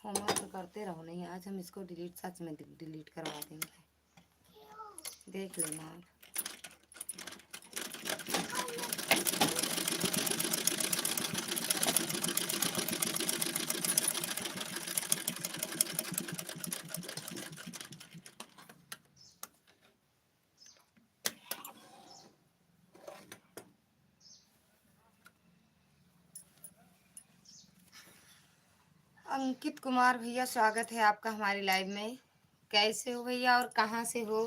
Homework करते रहो। नहीं, आज हम इसको डिलीट, सच में डिलीट करवा देंगे, देख लेना आप। अंकित कुमार भैया, स्वागत है आपका हमारी लाइव में। कैसे हो भैया और कहाँ से हो?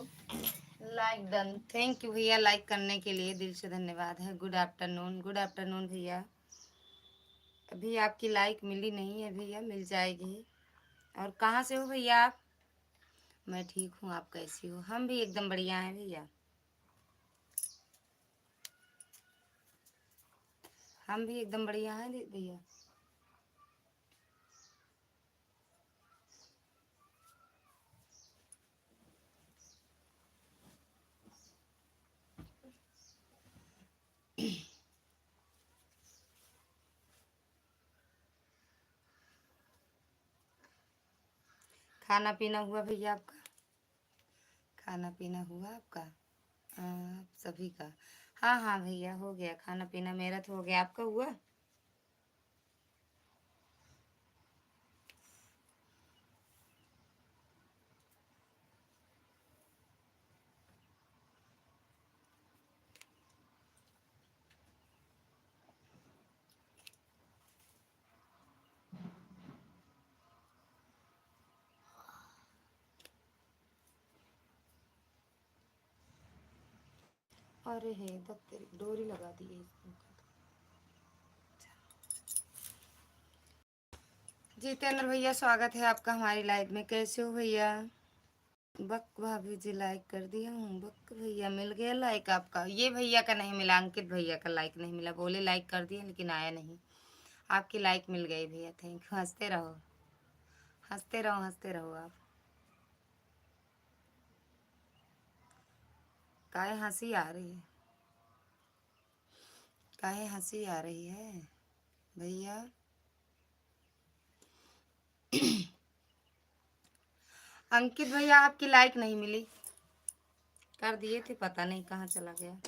लाइक डन, थैंक यू भैया लाइक करने के लिए, दिल से धन्यवाद है। गुड आफ्टरनून, गुड आफ्टरनून भैया। अभी आपकी लाइक मिली नहीं है भैया, मिल जाएगी। और कहाँ से हो भैया आप? मैं ठीक हूँ, आप कैसी हो? हम भी एकदम बढ़िया हैं भैया, हम भी एकदम बढ़िया हैं भैया। खाना पीना हुआ भैया आपका? खाना पीना हुआ आपका? सभी का? हाँ हाँ भैया, हो गया खाना पीना, मेरा तो हो गया, आपका हुआ? अरे हे तेरी डोरी लगा दी है इसमें। जितेंद्र भैया, स्वागत है आपका हमारी लाइव में। कैसे हो भैया? बक भाभी जी, लाइक कर दिया हूँ। बक भैया, मिल गया लाइक आपका? ये भैया का नहीं मिला, अंकित भैया का लाइक नहीं मिला। बोले लाइक कर दिया लेकिन आया नहीं। आपकी लाइक मिल गई भैया, थैंक यू। हंसते रहो, हंसते रहो, हंसते रहो आप। काहे हंसी आ रही है? काहे हंसी आ रही है भैया? अंकित भैया, आपकी लाइक नहीं मिली। कर दिए थे, पता नहीं कहाँ चला गया।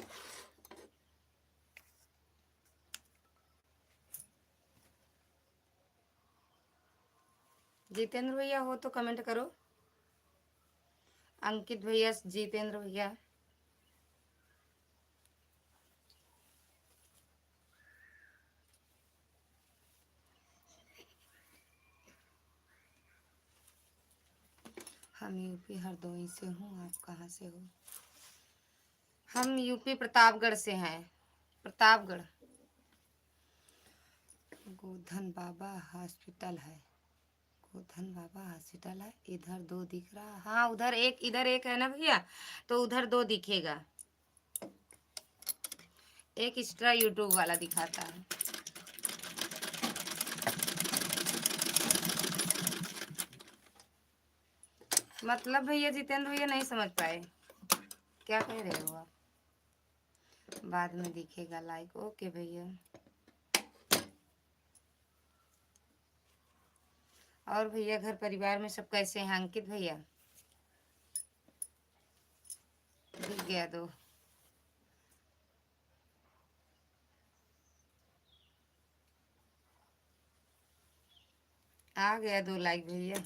जितेंद्र भैया हो तो कमेंट करो। अंकित भैया, जितेंद्र भैया। हम यूपी हरदोई से हूँ, आप कहाँ से हो? हम यूपी प्रतापगढ़ से हैं, प्रतापगढ़। गोधन बाबा हॉस्पिटल है, गोधन बाबा हॉस्पिटल है। इधर दो दिख रहा, हाँ उधर एक, इधर एक है ना भैया, तो उधर दो दिखेगा। एक एक्स्ट्रा यूट्यूब वाला दिखाता है। मतलब भैया, जितेंद्र भैया नहीं समझ पाए, क्या कह रहे हो आप? बाद में दिखेगा लाइक, ओके भैया। और भैया, घर परिवार में सब कैसे हैं? अंकित भैया दिख गया दो। आ गया दो लाइक भैया।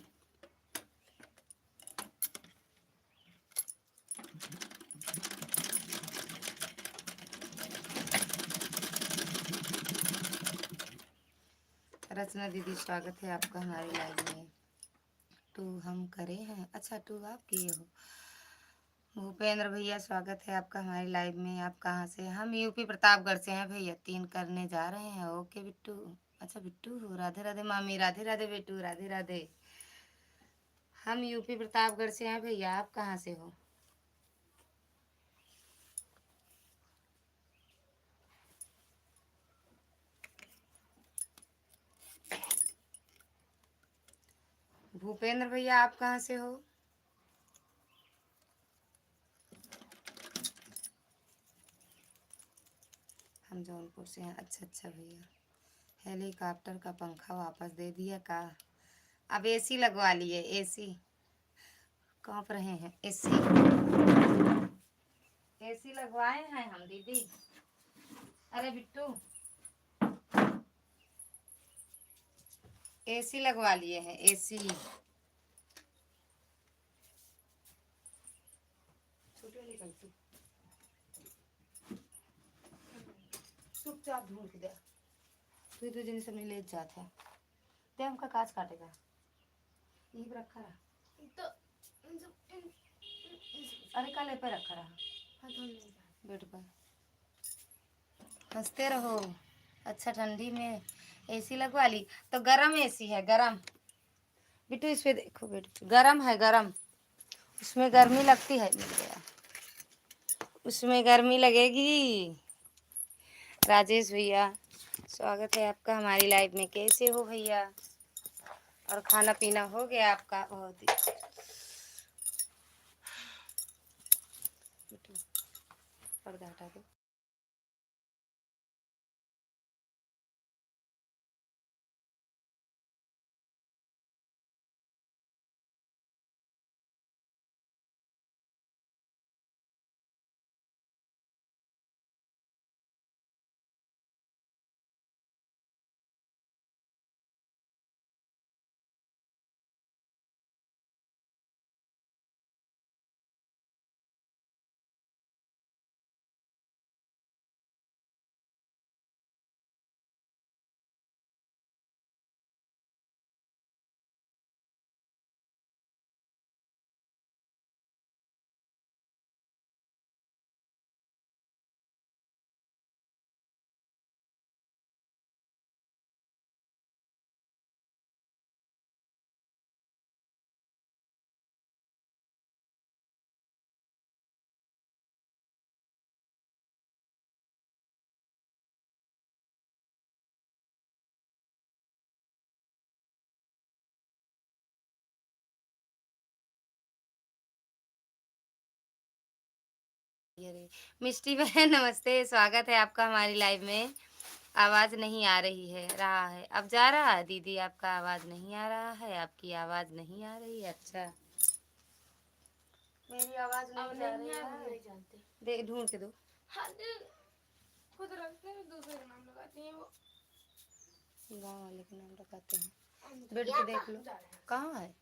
रचना दीदी, स्वागत है आपका हमारी लाइव में। टू हम करे हैं, अच्छा टू आप किए हो। भूपेंद्र भैया, स्वागत है आपका हमारी लाइव में। आप कहाँ से? हम यूपी प्रतापगढ़ से हैं भैया, 3 करने जा रहे हैं। ओके बिट्टू, अच्छा बिट्टू हो। राधे राधे मामी, राधे राधे बिट्टू, राधे राधे। हम यूपी प्रतापगढ़ से हैं भैया, आप कहाँ से हो? भूपेंद्र भैया, आप कहाँ से हो? हम जौनपुर से हैं। अच्छा अच्छा भैया, हेलीकॉप्टर का पंखा वापस दे दिया का? अब एसी लगवा लिए, एसी कांप रहे हैं, एसी एसी लगवाए हैं हम दीदी। अरे बिट्टू, एसी लगवा लिए हैं, एसी। चुपचाप ढूंढ के दे, तू जिन सब नहीं ले जाता ते हमका काज काटेगा, यही पे रखा रहा तो। अरे कल पे रखा रहा बेड पर। हंसते रहो। अच्छा ठंडी में एसी लगवा ली तो गरम एसी है, गरम। बिट्टू इस पे देखो, बेटू गरम है, गरम। उसमें गर्मी लगती है, मिल गया, उसमें गर्मी लगेगी। राजेश भैया, स्वागत है आपका हमारी लाइफ में। कैसे हो भैया? और खाना पीना हो गया आपका? बहुत ही। पर्दा हटा दो। मिष्टी बहन नमस्ते, स्वागत है आपका हमारी लाइव में। आवाज नहीं आ रही है, रहा है, अब जा रहा है दीदी, आपका आवाज नहीं आ रहा है, आपकी आवाज नहीं आ रही है। अच्छा, मेरी आवाज नहीं जा रही है, नहीं जानते, देख ढूंढ के दो। हाँ, खुद रखते हैं, दूसरे का नाम लगाते हैं, वो गाँव वाले का नाम लगाते हैं। बेड पे देख लो, कहाँ है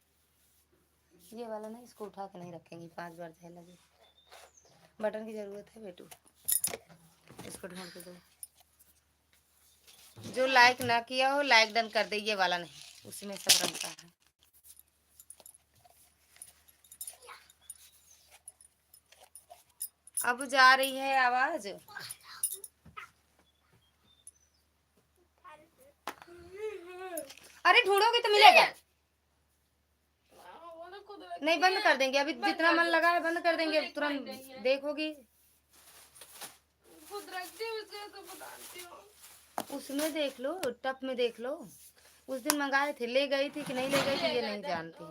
ये वाला? ना इसको उठा के नहीं रखेंगे, 5 बार चाहे लगे। बटन की जरूरत है बेटू, इसको ढूंढ के दो। जो लाइक ना किया हो लाइक डन कर दे, ये वाला नहीं, उसमें सब रखता है। अब जा रही है आवाज। अरे ढूंढोगे तो मिलेगा। नहीं, बंद कर देंगे अभी, जितना मन लगा है बंद कर देंगे, तुरंत देखोगी। उसमें देख लो, टप में देख लो। उस दिन मंगाए थे, ले गई थी कि नहीं ले गई थी ये नहीं जानती।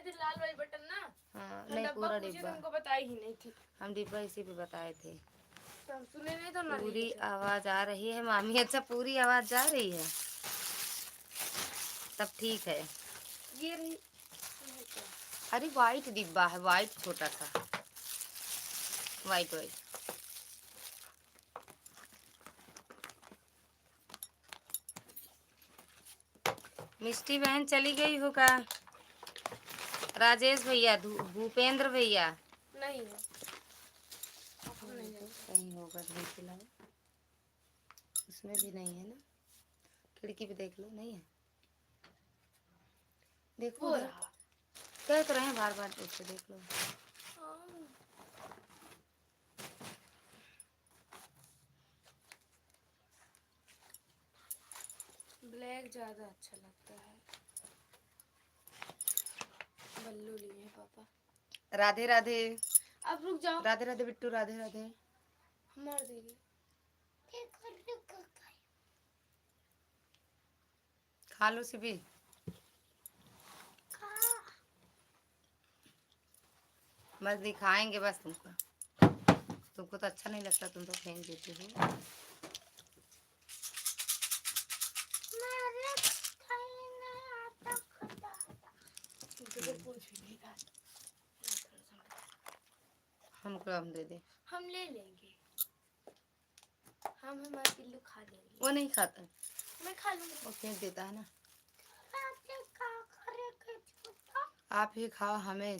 लाल वाली बटन ना, हाँ नहीं पूरा डिब्बा हमको बताई ही नहीं थी, हम डिब्बा इसी पे बताए थे। तो सुने नहीं तो पूरी आवाज आ रही है मामी? अच्छा पूरी आवाज जा रही है, तब ठीक है। ये रही, अरे वाइट डिब्बा है, वाइट छोटा सा, वाइट वाइट। मिष्टी बहन चली गई होगा। राजेश भैया, भूपेंद्र भैया नहीं है, कहीं होगा नहीं, उसमें भी नहीं है ना, खिड़की पे देख लो, नहीं है, देखो कह तो रहे हैं बार बार, देख देख लो। ब्लैक ज्यादा अच्छा लगता है। बल्लू लिए पापा। राधे राधे, अब रुक जाओ। राधे राधे बिट्टू, राधे राधे। मार देगी, खा लो सिबी। बस दिखाएंगे बस तुमको, तुमको तो अच्छा नहीं लगता, तुम तो फेंक देते हो। हमको हम दे दे। हम ले लेंगे, हम हमारे पिल्लू खा लेंगे। वो नहीं खाता, मैं खा लूंगी। वो फेंक देता है ना। क्या आप ही खाओ, हमें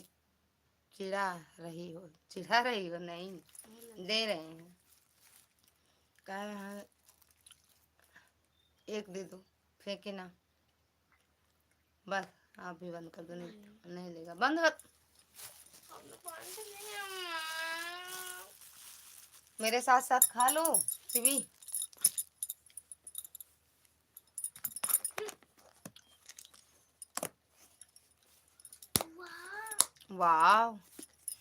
चिढ़ा रही हो नहीं, दे रहे हैं। कहा हाँ, एक दे दो, फेंके ना, बस आप भी बंद कर दो। नहीं लेगा, बंद कर। मेरे साथ साथ खा लो शिवी। वाह,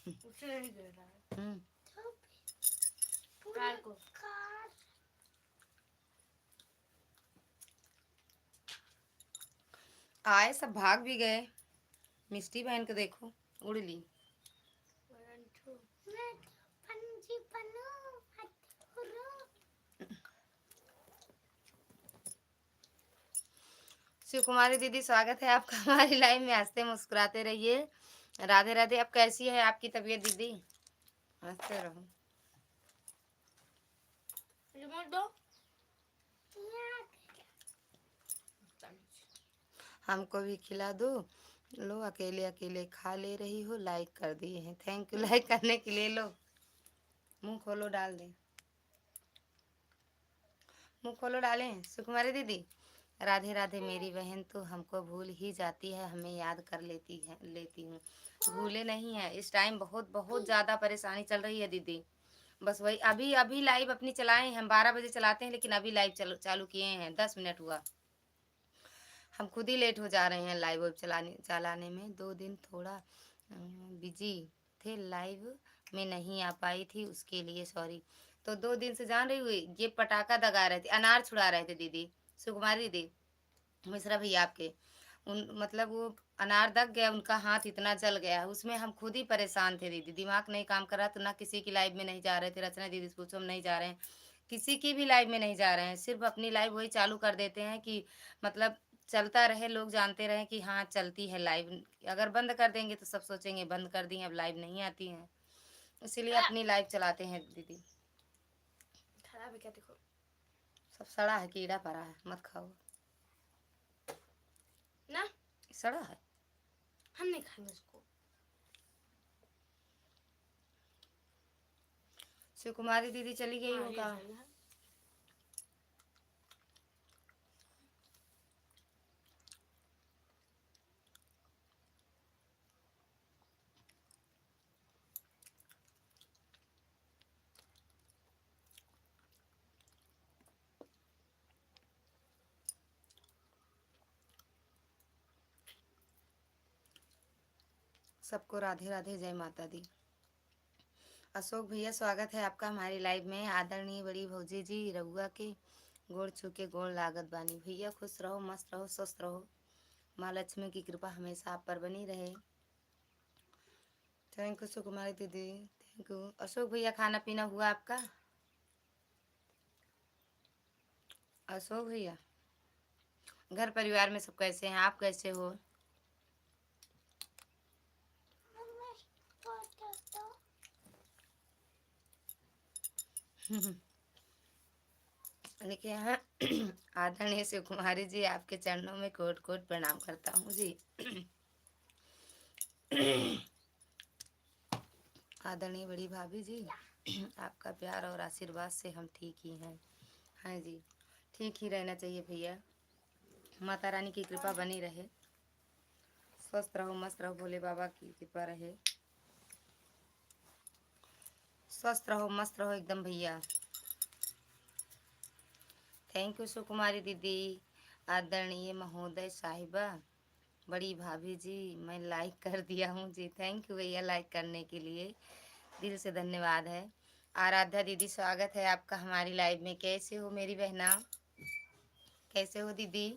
उसे नहीं दे रहा है। को आए सब भाग भी गए। मिष्टी बहन को देखो, उड़ ली। शिव कुमारी दीदी, स्वागत है आपका हमारी लाइव में। हंसते मुस्कुराते रहिए। राधे राधे। अब कैसी है आपकी तबीयत दीदी? हंसते रहो। रिमोट दो। हमको भी खिला दो। लो, अकेले अकेले खा ले रही हो। लाइक कर दिए हैं, थैंक यू लाइक करने के लिए। लो, मुंह खोलो, डाल दे, मुंह खोलो, डालें। सुकुमारी दीदी, राधे राधे। मेरी बहन तो हमको भूल ही जाती है, हमें याद कर लेती हूँ। भूले नहीं है, इस टाइम बहुत बहुत ज़्यादा परेशानी चल रही है दीदी। बस वही अभी अभी लाइव अपनी चलाए हैं। हम 12 बजे चलाते हैं, लेकिन अभी लाइव चालू किए हैं, 10 मिनट हुआ। हम खुद ही लेट हो जा रहे हैं लाइव चलाने में। 2 दिन थोड़ा बिजी थे, लाइव में नहीं आ पाई थी, उसके लिए सॉरी। तो 2 दिन से जान रही हुई, ये पटाखा दगा रहे थे, अनार छुड़ा रहे थे दीदी। सुकुमारी दीदी, मिश्रा भैया आपके, मतलब वो अनार दग गया, उनका हाथ इतना जल गया, उसमें हम खुद ही परेशान थे दीदी। दिमाग नहीं काम कर रहा, तो ना किसी की लाइव में नहीं जा रहे थे। रचना दीदी से पूछो, हम नहीं जा रहे हैं, किसी की भी लाइव में नहीं जा रहे हैं। सिर्फ अपनी लाइव वही चालू कर देते हैं कि मतलब चलता रहे, लोग जानते रहे कि हाँ चलती है लाइव। अगर बंद कर देंगे तो सब सोचेंगे बंद कर दी हैं, अब लाइव नहीं आती हैं। इसीलिए अपनी लाइव चलाते हैं दीदी। खराब है क्या? देखो, सब सड़ा है, कीड़ा पड़ा है, मत खाओ ना, सड़ा है। हम नहीं खाएंगे उसको। शिव कुमारी दीदी चली गई होगा। सबको राधे राधे, जय माता दी। अशोक भैया, स्वागत है आपका हमारी लाइव में। आदरणीय बड़ी भौजी जी, रहुआ के गोड़ छू के गोड़ लागत बानी। भैया खुश रहो, मस्त रहो, स्वस्थ रहो। माँ लक्ष्मी की कृपा हमेशा आप पर बनी रहे। थैंक यू सुकुमारी दीदी, थैंक यू। अशोक भैया, खाना पीना हुआ आपका? अशोक भैया, घर परिवार में सब कैसे हैं? आप कैसे हो? लिखे हैं आदरणीय शिव कुमारी जी, आपके चरणों में कोट कोट प्रणाम करता हूँ जी। आदरणीय बड़ी भाभी जी, आपका प्यार और आशीर्वाद से हम ठीक ही हैं। हाँ जी, ठीक ही रहना चाहिए भैया। माता रानी की कृपा बनी रहे, स्वस्थ रहो, मस्त रहो, भोले बाबा की कृपा रहे। स्वस्थ रहो, मस्त रहो एकदम भैया। थैंक यू सुकुमारी दीदी। आदरणीय महोदय साहिबा, बड़ी भाभी जी, मैं लाइक कर दिया हूँ जी। थैंक यू भैया लाइक करने के लिए, दिल से धन्यवाद है। आराध्या दीदी, स्वागत है आपका हमारी लाइव में। कैसे हो मेरी बहना? कैसे हो दीदी?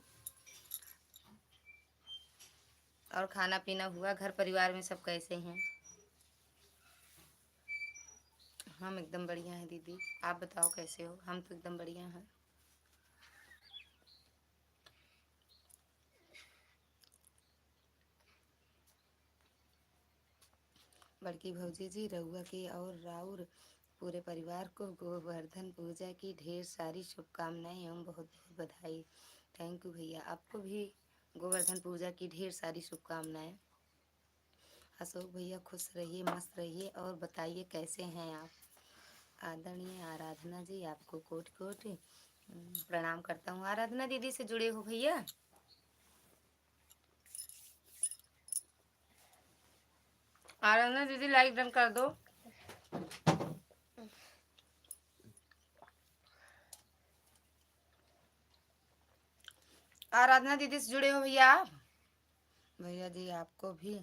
और खाना पीना हुआ? घर परिवार में सब कैसे हैं? हम एकदम बढ़िया हैं दीदी, आप बताओ कैसे हो? हम तो एकदम बढ़िया हैं। बड़की भौजी जी, रउआ के और राउर पूरे परिवार को गोवर्धन पूजा की ढेर सारी शुभकामनाएं एवं बहुत बहुत बधाई। थैंक यू भैया, आपको भी गोवर्धन पूजा की ढेर सारी शुभकामनाएं। अशोक भैया खुश रहिए, मस्त रहिए और बताइए कैसे हैं आप। आदरणीय आराधना जी, आपको कोटि कोटि प्रणाम करता हूँ। आराधना दीदी से जुड़े हो भैया? आराधना दीदी लाइक डन कर दो। आराधना दीदी से जुड़े हो भैया आप? भैया जी आपको भी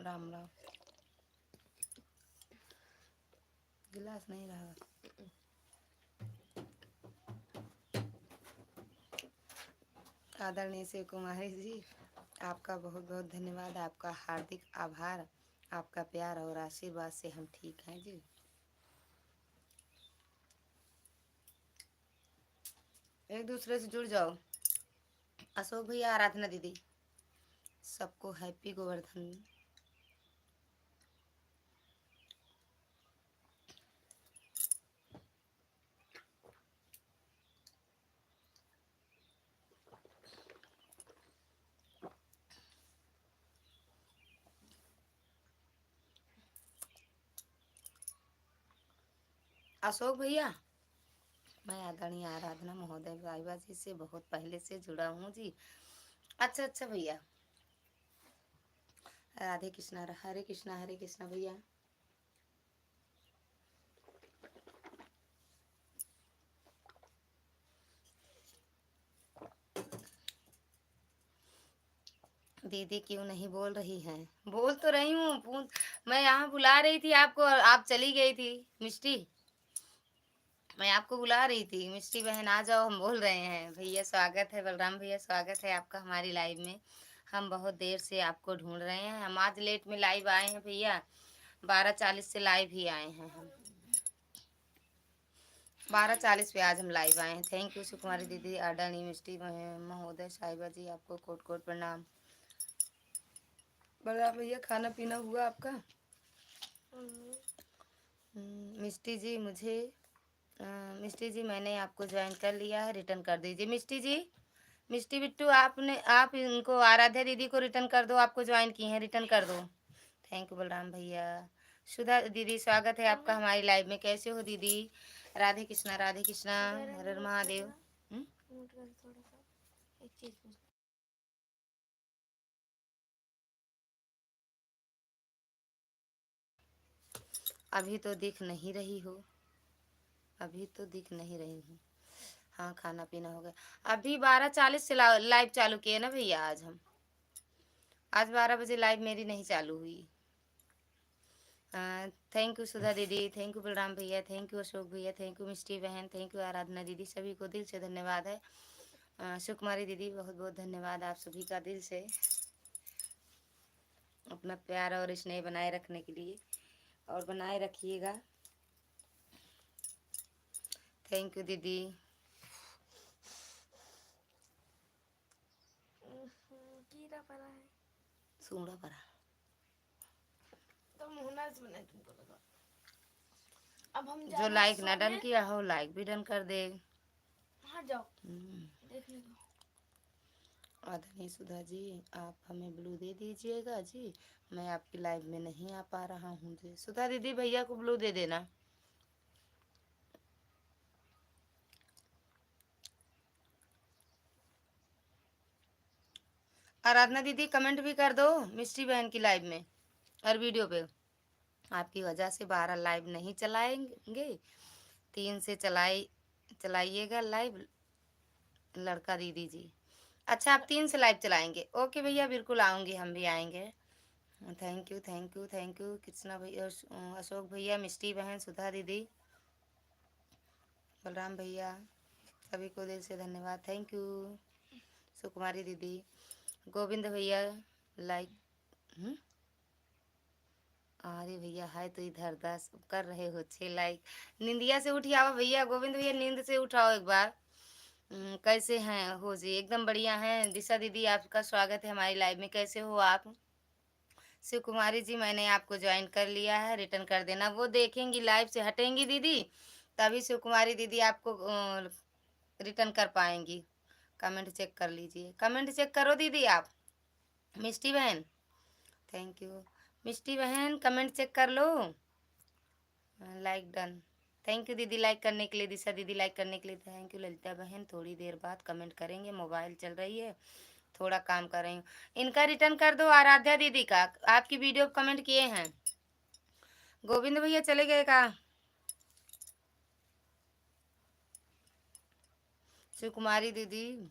राम राम। गिलास नहीं रहा। आदरणीय शिव कुमारी जी, आपका बहुत बहुत धन्यवाद, आपका हार्दिक आभार। आपका प्यार और आशीर्वाद से हम ठीक हैं जी। एक दूसरे से जुड़ जाओ। अशोक भैया, आराधना दीदी, सबको हैप्पी गोवर्धन। अशोक भैया, मैं आदरणीय आराधना महोदय रायबा जी से बहुत पहले से जुड़ा हूँ जी। अच्छा अच्छा भैया, राधे कृष्णा, हरे कृष्णा हरे कृष्णा भैया। दीदी क्यों नहीं बोल रही हैं? बोल तो रही हूँ, मैं यहाँ बुला रही थी आपको और आप चली गई थी। मिष्टी, मैं आपको बुला रही थी, मिष्टी बहन आ जाओ, हम बोल रहे हैं। भैया स्वागत है, बलराम भैया स्वागत है आपका हमारी लाइव में। हम बहुत देर से आपको ढूंढ रहे हैं, हम आज लेट में लाइव आए हैं भैया, 12:40 से लाइव ही आए हैं हम। 12:40 पे आज हम लाइव आए हैं। थैंक यू सुकुमारी दीदी, आदरणीय मिष्टी महोदय साहिबा जी, आपको कोट कोट प्रणाम। बलराम भैया, खाना पीना हुआ आपका? मिष्टी जी मुझे मिष्टी जी मैंने आपको ज्वाइन कर लिया है, रिटर्न कर दीजिए। मिष्टी जी, मिष्टी बिट्टू, आप इनको आराध्या दीदी को रिटर्न कर दो, आपको ज्वाइन की हैं, रिटर्न कर दो। थैंक यू बलराम भैया। सुधा दीदी स्वागत है आपका हमारी लाइव में। कैसे हो दीदी? राधे कृष्णा राधे कृष्णा, हर हर महादेव। एक चीज पूछ। अभी तो दिख नहीं रही हो, अभी तो दिख नहीं रही हूँ। हाँ, खाना पीना हो गया। अभी 12:40 से लाइव चालू किए ना भैया आज हम। आज 12 बजे लाइव मेरी नहीं चालू हुई। थैंक यू सुधा दीदी, थैंक यू बलराम भैया, थैंक यू अशोक भैया, थैंक यू मिष्टी बहन, थैंक यू आराधना दीदी, सभी को दिल से धन्यवाद है। सुकुमारी दीदी बहुत बहुत धन्यवाद आप सभी का दिल से, अपना प्यार और स्नेह बनाए रखने के लिए, और बनाए रखिएगा। थैंक यू दीदी। कीड़ा पड़ा है सूढ़ा पड़ा तो मुहना से बनाए तुमको लगा। अब हम जो लाइक ना डन किया हो, लाइक भी डन कर दे। हाँ जाओ देख लो। आदरणीय सुधा जी, आप हमें ब्लू दे दीजिएगा जी, मैं आपकी लाइव में नहीं आ पा रहा हूँ जी। सुधा दीदी भैया को ब्लू दे देना। आराधना दीदी कमेंट भी कर दो मिष्टी बहन की लाइव में और वीडियो पे। आपकी वजह से 12 लाइव नहीं चलाएंगे, 3 से चलाइएगा लाइव लड़का दीदी जी। अच्छा, आप 3 से लाइव चलाएंगे? ओके भैया, बिल्कुल आऊँगी, हम भी आएंगे। Thank you thank you thank you Krishna भैया, अशोक भैया, मिष्टी बहन, सुधा दीदी, बलराम भैया, सभी को दिल से धन्यवाद। थैंक यू सुकुमारी दीदी, गोविंद भैया लाइक। अरे भैया है तो इधर 10 कर रहे हो 6 लाइक। निंदिया से उठी आओ भैया, गोविंद भैया नींद से उठाओ एक बार। कैसे हैं हो जी? एकदम बढ़िया हैं। दिशा दीदी आपका स्वागत है हमारी लाइव में, कैसे हो आप? शिव कुमारी जी मैंने आपको ज्वाइन कर लिया है, रिटर्न कर देना। वो देखेंगी लाइव से हटेंगी दीदी, तभी शिव कुमारी दीदी आपको रिटर्न कर पाएंगी। कमेंट चेक कर लीजिए, कमेंट चेक करो दीदी आप। मिष्टी बहन थैंक यू। मिष्टी बहन कमेंट चेक कर लो। लाइक डन, थैंक यू दीदी लाइक करने के लिए। दिशा दीदी लाइक करने के लिए थैंक यू। ललिता बहन थोड़ी देर बाद कमेंट करेंगे, मोबाइल चल रही है, थोड़ा काम कर रही हूँ। इनका रिटर्न कर दो। आराध्या दीदी का आपकी वीडियो कमेंट किए हैं। गोविंद भैया चले गए का? शिव कुमारी दीदी,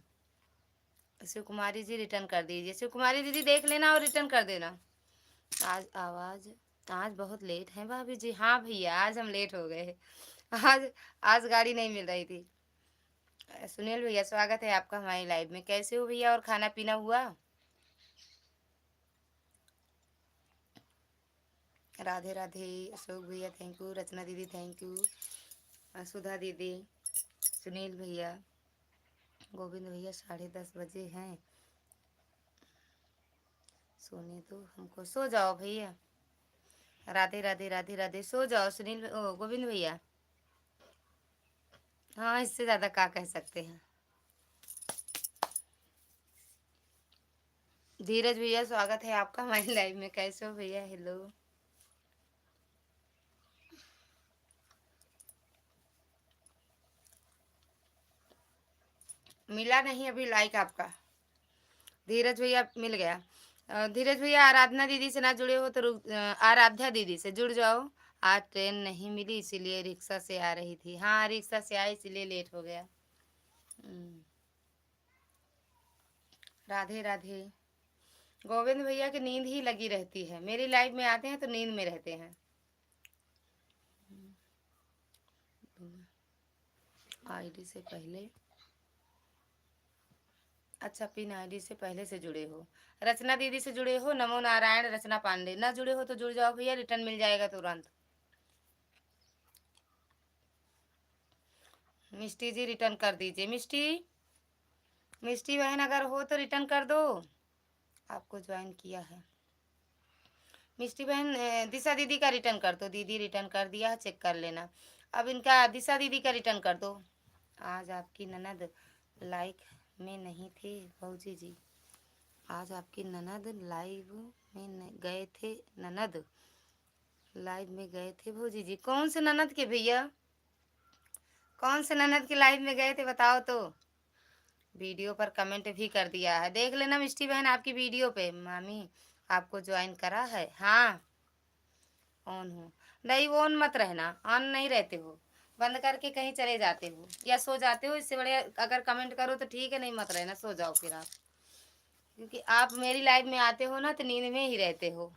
शिव कुमारी जी रिटर्न कर दीजिए। शिव कुमारी दीदी देख लेना और रिटर्न कर देना। आज आवाज़, आज बहुत लेट है भाभी जी। हाँ भैया आज हम लेट हो गए। आज आज गाड़ी नहीं मिल रही थी। सुनील भैया स्वागत है आपका हमारी लाइव में। कैसे हो भैया और खाना पीना हुआ? राधे राधे। अशोक भैया थैंक यू। रचना दीदी थैंक यू। सुधा दीदी, सुनील भैया, गोविंद भैया 10:30 बजे हैं, सोने दो हमको। सो जाओ भैया। राधे राधे राधे राधे। सो जाओ सुनील गोविंद भैया। हाँ इससे ज़्यादा क्या कह सकते हैं। धीरज भैया स्वागत है आपका हमारी लाइव में। कैसे हो भैया? हेलो। मिला नहीं अभी लाइक आपका। धीरज भैया मिल गया। धीरज भैया आराधना दीदी से ना जुड़े हो तो आराध्या दीदी से जुड़ जाओ। आज ट्रेन नहीं मिली इसीलिए रिक्शा से आ रही थी। हाँ रिक्शा से आई इसीलिए लेट हो गया। राधे राधे। गोविंद भैया की नींद ही लगी रहती है, मेरी लाइफ में आते हैं तो नींद में रहते हैं। आईडी से पहले, अच्छा पिन आईडी से पहले से जुड़े हो। रचना दीदी से जुड़े हो। नमो नारायण। रचना पांडे ना जुड़े हो तो जुड़ जाओ भैया, रिटर्न मिल जाएगा तुरंत। मिष्टी जी रिटर्न कर दीजिए। मिष्टी, मिष्टी बहन अगर हो तो रिटर्न कर दो। आपको ज्वाइन किया है। मिष्टी बहन दिशा दीदी का रिटर्न कर दो। दीदी रिटर्न कर दिया है, चेक कर लेना। अब इनका दिशा दीदी का रिटर्न कर दो। आज आपकी ननद लाइक में नहीं थे भौजी जी। आज आपकी ननद लाइव में गए थे। ननद लाइव में गए थे भौजी जी। कौन से ननद के भैया? कौन से ननद के लाइव में गए थे बताओ तो। वीडियो पर कमेंट भी कर दिया है, देख लेना मिष्टी बहन आपकी वीडियो पे। मामी आपको ज्वाइन करा है? हाँ ऑन हो। नहीं ऑन मत रहना, ऑन नहीं रहते हो, बंद करके कहीं चले जाते हो या सो जाते हो। इससे बड़े अगर कमेंट करो तो ठीक है, नहीं मत रहना, सो जाओ फिर आप। क्योंकि आप मेरी लाइफ में आते हो ना तो नींद में ही रहते हो।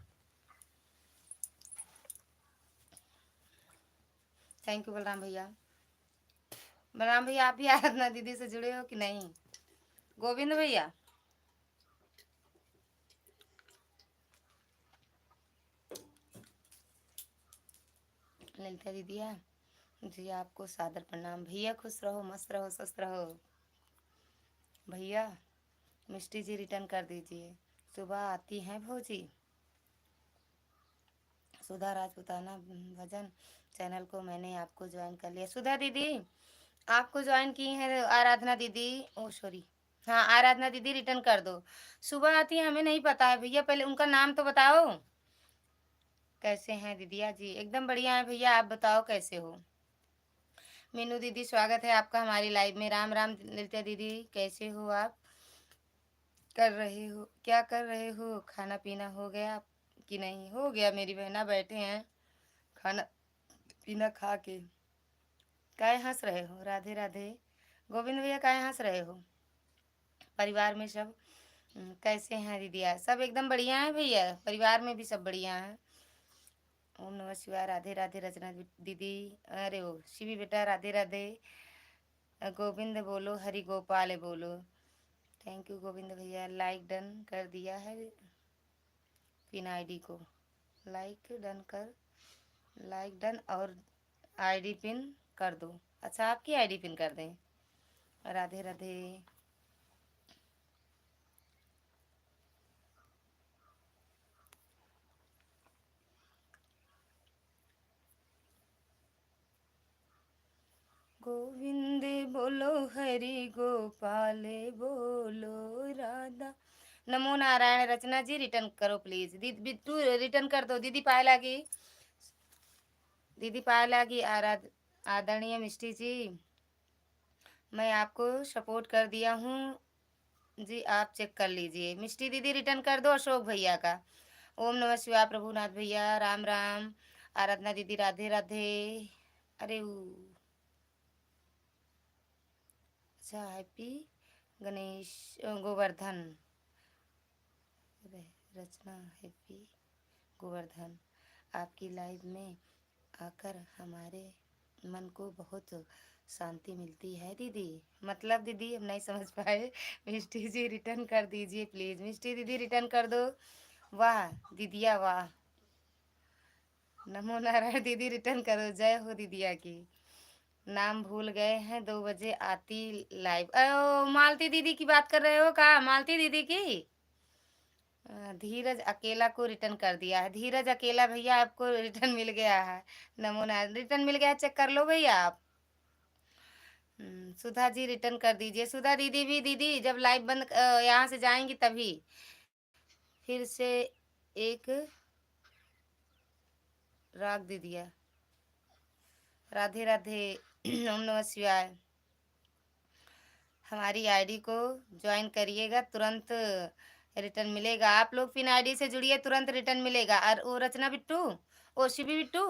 थैंक यू बलराम भैया। बलराम भैया आप भी आराधना दीदी से जुड़े हो कि नहीं? गोविंद भैया ललिता दीदी है जी, आपको सादर प्रणाम भैया। खुश रहो, मस्त रहो, स्वस्थ रहो भैया। मिष्टी जी रिटर्न कर दीजिए। सुबह आती हैं भौजी। सुधा राजपुताना भजन चैनल को मैंने आपको ज्वाइन कर लिया। सुधा दीदी आपको ज्वाइन की है आराधना दीदी। ओ सॉरी, हाँ आराधना दीदी रिटर्न कर दो। सुबह आती है हमें नहीं पता है भैया, पहले उनका नाम तो बताओ। कैसे हैं दीदिया जी? एकदम बढ़िया है भैया, आप बताओ कैसे हो? मीनू दीदी स्वागत है आपका हमारी लाइव में। राम राम ललिता दीदी, कैसे हो आप? कर रहे हो क्या? कर रहे हो? खाना पीना हो गया कि नहीं? हो गया, मेरी बहना बैठे हैं खाना पीना खा के। काहे हंस रहे हो? राधे राधे। गोविंद भैया काहे हंस रहे हो? परिवार में सब कैसे हैं दीदिया? सब एकदम बढ़िया है भैया, परिवार में भी सब बढ़िया है। ओम नमः शिवाय। राधे राधे रचना दीदी। अरे ओ शिवी बेटा राधे राधे। गोविंद बोलो, हरि गोपाल बोलो। थैंक यू गोविंद भैया। लाइक डन कर दिया है पिन आईडी को। लाइक डन कर, लाइक डन और आईडी पिन कर दो। अच्छा आपकी आईडी पिन कर दें। राधे राधे। गोविंद बोलो हरि गोपाल बोलो राधा। नमो नारायण। रचना जी रिटर्न करो प्लीज। बिट्टू रिटर्न कर दो। दीदी पायला की, दीदी पायला की आदरणीय मिष्टी जी, मैं आपको सपोर्ट कर दिया हूँ जी, आप चेक कर लीजिए। मिष्टी दीदी रिटर्न कर दो अशोक भैया का। ओम नमः शिवाय। प्रभुनाथ भैया राम राम। आराधना दीदी राधे राधे। अरे अच्छा, हैप्पी गणेश गोवर्धन। रचना हैप्पी गोवर्धन। आपकी लाइव में आकर हमारे मन को बहुत शांति मिलती है दीदी। मतलब दीदी हम नहीं समझ पाए। मिष्टी जी रिटर्न कर दीजिए प्लीज। मिष्टी दीदी रिटर्न कर दो। वाह दीदिया वाह। नमो नारायण दीदी रिटर्न करो। जय हो दीदिया की। नाम भूल गए हैं, 2 बजे आती लाइव। ओ मालती दीदी की बात कर रहे हो का? मालती दीदी की। धीरज अकेला को रिटर्न कर दिया है। धीरज अकेला भैया आपको रिटर्न मिल गया है। नमो नारायण रिटर्न मिल गया है, चेक कर लो भैया आप। सुधा जी रिटर्न कर दीजिए। सुधा दीदी भी, दीदी जब लाइव बंद यहाँ से जाएंगी तभी फिर से एक राग दे दिया। राधे राधे। ओम नमः शिवाय। हमारी आईडी को ज्वाइन करिएगा, तुरंत रिटर्न मिलेगा। आप लोग पिन आईडी से जुड़िए, तुरंत रिटर्न मिलेगा। और वो रचना बिट्टू, ओ शिवी बिट्टू,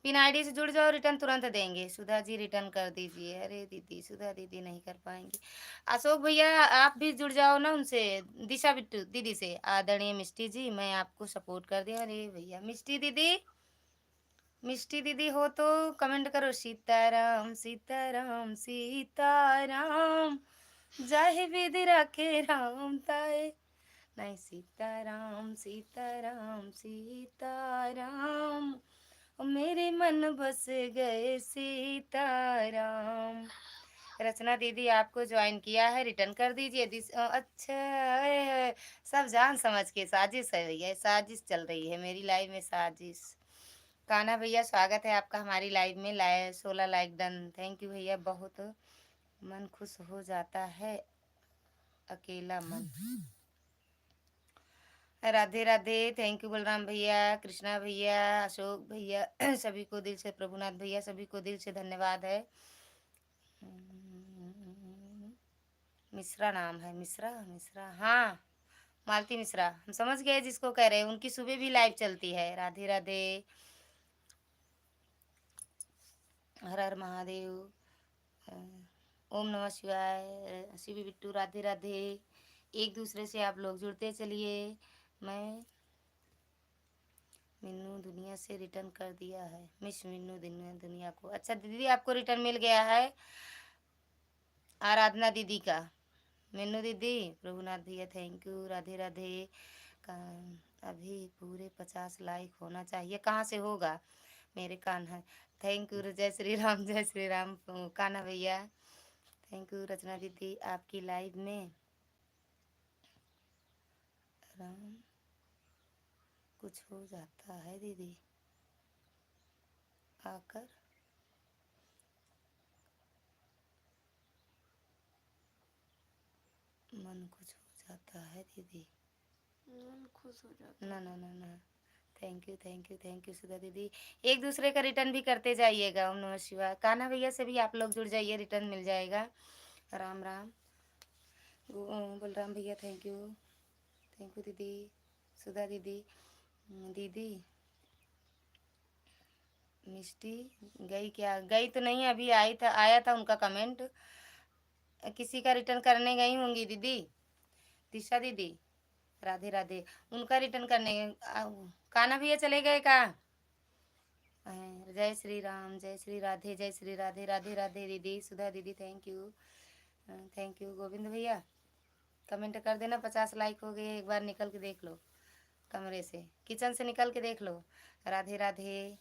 पिन आईडी से जुड़ जाओ, रिटर्न तुरंत देंगे। सुधा जी रिटर्न कर दीजिए। अरे दीदी सुधा दीदी नहीं कर पाएंगी। अशोक भैया आप भी जुड़ जाओ ना उनसे, दिशा बिट्टू दीदी से। आदरणीय मिष्टी जी मैं आपको सपोर्ट कर दिया। अरे भैया मिष्टी दीदी, मिष्टी दीदी हो तो कमेंट करो। सीताराम सीताराम सीताराम, जय विधि रखे राम ताए। नहीं, सीताराम सीताराम सीताराम, मेरे मन बस गए सीताराम। रचना दीदी आपको ज्वाइन किया है, रिटर्न कर दीजिए। अच्छा सब जान समझ के साजिश है भैया, साजिश चल रही है मेरी लाइव में, साजिश। कान्हा भैया स्वागत है आपका हमारी लाइव में। 16 लाइक डन, थैंक यू भैया। बहुत मन खुश हो जाता है, अकेला मन। राधे राधे, थैंक यू बलराम भैया, कृष्णा भैया, अशोक भैया, सभी को दिल से, प्रभुनाथ भैया सभी को दिल से धन्यवाद है। मिश्रा नाम है, मिश्रा मिश्रा, हाँ मालती मिश्रा, हम समझ गए जिसको कह रहे हैं। उनकी सुबह भी लाइव चलती है। राधे राधे। हर हर महादेव। ओम नमः शिवाय। शिवी बिट्टू राधे राधे। एक दूसरे से आप लोग जुड़ते चलिए। मैं मिन्नू दुनिया से रिटर्न कर दिया है। मिस मिन्नू दुनिया को। अच्छा दीदी आपको रिटर्न मिल गया है आराधना दीदी का। मिन्नू दीदी, प्रभुनाथ भैया थैंक यू। राधे राधे। अभी पूरे 50 लाइक होना चाहिए। कहाँ से होगा मेरे कान्हा? Thank you. जय श्री राम जय श्री राम कान्हा भैया, थैंक यू। रचना दीदी आपकी लाइव में राम कुछ हो जाता है दीदी आकर। मन कुछ हो जाता है दीदी, मन खुश हो जाता ना ना ना ना। Thank you thank you thank you Sudha दीदी। एक दूसरे का रिटर्न भी करते जाइएगा। ओम नमः शिवाय। कान्हा भैया से भी आप लोग जुड़ जाइए, रिटर्न मिल जाएगा। राम राम। बलराम भैया थैंक यू दीदी। सुधा दीदी, दीदी मिष्टी गई क्या? गई तो नहीं, अभी आया था उनका कमेंट। किसी का रिटर्न करने गई होंगी दीदी। दिशा दीदी राधे राधे, उनका रिटर्न करने कान्हा भैया चले गए का? जय श्री राम जय श्री राधे जय श्री राधे। राधे राधे दीदी। सुधा दीदी thank you thank you. Govind भैया कमेंट कर देना। 50 लाइक हो गए। एक बार निकल के देख लो, कमरे से, किचन से निकल के देख लो। राधे राधे।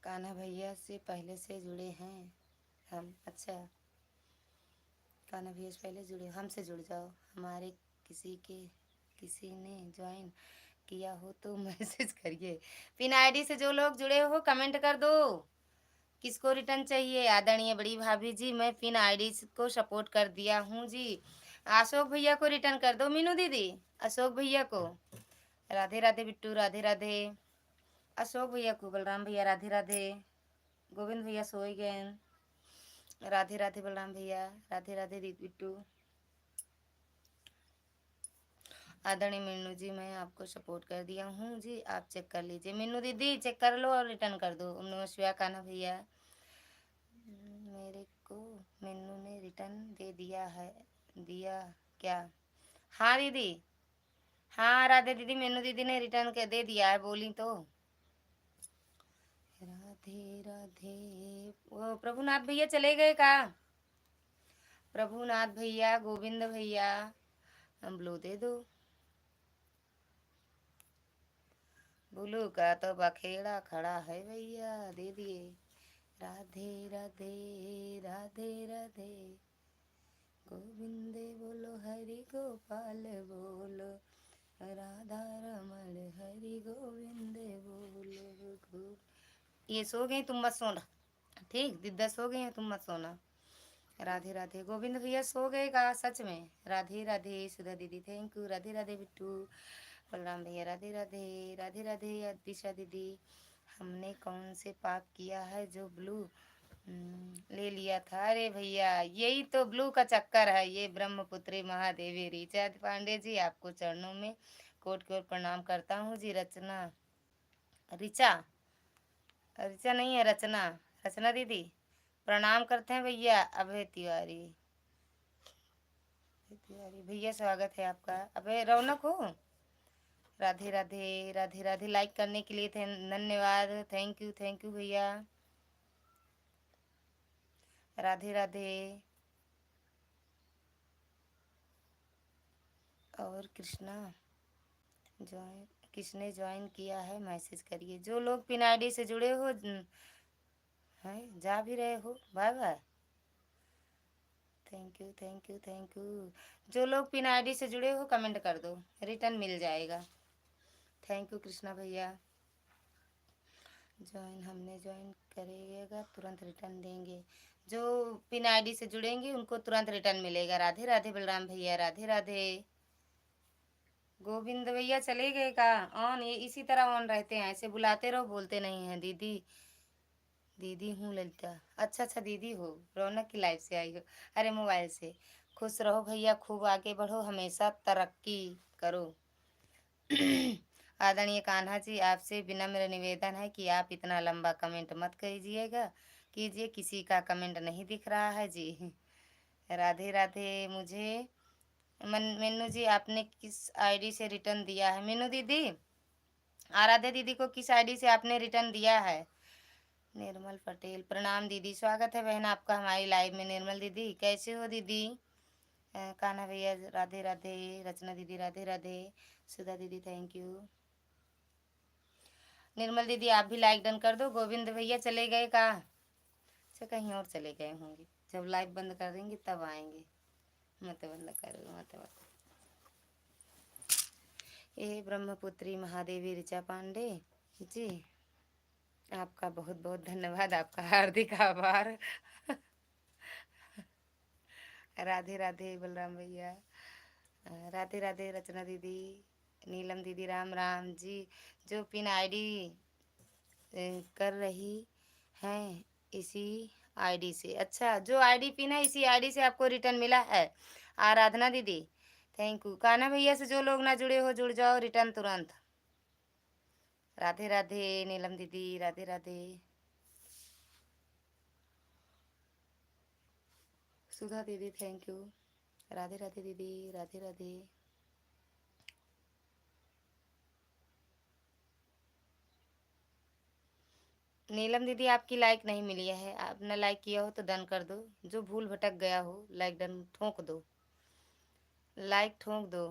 कान्हा भैया से पहले से जुड़े हैं हम। अच्छा कान्हा भैया से पहले जुड़े, हमसे जुड़ जाओ। हमारे किसी ने ज्वाइन किया हो तो मैसेज करिए। पिन आईडी से जो लोग जुड़े हो कमेंट कर दो, किसको रिटर्न चाहिए। आदरणीय बड़ी भाभी जी, मैं पिन आईडी को सपोर्ट कर दिया हूँ जी। अशोक भैया को रिटर्न कर दो मीनू दीदी, अशोक भैया को। राधे राधे बिट्टू, राधे राधे। अशोक भैया को, बलराम भैया राधे राधे। गोविंद भैया सोए गए, राधे राधे बलराम भैया, राधे राधे बिट्टू। आदरणीय मीनू जी, मैं आपको सपोर्ट कर दिया हूँ जी, आप चेक कर लीजिए। मीनू दीदी चेक कर लो और रिटर्न कर दो। ओम नमः शिवाय। कान्हा भैया, मेरे को मीनू ने रिटर्न दे दिया है, दिया क्या? हाँ दीदी, हाँ राधे दीदी, मीनू दीदी ने रिटर्न के दे दिया है, बोली तो। राधे राधे। वो प्रभुनाथ भैया चले गए का? प्रभुनाथ भैया, गोविंद भैया, ब्लू दे दो। ब्लू का तो बखेड़ा खड़ा है भैया, दे दिए। राधे राधे, राधे राधे, गोविंदे बोलो, हरि गोपाल बोलो, राधा रमण हरि गोविंदे बोलो। ये सो गई, तुम मत सोना, ठीक? दिद्दा सो गई है, तुम मत सोना। राधे राधे। गोविंद भैया सो गए का सच में? राधे राधे। सुधा दीदी थैंक यू, राधे राधे बिट्टू। बलराम भैया राधे राधे, राधे राधे। दिशा दीदी, हमने कौन से पाप किया है जो ब्लू ले लिया था? अरे भैया, यही तो ब्लू का चक्कर है। ये ब्रह्मपुत्री महादेवी रीचा पांडे जी, आपको चरणों में कोट कोट प्रणाम करता हूँ जी। रचना, ऋचा, ऋचा नहीं है, रचना, रचना दीदी प्रणाम करते हैं भैया। अभय तिवारी, तिवारी भैया स्वागत है आपका। अभय रौनक हो, राधे राधे, राधे राधे। लाइक करने के लिए धन्यवाद, थैंक यू भैया। राधे राधे। और कृष्णा ज्वाइन, किसने ज्वाइन किया है मैसेज करिए। जो लोग पिन आईडी से जुड़े हो हैं, जा भी रहे हो, bye bye. Thank you thank you thank you. जो लोग पिन आईडी से जुड़े हो कमेंट कर दो, रिटर्न मिल जाएगा। थैंक यू कृष्णा भैया। ज्वाइन, हमने ज्वाइन करेगा तुरंत रिटर्न देंगे। जो पिन आईडी से जुड़ेंगे उनको तुरंत रिटर्न मिलेगा। राधे राधे बलराम भैया, राधे राधे। गोविंद भैया चले गए का? ऑन, ये इसी तरह ऑन रहते हैं, ऐसे बुलाते रहो, बोलते नहीं हैं। दीदी, दीदी हूँ ललिता। अच्छा अच्छा दीदी हो, रौनक की लाइफ से आई हो? अरे मोबाइल से। खुश रहो भैया, खूब आगे बढ़ो, हमेशा तरक्की करो। आदरणीय कान्हा जी, आपसे विनम्र निवेदन है कि आप इतना लंबा कमेंट मत कीजिए, किसी का कमेंट नहीं दिख रहा है जी। राधे राधे। मुझे मीनू जी, आपने किस आईडी से रिटर्न दिया है? मीनू दीदी, आराध्या दीदी को किस आईडी से आपने रिटर्न दिया है? निर्मल पटेल, प्रणाम दीदी, स्वागत है बहन आपका हमारी लाइव में। निर्मल दीदी कैसे हो दीदी? कान्हा भैया राधे राधे, रचना दीदी राधे राधे, सुधा दीदी थैंक यू। निर्मल दीदी आप भी लाइक डन कर दो। गोविंद भैया चले गए का? अच्छा, कहीं और चले गए होंगे, जब लाइव बंद कर देंगे तब आएंगे। मत बंद करो, मत बंद। ये ब्रह्मपुत्री महादेवी ऋचा पांडे जी, आपका बहुत बहुत धन्यवाद, आपका हार्दिक आभार। राधे राधे बलराम भैया, राधे राधे रचना दीदी, नीलम दीदी राम राम जी। जो पिन आईडी कर रही हैं इसी आईडी से, अच्छा जो आईडी पिन है इसी आईडी से आपको रिटर्न मिला है। आराधना दीदी थैंक यू। कान्हा भैया से जो लोग ना जुड़े हो जुड़ जाओ, रिटर्न तुरंत। राधे राधे नीलम दीदी, राधे राधे। सुधा दीदी थैंक यू, राधे राधे दीदी, राधे राधे। नीलम दीदी आपकी लाइक नहीं मिली है, आपने लाइक किया हो तो डन कर दो। जो भूल भटक गया हो लाइक डन ठोक दो, लाइक ठोक दो।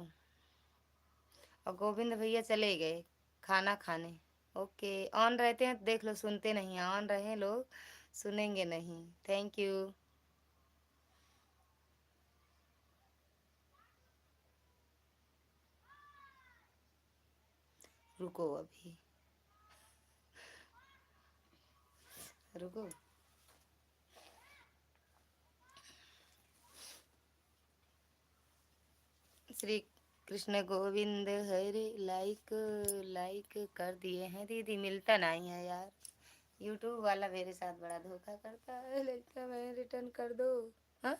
और गोविंद भैया चले गए खाना खाने। ओके, ऑन रहते हैं देख लो, सुनते नहीं हैं, ऑन रहे लोग सुनेंगे नहीं। Thank you. रुको अभी, रुको। श्री कृष्ण गोविंद हरे, लाइक लाइक कर दिए हैं दीदी, मिलता नहीं है यार। यूट्यूब वाला मेरे साथ बड़ा धोखा करता है। ललिता बहन रिटर्न कर दो। हाँ,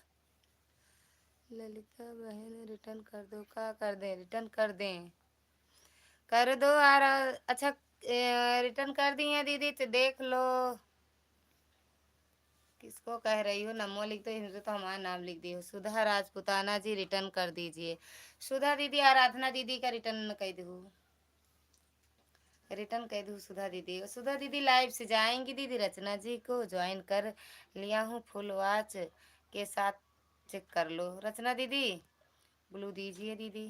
ललिता बहन रिटर्न कर दो, क्या कर दें, रिटर्न कर दें, कर दो यार। अच्छा, रिटर्न कर दी है दीदी तो देख लो। किसको कह रही हो, नमो लिख दो, हिंदू तो हमारा नाम लिख दियो। सुधा राजपुताना जी रिटर्न कर दीजिए। सुधा दीदी, आराधना दीदी का रिटर्न कह दो, रिटर्न कह दूँ सुधा दीदी। सुधा दीदी लाइव से जाएंगी दीदी, रचना जी को ज्वाइन कर लिया हूँ, फुल वॉच के साथ चेक कर लो। रचना दीदी ब्लू दीजिए दीदी।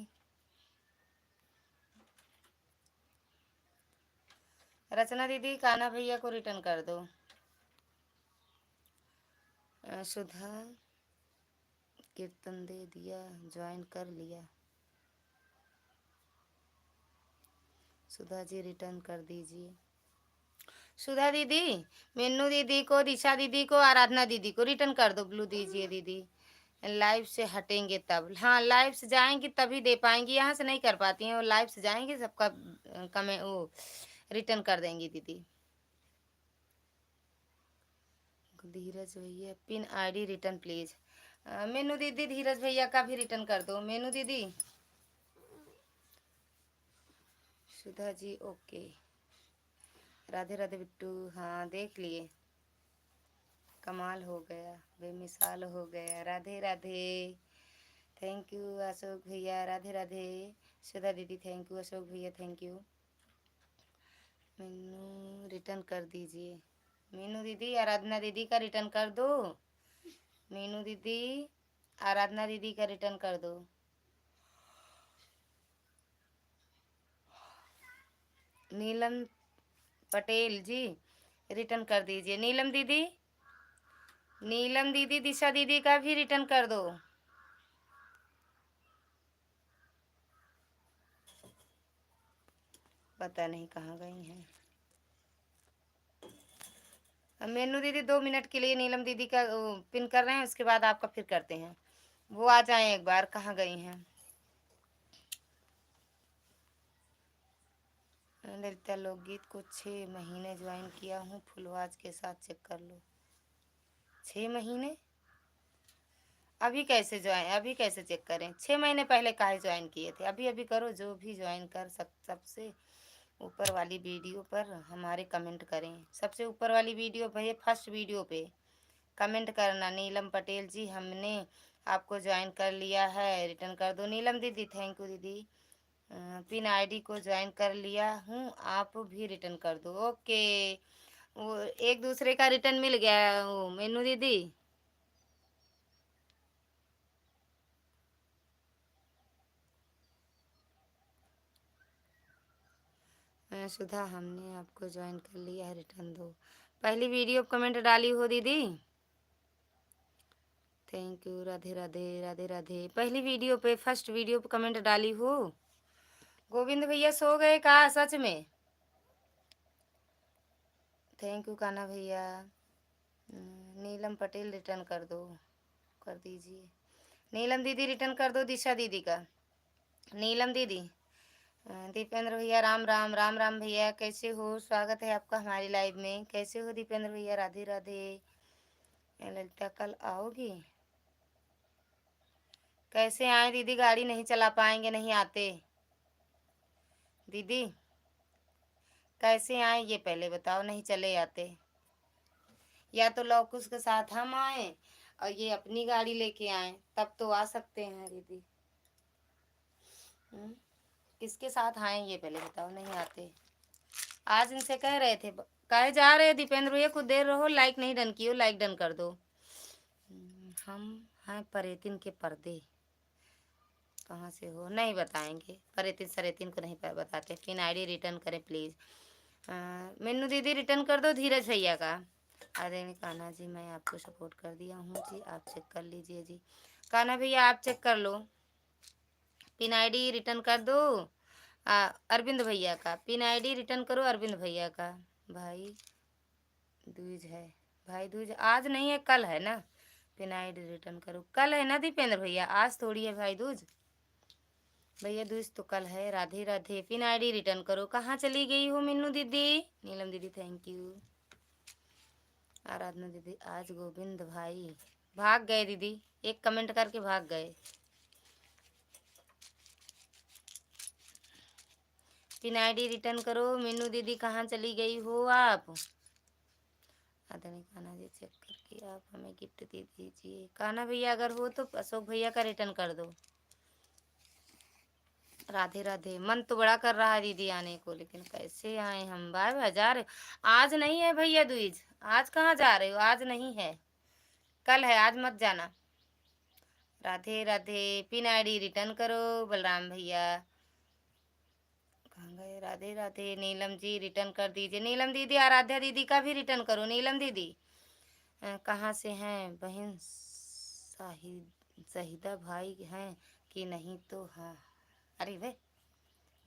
रचना दीदी कान्हा भैया को रिटर्न कर दो। सुधा कीर्तन दे दिया, ज्वाइन कर लिया। सुधा जी रिटर्न कर दीजिए। सुधा दीदी, मीनू दीदी को, दिशा दीदी को, आराधना दीदी को रिटर्न कर दो, ब्लू दीजिए दीदी। लाइव से हटेंगे तब, हाँ लाइव से जाएंगी तभी दे पाएंगी, यहाँ से नहीं कर पाती हैं। वो लाइव से जाएंगे सबका कमेंट वो रिटर्न कर देंगी दीदी। धीरज भैया pin ID return please. Meenu दीदी धीरज भैया का भी रिटर्न कर दो, मीनू दीदी। सुधा जी ओके। राधे राधे बिट्टू, हाँ देख लिए, कमाल हो गया, बेमिसाल हो गया। राधे राधे, थैंक यू अशोक भैया, राधे राधे। सुधा दीदी थैंक यू, अशोक भैया थैंक यू। मीनू रिटर्न कर दीजिए। मीनू दीदी आराधना दीदी का रिटर्न कर दो। मीनू दीदी आराधना दीदी का रिटर्न कर दो। नीलम पटेल जी रिटर्न कर दीजिए। नीलम दीदी, नीलम दीदी दिशा दीदी का भी रिटर्न कर दो। पता नहीं कहाँ गई हैं। मेनू दीदी 2 मिनट के लिए नीलम दीदी का पिन कर रहे हैं, उसके बाद आपका फिर करते हैं। वो आ जाएं एक बार, कहाँ गई हैं। ललिता लोकगीत को 6 महीने ज्वाइन किया हूँ, फुलवाज के साथ चेक कर लो। 6 महीने अभी कैसे ज्वाइन, अभी कैसे चेक करें? 6 महीने पहले काहे ज्वाइन किए थे? अभी अभी करो, जो भी ज्वाइन कर सबसे ऊपर वाली वीडियो पर हमारे कमेंट करें। सबसे ऊपर वाली वीडियो भैया, फर्स्ट वीडियो पे कमेंट करना। नीलम पटेल जी हमने आपको ज्वाइन कर लिया है, रिटर्न कर दो। नीलम दीदी थैंक यू दीदी। पिन आईडी को ज्वाइन कर लिया हूँ, आप भी रिटर्न कर दो। ओके, वो एक दूसरे का रिटर्न मिल गया। वो मेनू दीदी, सुधा हमने आपको ज्वाइन कर लिया है, रिटर्न दो। पहली वीडियो कमेंट डाली हो दीदी, थैंक यू। राधे राधे, राधे राधे। पहली वीडियो पे, फर्स्ट वीडियो पे कमेंट डाली हो। गोविंद भैया सो गए का सच में? थैंक यू कान्हा भैया। नीलम पटेल रिटर्न कर दो, कर दीजिए। नीलम दीदी रिटर्न कर दो दिशा दीदी का। नीलम दीदी, दीपेंद्र भैया राम राम, राम राम भैया, कैसे हो? स्वागत है आपका हमारी लाइव में। कैसे हो दीपेंद्र भैया? राधे राधे। ललिता कल आओगी? कैसे आए दीदी? गाड़ी नहीं चला पाएंगे, नहीं आते दीदी। कैसे आए ये पहले बताओ, नहीं चले आते। या तो लौकुश के साथ हम आए और ये अपनी गाड़ी लेके आए, तब तो आ सकते हैं दीदी। किसके साथ आए ये पहले बताओ, नहीं आते। आज इनसे कह रहे थे, कहे जा रहे दीपेंद्र भैया कुछ देर रहो, लाइक नहीं डन कियो, लाइक डन कर दो। हम हैं परेतिन के पर्दे, कहाँ से हो नहीं बताएंगे। परेतिन सरेतिन को नहीं बताते। पिन आईडी रिटर्न करें प्लीज़। मीनू दीदी रिटर्न कर दो धीरज भैया का। अरे कान्हा जी मैं आपको सपोर्ट कर दिया हूँ जी, आप चेक कर लीजिए जी। कान्हा भैया आप चेक कर लो, पिन आईडी रिटर्न कर दो। अरविंद भैया का पिन आईडी रिटर्न करो, अरविंद भैया का। भाई दूज है, भाई दूज आज नहीं है, कल है ना। पिन आईडी रिटर्न करो, कल है ना दीपेंद्र भैया, आज थोड़ी है भाई दूज। भैया दूज तो कल है। Radhe Radhe. Pin ID return करो। कहाँ चली गई हो मीनू दीदी? नीलम दीदी थैंक यू। आराधना दीदी आज गोविंद भाई भाग गए दीदी, एक कमेंट करके भाग गए। पिन आईडी रिटर्न करो। मीनू दीदी कहाँ चली गई हो आप? आदरणीय कान्हा जी चेक करके आप हमें गिफ्ट दे दीजिए। कान्हा भैया अगर हो तो अशोक भैया का रिटर्न कर दो। राधे राधे। मन तो बड़ा कर रहा है दीदी आने को, लेकिन कैसे आए हम? बाय बाय जा रहे हो? आज नहीं है भैया दूज, आज कहाँ जा रहे हो? आज नहीं है, कल है, आज मत जाना। Radhe Radhe. Pin ID return करो बलराम भैया। कहाँ गए? राधे राधे। नीलम जी रिटर्न कर दीजिए। नीलम दीदी आराध्या दीदी का भी रिटर्न करो। नीलम दीदी कहाँ से हैं बहन? शाहिदा भाई हैं कि नहीं तो? हाँ, अरे वे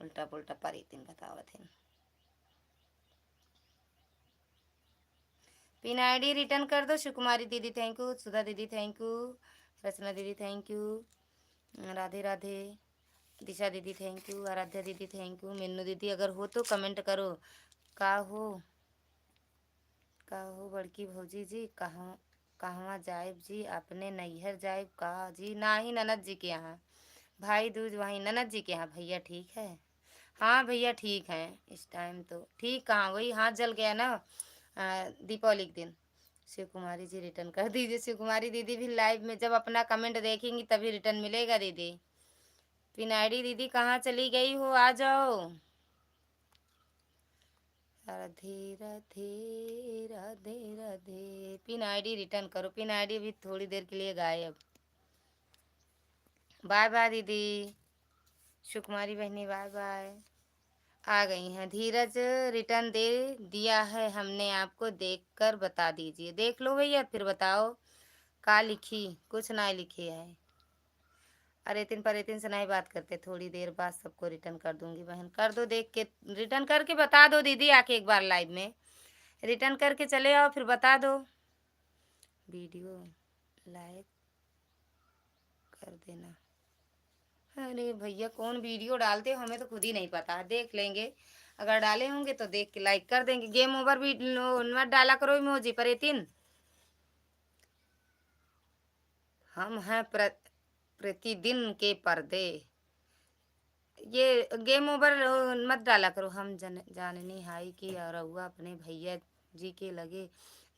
उल्टा पुल्टा परी तीन बतावत है। पिन आईडी रिटर्न कर दो। सुकुमारी दीदी थैंक यू, सुधा दीदी थैंक यू, रचना दीदी थैंक यू, राधे राधे, दिशा दीदी थैंक यू, आराध्या दीदी थैंक यू। मीनू दीदी अगर हो तो कमेंट करो। का हो बड़की भौजी जी? कहाँ कहवा जायब जी? अपने नैहर जायब का जी? ना ही ननद जी के यहाँ। भाई दूज वहीं ननद जी के यहाँ। भैया ठीक है? हाँ भैया ठीक हैं इस टाइम तो। ठीक कहाँ, वही हाथ जल गया ना दीपावली के दिन। शिव कुमारी जी रिटर्न कर दीजिए। शिव कुमारी दीदी भी लाइव में जब अपना कमेंट देखेंगी तभी रिटर्न मिलेगा दीदी। पिन आईडी दीदी कहाँ चली गई हो? आ जाओ। Radhe Radhe Radhe Radhe. Pin ID return करो। पिन आईडी भी थोड़ी देर के लिए गायब। बाय बाय दीदी। सुकुमारी बहनी बाय बाय। आ गई हैं। धीरज रिटर्न दे दिया है हमने आपको, देखकर बता दीजिए। देख लो भैया फिर बताओ का लिखी? कुछ ना लिखी है। अरे तीन पर तीन से नहीं बात करते, थोड़ी देर बाद सबको रिटर्न कर दूंगी बहन। कर दो, देख के रिटर्न करके बता दो दीदी, आके एक बार लाइव में रिटर्न करके चले आओ फिर बता दो। वीडियो लाइक कर देना। अरे भैया कौन वीडियो डालते हो, हमें तो खुद ही नहीं पता। देख लेंगे, अगर डाले होंगे तो देख के लाइक कर देंगे। गेम ओवर भी मत डाला करो इमोजी पर तीन। हम हैं प्रतिदिन के पर्दे। ये गेम ओवर मत डाला करो। हम जाननी हाई की और रउआ अपने भैया जी के लगे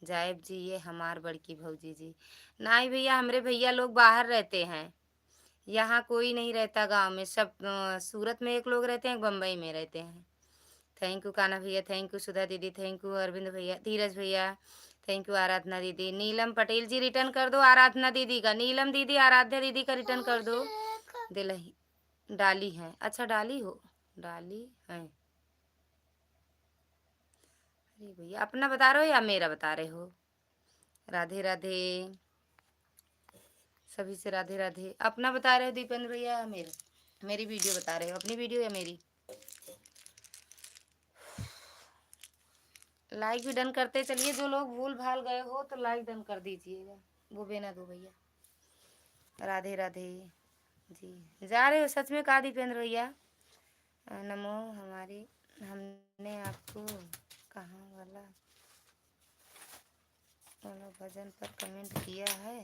जायब जी, ये हमार बड़की भौजी जी। नहीं भैया, हमारे भैया लोग बाहर रहते हैं, यहाँ कोई नहीं रहता गांव में। सब सूरत में एक लोग रहते हैं, एक बम्बई में रहते हैं। थैंक यू कान्हा भैया थैंक यू, सुधा दीदी थैंक यू, अरविंद भैया, धीरज भैया थैंक यू, आराधना दीदी। नीलम पटेल जी रिटर्न कर दो आराधना दीदी का। नीलम दीदी आराध्या दीदी का रिटर्न कर दो। दिलही डाली है, अच्छा डाली हो, डाली है। अरे भैया अपना बता रहे हो या मेरा बता रहे हो? राधे राधे। सभी से राधे राधे। अपना बता रहे हो दीपेंद्र भैया? मेरी वीडियो बता रहे हो? अपनी वीडियो या मेरी? लाइक भी डन करते चलिए। जो लोग भूल भाल गए हो तो लाइक डन कर दीजिएगा। वो बेना दो भैया। राधे राधे जी। जा रहे हो सच में? कहा दीपेंद्र भैया? नमो हमारी, हमने आपको कहाँ वाला भजन पर कमेंट किया है,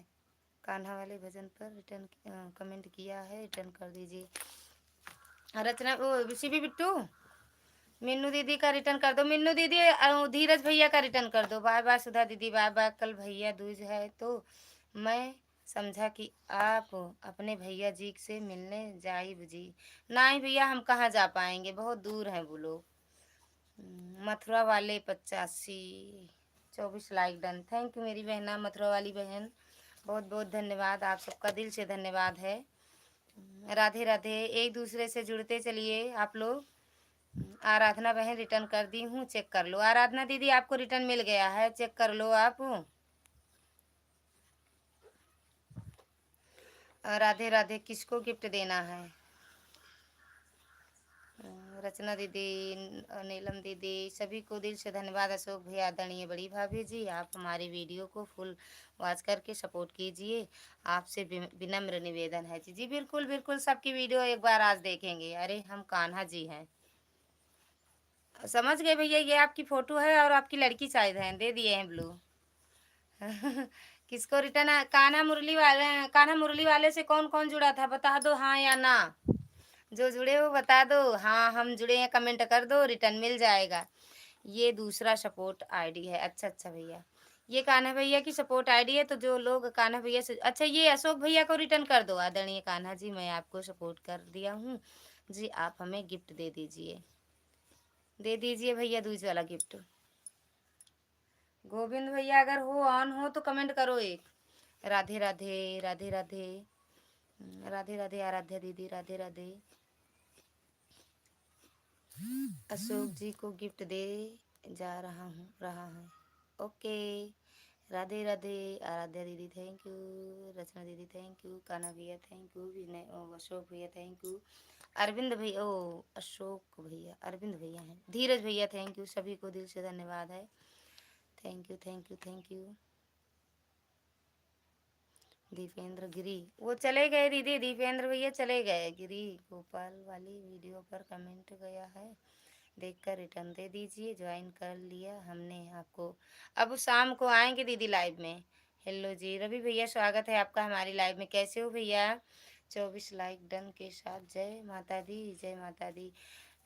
कान्हा वाले भजन पर रिटर्न कमेंट किया है, रिटर्न कर दीजिए। रचना वो सीबी बिट्टू मीनू दीदी का रिटर्न कर दो। मीनू दीदी धीरज भैया का रिटर्न कर दो। बाय बाय सुधा दीदी बाय बाय। कल भैया दूज है तो मैं समझा कि आप अपने भैया जी से मिलने जाइब जी। नहीं भैया हम कहाँ जा पाएंगे, बहुत दूर हैं वो लोग। मथुरा वाले 85 24 लाइक डन। थैंक यू मेरी बहना मथुरा वाली बहन, बहुत बहुत धन्यवाद। आप सबका दिल से धन्यवाद है। राधे राधे। एक दूसरे से जुड़ते चलिए आप लोग। आराधना बहन रिटर्न कर दी हूँ, चेक कर लो। आराधना दीदी आपको रिटर्न मिल गया है, चेक कर लो आप। राधे राधे। किसको गिफ्ट देना है? रचना दीदी, नीलम दीदी, सभी को दिल से धन्यवाद। अशोक भैया, आदरणीय बड़ी भाभी जी, आप हमारी वीडियो को फुल वॉच करके सपोर्ट कीजिए, आपसे विनम्र निवेदन है जी। जी बिल्कुल बिल्कुल, सबकी वीडियो एक बार आज देखेंगे। अरे हम कान्हा जी हैं, समझ गए भैया, ये आपकी फोटो है और आपकी लड़की शायद है, दे दिए हैं ब्लू। किसको रिटर्न? कान्हा मुरली वाले से कौन कौन जुड़ा था, बता दो हाँ या ना। जो जुड़े हो बता दो हाँ हम जुड़े हैं, कमेंट कर दो, रिटर्न मिल जाएगा। ये दूसरा सपोर्ट आईडी है। अच्छा अच्छा भैया, ये कान्हा भैया की सपोर्ट आईडी है। तो जो लोग कान्हा भैया से, अच्छा ये अशोक भैया को रिटर्न कर दो। आदरणीय कान्हा जी, मैं आपको सपोर्ट कर दिया हूँ जी, आप हमें गिफ्ट दे दीजिए, दे दीजिए भैया दूसरा वाला गिफ्ट। गोविंद भैया अगर हो ऑन हो तो कमेंट करो एक। राधे राधे, राधे राधे, राधे राधे आराध्या दीदी, राधे राधे। अशोक जी को गिफ्ट दे जा रहा है। ओके, राधे राधे आराध्या दीदी, थैंक यू। रचना दीदी थैंक यू, कान्हा भैया थैंक यू, विनय अशोक भैया थैंक यू, अरविंद भैया, ओ अशोक भैया अरविंद भैया हैं, धीरज भैया थैंक यू, सभी को दिल से धन्यवाद है। Thank you thank you thank you. Dipendra Giri, वो चले गए दीदी, दीपेंद्र भैया चले गए। गिरी गोपाल वाली वीडियो पर कमेंट गया है, देखकर रिटर्न दे दीजिए, ज्वाइन कर लिया हमने आपको। अब शाम को आएंगे दीदी लाइव में। हेलो जी रवि भैया, स्वागत है आपका हमारी लाइव में, कैसे हो भैया? 24 लाइक डन के साथ, जय माता दी, जय माता दी।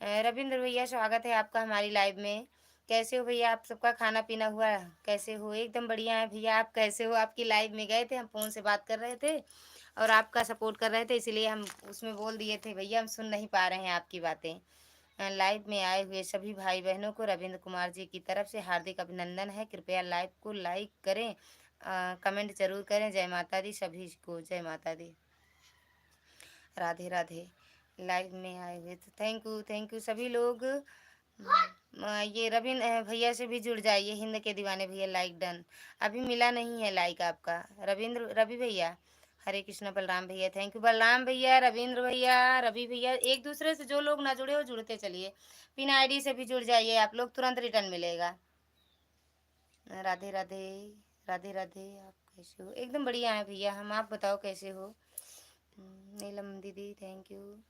रविंद्र भैया स्वागत है आपका हमारी लाइव में, कैसे हो भैया? आप सबका खाना पीना हुआ, कैसे हो? एकदम बढ़िया है भैया, आप कैसे हो? आपकी लाइव में गए थे, हम फ़ोन से बात कर रहे थे और आपका सपोर्ट कर रहे थे, इसीलिए हम उसमें बोल दिए थे भैया हम सुन नहीं पा रहे हैं आपकी बातें। लाइव में आए हुए सभी भाई बहनों को रविंद्र कुमार जी की तरफ से हार्दिक अभिनंदन है। कृपया लाइव को लाइक करें, कमेंट जरूर करें। जय माता दी सभी को, जय माता दी, राधे राधे। लाइव में आए हुए तो थैंक यू सभी लोग। ये रविंद्र भैया से भी जुड़ जाइए, हिंद के दीवाने भैया, लाइक डन। अभी मिला नहीं है लाइक आपका रवि भैया। हरे कृष्णा बलराम भैया थैंक यू, बलराम भैया, रविंद्र भैया, रवि भैया, एक दूसरे से जो लोग ना जुड़े हो जुड़ते चलिए। पिन आईडी से भी जुड़ जाइए आप लोग, तुरंत रिटर्न मिलेगा। राधे राधे, राधे राधे। आप कैसे हो? एकदम बढ़िया है भैया हम, आप बताओ कैसे हो? नीलम दीदी थैंक यू,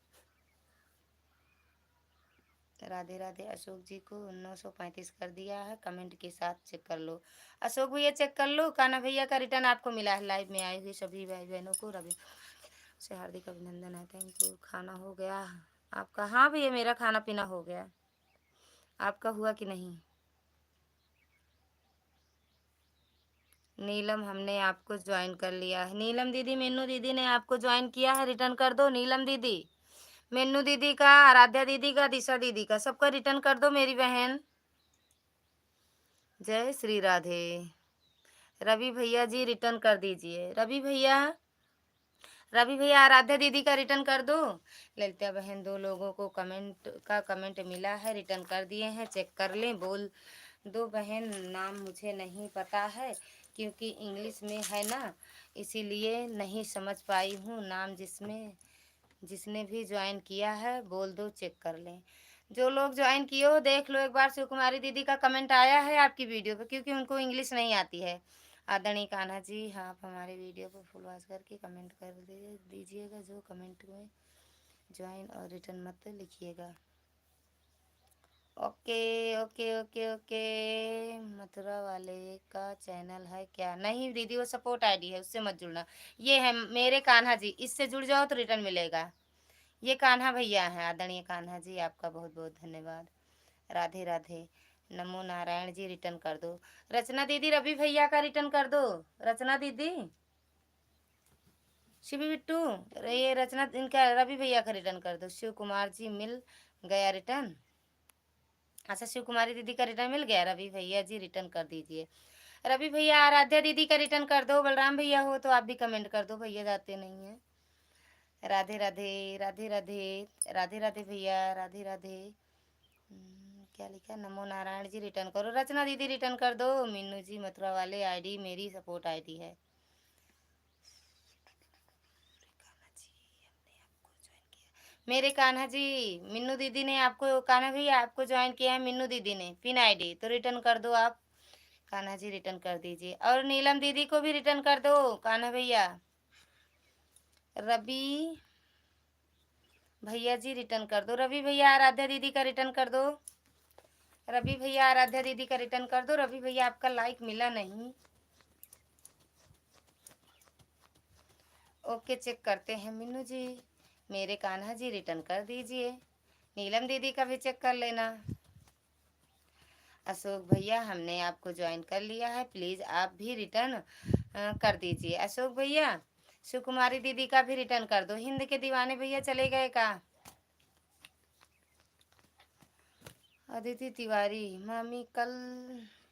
राधे राधे। अशोक जी को 935 कर दिया है, कमेंट के साथ चेक कर लो। अशोक भैया चेक कर लो, कान्हा भैया का रिटर्न आपको मिला है। लाइव में आए हुए सभी भाई बहनों को रवि से हार्दिक अभिनंदन है, थैंक यू। खाना हो गया आपका? हाँ भैया मेरा खाना पीना हो गया, आपका हुआ कि नहीं? नीलम हमने आपको ज्वाइन कर लिया है। नीलम दीदी, मीनू दीदी ने आपको ज्वाइन किया है, रिटर्न कर दो। नीलम दीदी, मीनू दीदी का, आराध्या दीदी का, दिशा दीदी का, सबका रिटर्न कर दो मेरी बहन। जय श्री राधे। रवि भैया जी रिटर्न कर दीजिए। रवि भैया आराध्या दीदी का रिटर्न कर दो। ललिता बहन, दो लोगों को कमेंट मिला है, रिटर्न कर दिए हैं, चेक कर लें। बोल दो बहन, नाम मुझे नहीं पता है क्योंकि इंग्लिश में है ना, इसीलिए नहीं समझ पाई हूँ। नाम जिसने भी ज्वाइन किया है बोल दो, चेक कर लें। जो लोग ज्वाइन किए हो देख लो एक बार, शिव कुमारी दीदी का कमेंट आया है आपकी वीडियो पे, क्योंकि उनको इंग्लिश नहीं आती है। आदरणीय कान्हा जी, हाँ आप हमारे वीडियो को फुल वॉच करके कमेंट कर दीजिएगा। जो कमेंट में ज्वाइन और रिटर्न मत लिखिएगा। Okay okay okay okay. Mathura वाले का चैनल है क्या? नहीं दीदी, वो सपोर्ट आईडी है, उससे मत जुड़ना। ये है मेरे कान्हा जी, इससे जुड़ जाओ तो रिटर्न मिलेगा। ये कान्हा भैया हैं, आदरणीय कान्हा जी, आपका बहुत बहुत धन्यवाद। राधे राधे। नमो नारायण जी, रिटर्न कर दो। रचना दीदी, रवि भैया का रिटर्न कर दो। रचना दीदी, शिवी बिट्टू, ये रचना, इनका रवि भैया का रिटर्न कर दो। शिव कुमार जी मिल गया रिटर्न? अच्छा शिव कुमारी दीदी का रिटर्न मिल गया, रवि भैया जी रिटर्न कर दीजिए। रवि भैया आराध्या दीदी का रिटर्न कर दो। बलराम भैया हो तो आप भी कमेंट कर दो, भैया जाते नहीं हैं। राधे राधे, राधे राधे, राधे राधे भैया, राधे राधे। क्या लिखा? नमो नारायण जी रिटर्न करो। रचना दीदी रिटर्न कर दो। मीनू जी, मथुरा वाले आईडी मेरी सपोर्ट आईडी है। मेरे कान्हा जी, मिन्नू दीदी ने आपको, कान्हा भैया आपको ज्वाइन किया है मिन्नू दीदी ने पिन आईडी, तो रिटर्न कर दो आप। कान्हा जी रिटर्न कर दीजिए, और नीलम दीदी को भी रिटर्न कर दो कान्हा भैया। रवि भैया जी रिटर्न कर दो, रवि भैया आराध्या दीदी का रिटर्न कर दो, रवि भैया आराध्या दीदी का रिटर्न कर दो। रवि भैया आपका लाइक मिला नहीं। ओके, चेक करते हैं। मिन्नू जी, मेरे कान्हा जी रिटर्न कर दीजिए। नीलम दीदी का भी चेक कर लेना। अशोक भैया हमने आपको ज्वाइन कर लिया है, प्लीज आप भी रिटर्न कर दीजिए। अशोक भैया, सुकुमारी दीदी का भी रिटर्न कर दो। हिंद के दीवाने भैया चले गए का? अदिति तिवारी, मामी कल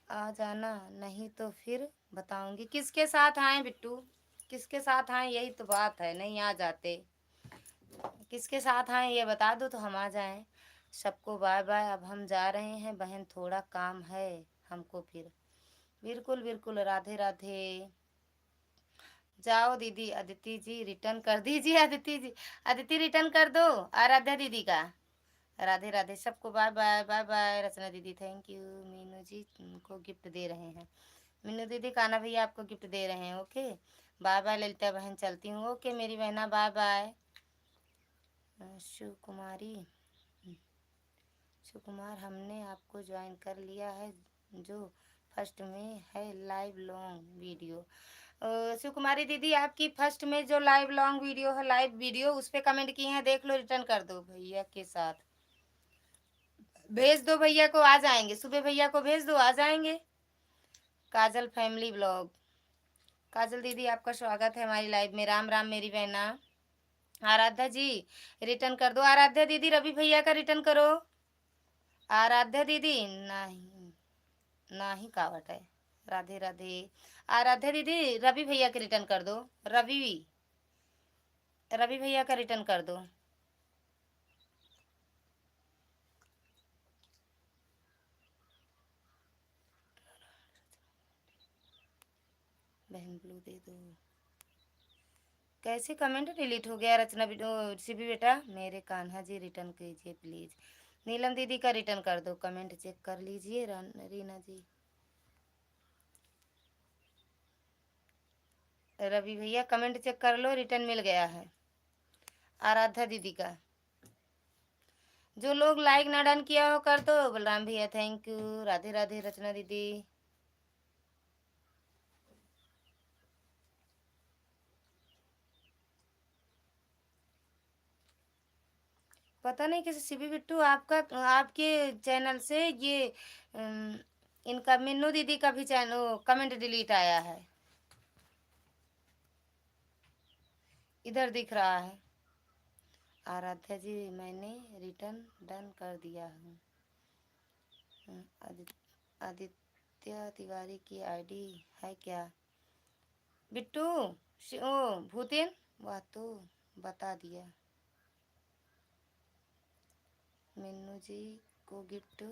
आ जाना, नहीं तो फिर बताऊंगी। किसके साथ आए बिट्टू, किसके साथ आए, यही तो बात है, नहीं आ जाते। किसके साथ आए ये बता दो तो हम आ जाएं। सबको बाय बाय, अब हम जा रहे हैं बहन, थोड़ा काम है हमको फिर। बिल्कुल बिल्कुल, राधे राधे। जाओ दीदी, अदिति जी रिटर्न कर दीजिए। अदिति जी, अदिति रिटर्न कर दो आराध्या दीदी का। राधे राधे, सबको बाय बाय बाय बाय। रचना दीदी थैंक यू। मीनू जी तुमको गिफ्ट दे रहे हैं। मीनू दीदी, कान्हा भैया आपको गिफ्ट दे रहे हैं। Okay bye bye. ललिता बहन चलती हूँ। ओके मेरी बहना, बाय बाय। सुकुमारी, सुकुमार हमने आपको ज्वाइन कर लिया है, जो फर्स्ट में है लाइव लॉन्ग वीडियो। सुकुमारी दीदी, आपकी फर्स्ट में जो लाइव लॉन्ग वीडियो है, लाइव वीडियो, उस पर कमेंट किए हैं, देख लो, रिटर्न कर दो भैया के साथ। भेज दो भैया को, आ जाएंगे। सुबह भैया को भेज दो, आ जाएंगे। काजल फैमिली ब्लॉग, काजल दीदी आपका स्वागत है हमारी लाइव में। राम राम मेरी बहना। आराध्या जी रिटर्न कर दो। आराध्या दीदी, रवि भैया का रिटर्न करो। आराध्या दीदी, नहीं नहीं कावट है। राधे राधे। आराध्या दीदी, रवि भैया के रिटर्न कर दो। रवि, रवि भैया का रिटर्न कर दो। बहन ब्लू दे दो। कैसे कमेंट डिलीट हो गया? रचना सीबी बेटा, मेरे कान्हा जी रिटर्न कीजिए प्लीज। नीलम दीदी का रिटर्न कर दो, कमेंट चेक कर लीजिए। रीना जी, रवि भैया कमेंट चेक कर लो, रिटर्न मिल गया है। आराध्या दीदी का, जो लोग लाइक ना डन किया हो कर दो। बलराम भैया थैंक यू। राधे राधे। रचना दीदी, पता नहीं किसी सीबी बिट्टू आपका, आपके चैनल से ये इनका मिन्नू दीदी का भी चैनल कमेंट डिलीट आया है, इधर दिख रहा है। आराध्या जी, मैंने रिटर्न डन कर दिया हूँ। आदित्य तिवारी की आईडी है क्या बिट्टू? ओ भूतेन, वह तो बता दिया। मिन्नू जी को गिफ्ट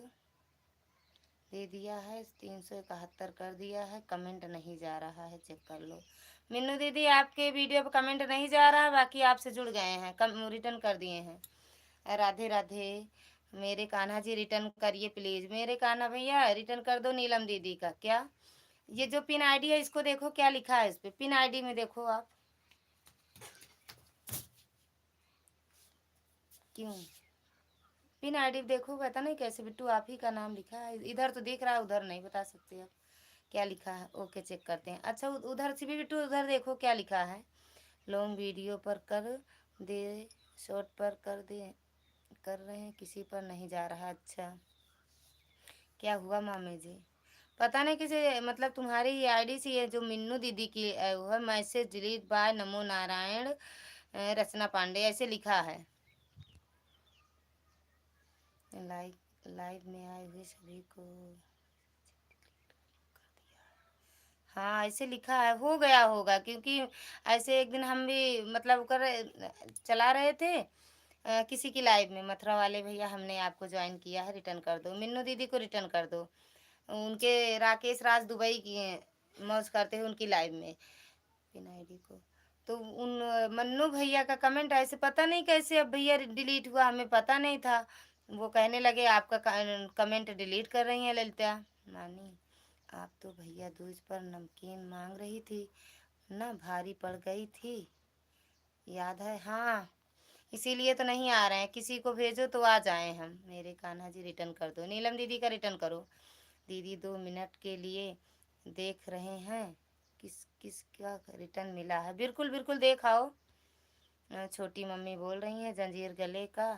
दे दिया है, 371 कर दिया है, कमेंट नहीं जा रहा है, चेक कर लो। मिन्नू दीदी, आपके वीडियो पर कमेंट नहीं जा रहा है, बाकी आपसे जुड़ गए हैं, रिटर्न कर दिए हैं। राधे राधे। मेरे कान्हा जी रिटर्न करिए प्लीज। मेरे कान्हा भैया रिटर्न कर दो नीलम दीदी का। क्या ये जो पिन आईडी है, इसको देखो क्या लिखा है इस पे, पिन आईडी में देखो आप। क्यों पिन आईडी देखो, पता नहीं कैसे बिट्टू आप ही का नाम लिखा है, इधर तो दिख रहा है, उधर नहीं बता सकते आप क्या लिखा है। ओके चेक करते हैं। अच्छा उधर से भी बिट्टू, उधर देखो क्या लिखा है। लॉन्ग वीडियो पर कर दे, शॉर्ट पर कर दे, कर रहे हैं, किसी पर नहीं जा रहा। अच्छा क्या हुआ मामी जी? पता नहीं किसी, मतलब तुम्हारी ये आईडी से, ये जो मिन्नू दीदी की वो है, मैसेज डिलीट बाय नमो नारायण रचना पांडे ऐसे लिखा है। लाइव में आए हुए सभी को, हाँ ऐसे लिखा है, हो गया होगा, क्योंकि ऐसे एक दिन हम भी मतलब चला रहे थे किसी की लाइव में। मथुरा वाले भैया, हमने आपको ज्वाइन किया है, रिटर्न कर दो। मिन्नू दीदी को रिटर्न कर दो। उनके राकेश राज दुबई की मौज करते हैं उनकी लाइव में, पिन आईडी को। तो उन मन्नू भैया का कमेंट ऐसे पता नहीं कैसे अब भैया डिलीट हुआ, हमें पता नहीं था। वो कहने लगे आपका कमेंट डिलीट कर रही हैं ललिता। नानी आप तो भैया दूज पर नमकीन मांग रही थी ना, भारी पड़ गई थी, याद है? हाँ, इसीलिए तो नहीं आ रहे हैं। किसी को भेजो तो आ जाएं हम। मेरे कान्हा जी रिटर्न कर दो। नीलम दीदी का रिटर्न करो। दीदी 2 मिनट के लिए देख रहे हैं किस किस का रिटर्न मिला है। बिल्कुल बिल्कुल देख आओ। छोटी मम्मी बोल रही हैं जंजीर गले का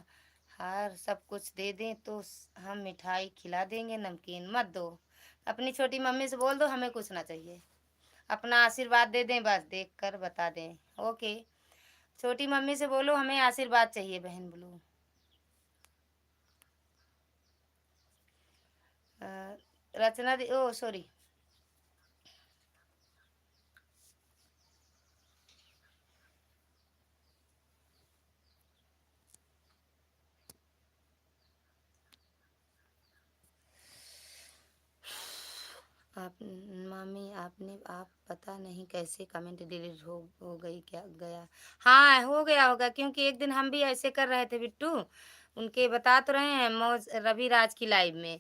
हार सब कुछ दे दें तो हम मिठाई खिला देंगे, नमकीन मत दो। अपनी छोटी मम्मी से बोल दो हमें कुछ ना चाहिए, अपना आशीर्वाद दे दें, बस देख कर बता दें। ओके, छोटी मम्मी से बोलो हमें आशीर्वाद चाहिए बहन ब्लू। रचना दी, ओ सॉरी, आप मामी आपने आप पता नहीं कैसे कमेंट डिलीट हो गई क्या गया। हाँ हो गया होगा, क्योंकि एक दिन हम भी ऐसे कर रहे थे बिट्टू, उनके बता तो रहे हैं मौज रवि राज की लाइव में।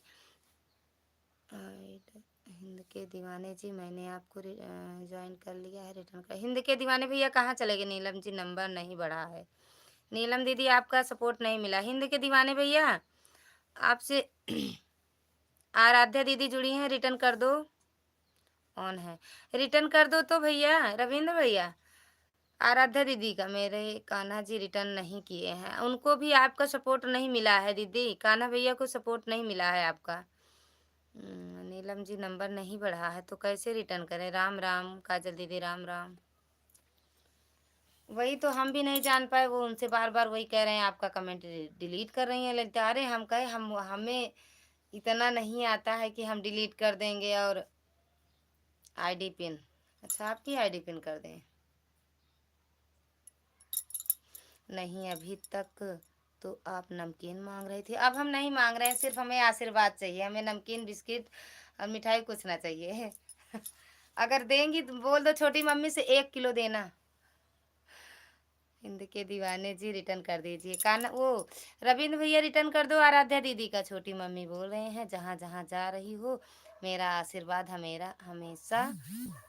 हिंद के दीवाने जी मैंने आपको ज्वाइन कर लिया है, रिटर्न कर। हिंद के दीवाने भैया कहाँ चले गए? नीलम जी नंबर नहीं बढ़ा है। नीलम दीदी आपका सपोर्ट नहीं मिला। हिंद के दीवाने भैया आपसे आराध्या दीदी जुड़ी हैं, रिटर्न कर दो। ऑन है, रिटर्न कर दो तो भैया। रविंद्र भैया आराध्या दीदी का मेरे कान्हा जी रिटर्न नहीं किए हैं, उनको भी आपका सपोर्ट नहीं मिला है दीदी। कान्हा भैया को सपोर्ट नहीं मिला है आपका। नीलम जी नंबर नहीं बढ़ा है तो कैसे रिटर्न करें? राम राम काजल दीदी, राम राम। वही तो हम भी नहीं जान पाए, वो उनसे बार बार वही कह रहे हैं आपका कमेंट डिलीट कर रही हैं ललिता। अरे हम कहे हम हमें इतना नहीं आता है कि हम डिलीट कर देंगे। और आईडी पिन, अच्छा आपकी आईडी पिन कर दें? नहीं अभी तक तो आप नमकीन मांग रही थी, अब हम नहीं मांग रहे हैं, सिर्फ हमें आशीर्वाद चाहिए। हमें नमकीन बिस्किट और मिठाई कुछ ना चाहिए। अगर देंगी तो बोल दो छोटी मम्मी से 1 किलो देना। हिंद के दीवाने जी रिटर्न कर दीजिए। कान वो रविंद्र भैया रिटर्न कर दो। आराध्या दीदी का छोटी मम्मी बोल रहे हैं जहाँ जहाँ जा रही हो मेरा आशीर्वाद हमेरा हमेशा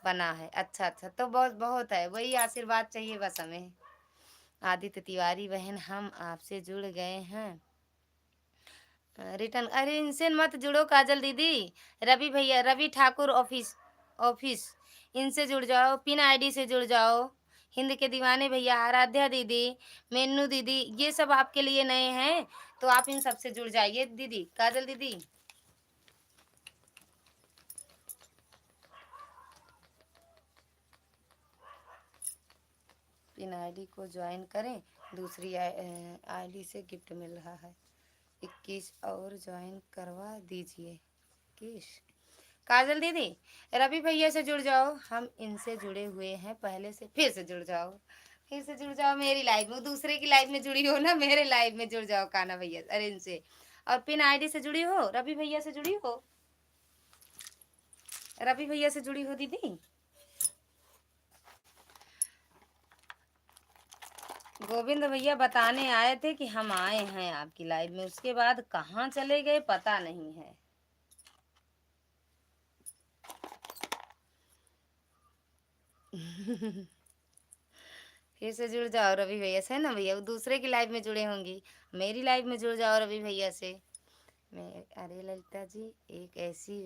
बना है। अच्छा अच्छा, तो बहुत बहुत है, वही आशीर्वाद चाहिए बस हमें। आदित्य तिवारी बहन हम आपसे जुड़ गए हैं, रिटर्न। अरे इनसे मत जुड़ो काजल दीदी। रवि भैया, रवि ठाकुर ऑफिस ऑफिस, इनसे जुड़ जाओ, पिन आईडी से जुड़ जाओ। हिंद के दीवाने भैया, आराध्या दीदी, मेनू दीदी, ये सब आपके लिए नए हैं तो आप इन सब से जुड़ जाइए दीदी। काजल दीदी पिन आईडी को ज्वाइन करें, दूसरी आईडी से गिफ्ट मिल रहा है 21 और ज्वाइन करवा दीजिए। किस काजल दीदी रवि भैया से जुड़ जाओ, हम इनसे जुड़े हुए हैं पहले से, फिर से जुड़ जाओ, फिर से जुड़ जाओ मेरी लाइफ में। दूसरे की लाइफ में जुड़ी हो ना, मेरे लाइफ में जुड़ जाओ कान्हा भैया, अरे इनसे। और पिन आईडी से जुड़ी हो, रवि भैया से जुड़ी हो, रवि भैया से जुड़ी हो दीदी। गोविंद भैया बताने आए थे कि हम आए हैं आपकी लाइव में, उसके बाद कहाँ चले गए पता नहीं है। फिर से जुड़ जाओ रवि भैया से ना भैया, वो दूसरे की लाइफ में जुड़े होंगी, मेरी लाइफ में जुड़ जाओ रवि भैया से। मैं अरे ललिता जी एक ऐसी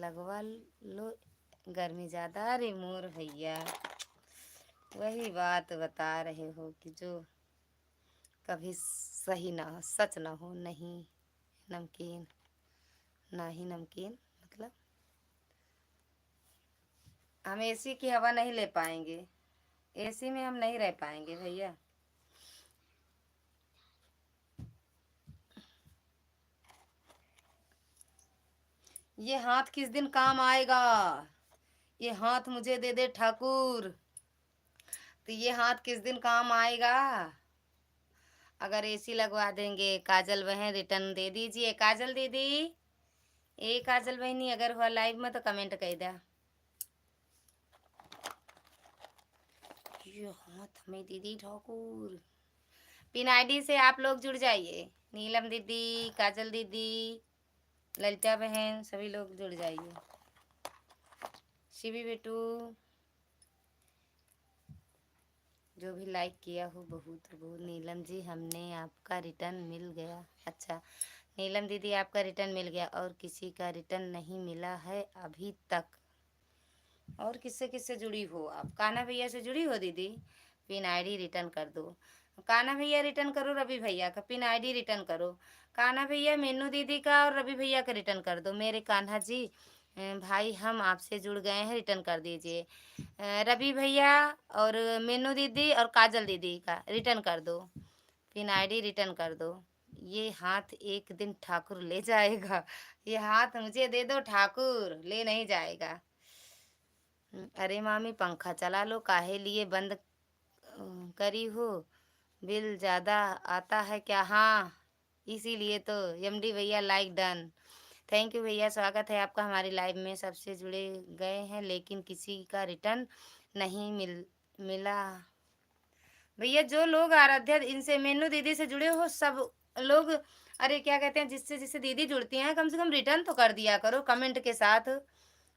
लगवा लो, गर्मी ज़्यादा। अरे मोर भैया वही बात बता रहे हो कि जो कभी सही ना हो, सच ना हो। नहीं नमकीन, ना ही नमकीन, मतलब हम एसी की हवा नहीं ले पाएंगे, एसी में हम नहीं रह पाएंगे भैया। ये हाथ किस दिन काम आएगा? ये हाथ मुझे दे दे ठाकुर, तो ये हाथ किस दिन काम आएगा? अगर एसी लगवा देंगे। काजल बहन रिटर्न दे दीजिए। काजल दीदी, ए काजल बहनी अगर हुआ लाइव में तो कमेंट कर दे। ये हाथ में दीदी ठाकुर। पिन आईडी से आप लोग जुड़ जाइए। नीलम दीदी, काजल दीदी, ललिता बहन, सभी लोग जुड़ जाइए। शिवी बेटू, जो भी लाइक किया हो बहुत बहुत। नीलम जी, हमने आपका रिटर्न मिल गया। अच्छा नीलम दीदी, आपका रिटर्न मिल गया और किसी का रिटर्न नहीं मिला है अभी तक। और किससे किससे जुड़ी हो आप? कान्हा भैया से जुड़ी हो दीदी? पिन आईडी रिटर्न कर दो। कान्हा भैया रिटर्न करो, रवि भैया का पिन आईडी रिटर्न करो। कान्हा भैया, मीनू दीदी का और रवि भैया का रिटर्न कर दो। मेरे कान्हा जी भाई, हम आपसे जुड़ गए हैं, रिटर्न कर दीजिए। रवि भैया और मीनू दीदी और काजल दीदी का रिटर्न कर दो। पिन आईडी रिटर्न कर दो। ये हाथ एक दिन ठाकुर ले जाएगा। ये हाथ मुझे दे दो ठाकुर, ले नहीं जाएगा। अरे मामी, पंखा चला लो, काहे लिए बंद करी हो? बिल ज़्यादा आता है क्या? हाँ, इसीलिए तो। एमडी भैया, लाइक डन। थैंक यू भैया, स्वागत है आपका हमारी लाइव में। सबसे जुड़े गए हैं लेकिन किसी का रिटर्न नहीं मिला। भैया, जो लोग आराध्या इनसे, मेनू दीदी से जुड़े हो सब लोग, अरे क्या कहते हैं, जिससे जिससे दीदी जुड़ती हैं, कम से कम रिटर्न तो कर दिया करो कमेंट के साथ,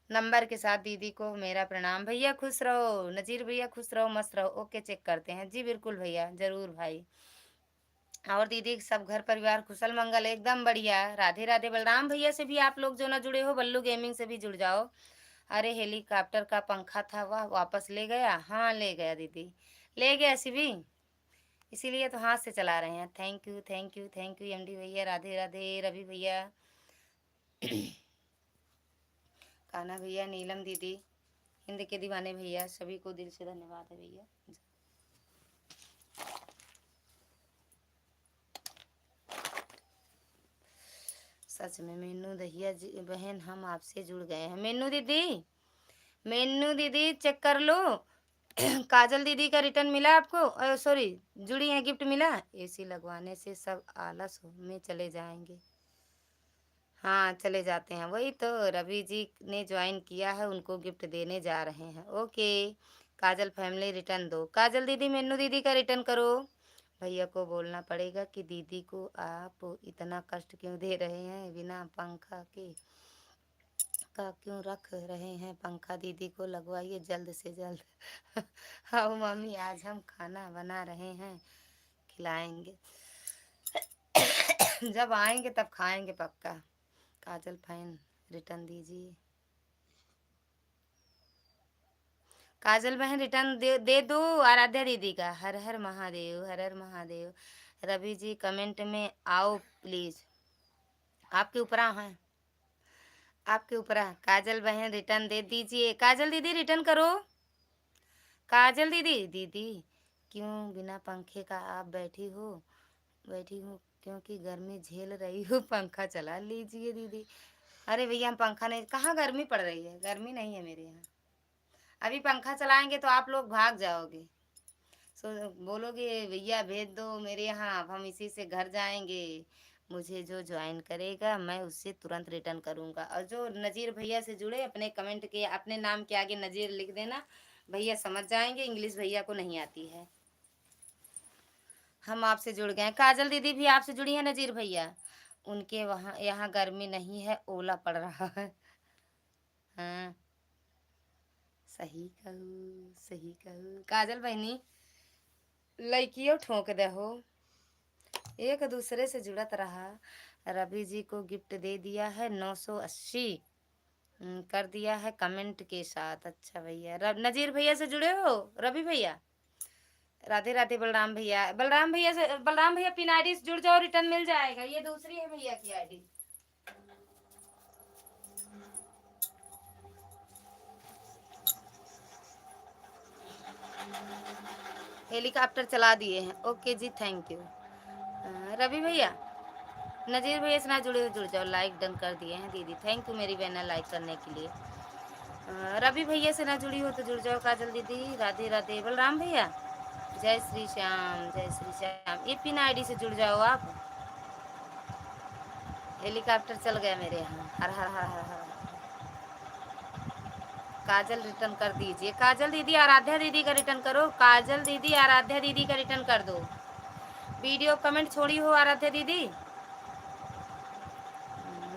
नंबर के साथ। दीदी को मेरा प्रणाम। भैया खुश रहो, नजीर भैया खुश रहो, मस्त रहो। ओके, चेक करते हैं जी, बिल्कुल भैया, जरूर भाई। और दीदी सब घर परिवार कुशल मंगल? एकदम बढ़िया, राधे राधे। बलराम भैया से भी आप लोग जो ना जुड़े हो, बल्लू गेमिंग से भी जुड़ जाओ। अरे हेलीकॉप्टर का पंखा था, वह वापस ले गया? हाँ ले गया दीदी, ले गया शिवी, इसीलिए तो हाथ से चला रहे हैं। Thank you thank you thank you MD भैया, राधे राधे। रवि भैया, कान्हा भैया, नीलम दीदी, हिंद के दीवाने भैया, सभी को दिल से धन्यवाद है भैया। सच में मीनू दहिया जी बहन, हम आपसे जुड़ गए हैं। मीनू दीदी, मीनू दीदी चेक कर लो। काजल दीदी का रिटर्न मिला आपको? सॉरी, जुड़ी है, गिफ्ट मिला। एसी लगवाने से सब आलस में चले जाएंगे। हाँ चले जाते हैं, वही तो। रवि जी ने ज्वाइन किया है, उनको गिफ्ट देने जा रहे हैं। ओके, काजल फैमिली रिटर्न दो। काजल दीदी, मेनू दीदी का रिटर्न करो। भैया को बोलना पड़ेगा कि दीदी को आप इतना कष्ट क्यों दे रहे हैं, बिना पंखा के का क्यों रख रहे हैं? पंखा दीदी को लगवाइए जल्द से जल्द। हाँ मामी, आज हम खाना बना रहे हैं, खिलाएंगे। जब आएंगे तब खाएंगे पक्का। काजल फैन रिटर्न दीजिए। काजल बहन रिटर्न दे दो आराध्या दीदी का। हर हर महादेव, हर हर महादेव। रवि जी कमेंट में आओ प्लीज, आपके ऊपर हैं, आपके ऊपर। काजल बहन रिटर्न दे दीजिए। काजल दीदी रिटर्न करो। काजल दीदी, दीदी क्यों बिना पंखे का आप बैठी हो? बैठी हूँ क्योंकि गर्मी झेल रही हूँ, पंखा चला लीजिए दीदी। अरे भैया, हम पंखा नहीं, कहाँ गर्मी पड़ रही है? गर्मी नहीं है मेरे यहाँ। अभी पंखा चलाएंगे तो आप लोग भाग जाओगे, सो बोलोगे भैया भेज दो मेरे यहाँ, अब हम इसी से घर जाएंगे। मुझे जो ज्वाइन करेगा मैं उससे तुरंत रिटर्न करूँगा। और जो नज़ीर भैया से जुड़े, अपने कमेंट के अपने नाम के आगे नज़ीर लिख देना, भैया समझ जाएंगे, इंग्लिश भैया को नहीं आती है। हम आपसे जुड़ गए। काजल दीदी भी आपसे जुड़ी है, नज़ीर भैया, उनके वहाँ यहाँ गर्मी नहीं है, ओला पड़ रहा है। हाँ सही कहू, सही कहू। काजल बहनी, लड़कियों ठोक दहो, एक दूसरे से जुड़त रहा। रवि जी को गिफ्ट दे दिया है 980, कर दिया है कमेंट के साथ। अच्छा भैया, नज़ीर भैया से जुड़े हो? रवि भैया, राधे राधे। बलराम भैया, बलराम भैया से, बलराम भैया पिन आईडी से जुड़ जाओ, रिटर्न मिल जाएगा। ये दूसरी है भैया की आईडी। हेलीकॉप्टर चला दिए हैं। ओके जी, थैंक यू। रवि भैया, नज़ीर भैया से ना जुड़े हो जुड़ जाओ, लाइक डन कर दिए हैं दीदी। थैंक यू मेरी बहना लाइक करने के लिए। रवि भैया से ना जुड़ी हो तो जुड़ जाओ। काजल दीदी, राधे राधे। बलराम भैया, जय श्री श्याम, जय श्री श्याम। ये पिन आईडी से जुड़ जाओ आप। हेलीकॉप्टर चल गया मेरे यहाँ। हर हर हर हर हर। काजल रिटर्न कर दीजिए। काजल दीदी आराध्या दीदी का रिटर्न करो। काजल दीदी आराध्या दीदी का रिटर्न कर दो। वीडियो कमेंट छोड़ी हो आराध्या दीदी।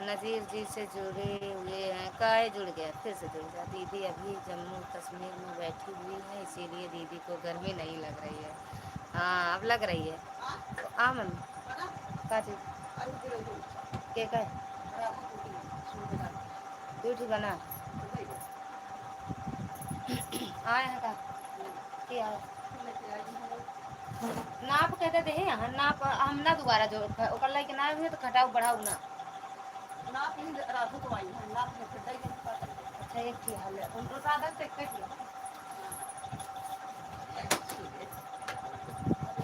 नज़ीर जी से जुड़े हुए हैं। काहे जुड़ गया, फिर से जुड़ गया। दीदी अभी जम्मू कश्मीर में बैठी हुई है, इसीलिए दीदी को गर्मी नहीं लग रही है। हाँ अब लग रही है। हाँ मम्मी का चीज के का दूठी बना आए हैं का क्या नाप कहते थे यहाँ नाप हम ना दोबारा जो ओकर लाइक ना हुए तो घटाऊ बढ़ाऊ ना नाप ही राधु को आई है नाप में फिर दई के अच्छा एक ही हाल है उनको सादा से कट लिया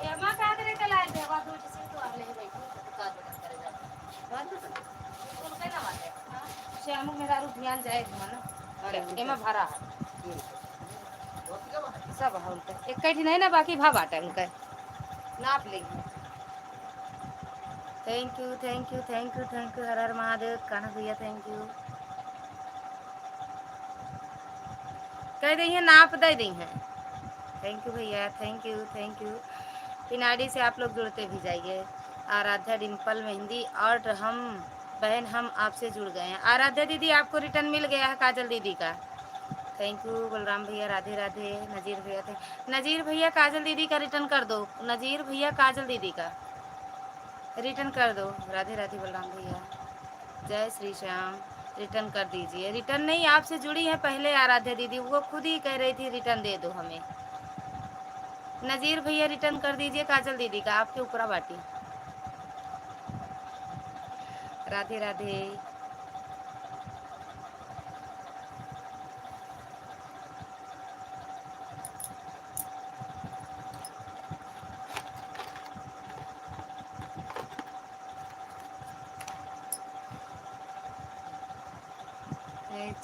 ये मां का करे के लाए देवा दूध से तो आले बैठी का करे जा उनके ना माते श्याम मेरा रूप ध्यान जाए घुमाना एमा भरा है सब है उनका एक कट नहीं ना बाकी भा बाटा उनका नाप लेंगे। Thank you thank you thank you thank you हर हर महादेव कान्हा भैया थैंक यू कह दी है नाप दे दी है। थैंक यू भैया थैंक यू थैंक यू। पिनाडी से आप लोग जुड़ते भी जाइए। आराध्या डिम्पल मेहंदी और हम बहन हम आपसे जुड़ गए हैं। आराध्या दीदी आपको रिटर्न मिल गया है काजल दीदी का। थैंक यू बलराम भैया राधे राधे। नज़ीर भैया नज़ीर भैया काजल दीदी का रिटर्न कर दो। नज़ीर भैया काजल दीदी का रिटर्न कर दो। राधे राधे बलराम भैया जय श्री श्याम। रिटर्न कर दीजिए। रिटर्न नहीं आपसे जुड़ी है पहले आराध्या दीदी वो खुद ही कह रही थी रिटर्न दे दो हमें। नज़ीर भैया रिटर्न कर दीजिए काजल दीदी का आपके ऊपरा बाटी। राधे राधे।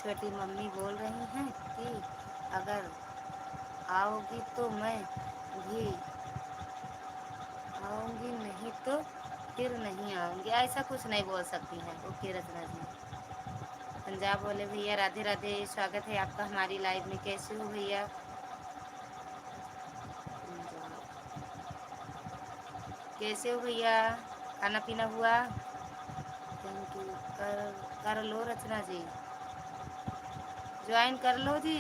छोटी मम्मी बोल रही हैं कि अगर आओगी तो मैं भी आऊँगी नहीं तो फिर नहीं आऊँगी। ऐसा कुछ नहीं बोल सकती हैं। ओके रचना जी। पंजाब वाले भैया राधे राधे स्वागत है आपका हमारी लाइव में। कैसे हो भैया? कैसे हो भैया? खाना पीना हुआ? Thank you. कर लो रचना जी ज्वाइन कर लो जी।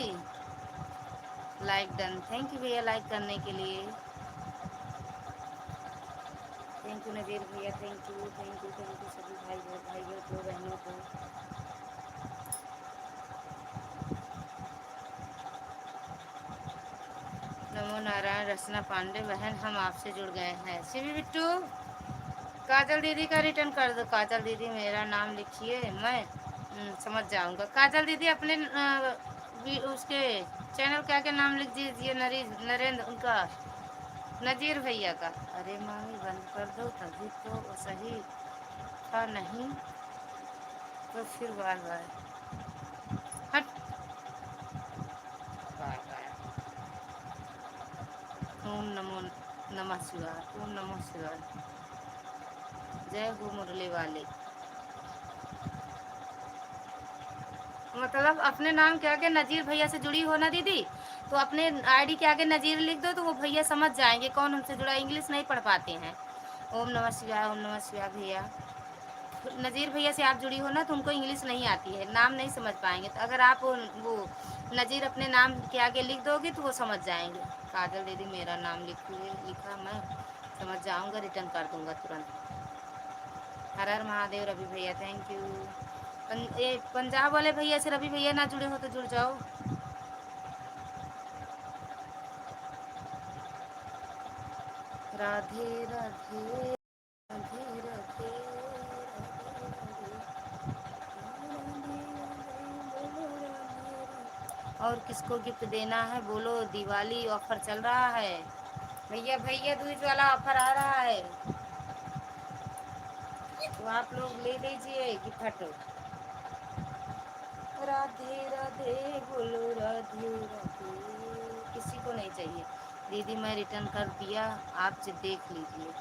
Like done. थैंक यू भैया लाइक करने के लिए। थैंक यू नज़ीर भैया thank you thank you thank you सभी भाइयों को बहनों को। नमो नारायण। रचना पांडे बहन हम आपसे जुड़ गए हैं। शिवी बिट्टू काजल दीदी का रिटर्न कर दो। काजल दीदी मेरा नाम लिखिए मैं समझ जाऊंगा। काजल दीदी अपने उसके चैनल क्या क्या नाम लिख दीजिए। नरेंद्र उनका नज़ीर भैया का। अरे मामी बंद कर दो तभी तो सही था नहीं तो फिर बार बार हट बार बार। ओम नमो नमः शिवाय। ओम नमो शिवाय। जय हो मुरली वाले। मतलब अपने नाम के आगे नज़ीर भैया से जुड़ी हो ना दीदी तो अपने आईडी के आगे नज़ीर लिख दो तो वो भैया समझ जाएंगे कौन हमसे जुड़ा। इंग्लिश नहीं पढ़ पाते हैं। ओम नमः शिवाय ओम नमः शिवाय भैया। नज़ीर भैया से आप जुड़ी हो ना तो उनको इंग्लिश नहीं आती है नाम नहीं समझ पाएंगे। तो अगर आप वो नज़ीर अपने नाम के आगे लिख दोगे तो वो समझ जाएंगे। काजल दीदी मेरा नाम लिखा मैं समझ जाऊँगा रिटर्न कर दूँगा तुरंत। हर हर महादेव। रवि भैया थैंक यू। पंजाब वाले भैया से रवि भैया ना जुड़े हो तो जुड़ जाओ। राधे राधे राधे राधे। और किसको गिफ्ट देना है बोलो। दिवाली ऑफर चल रहा है भैया। भैया दूज वाला ऑफर आ रहा है तो आप लोग ले लीजिए गिफ्ट। राधे राधे बोलो राधे राधे। किसी को नहीं चाहिए दीदी मैं रिटर्न कर दिया आप देख लीजिए।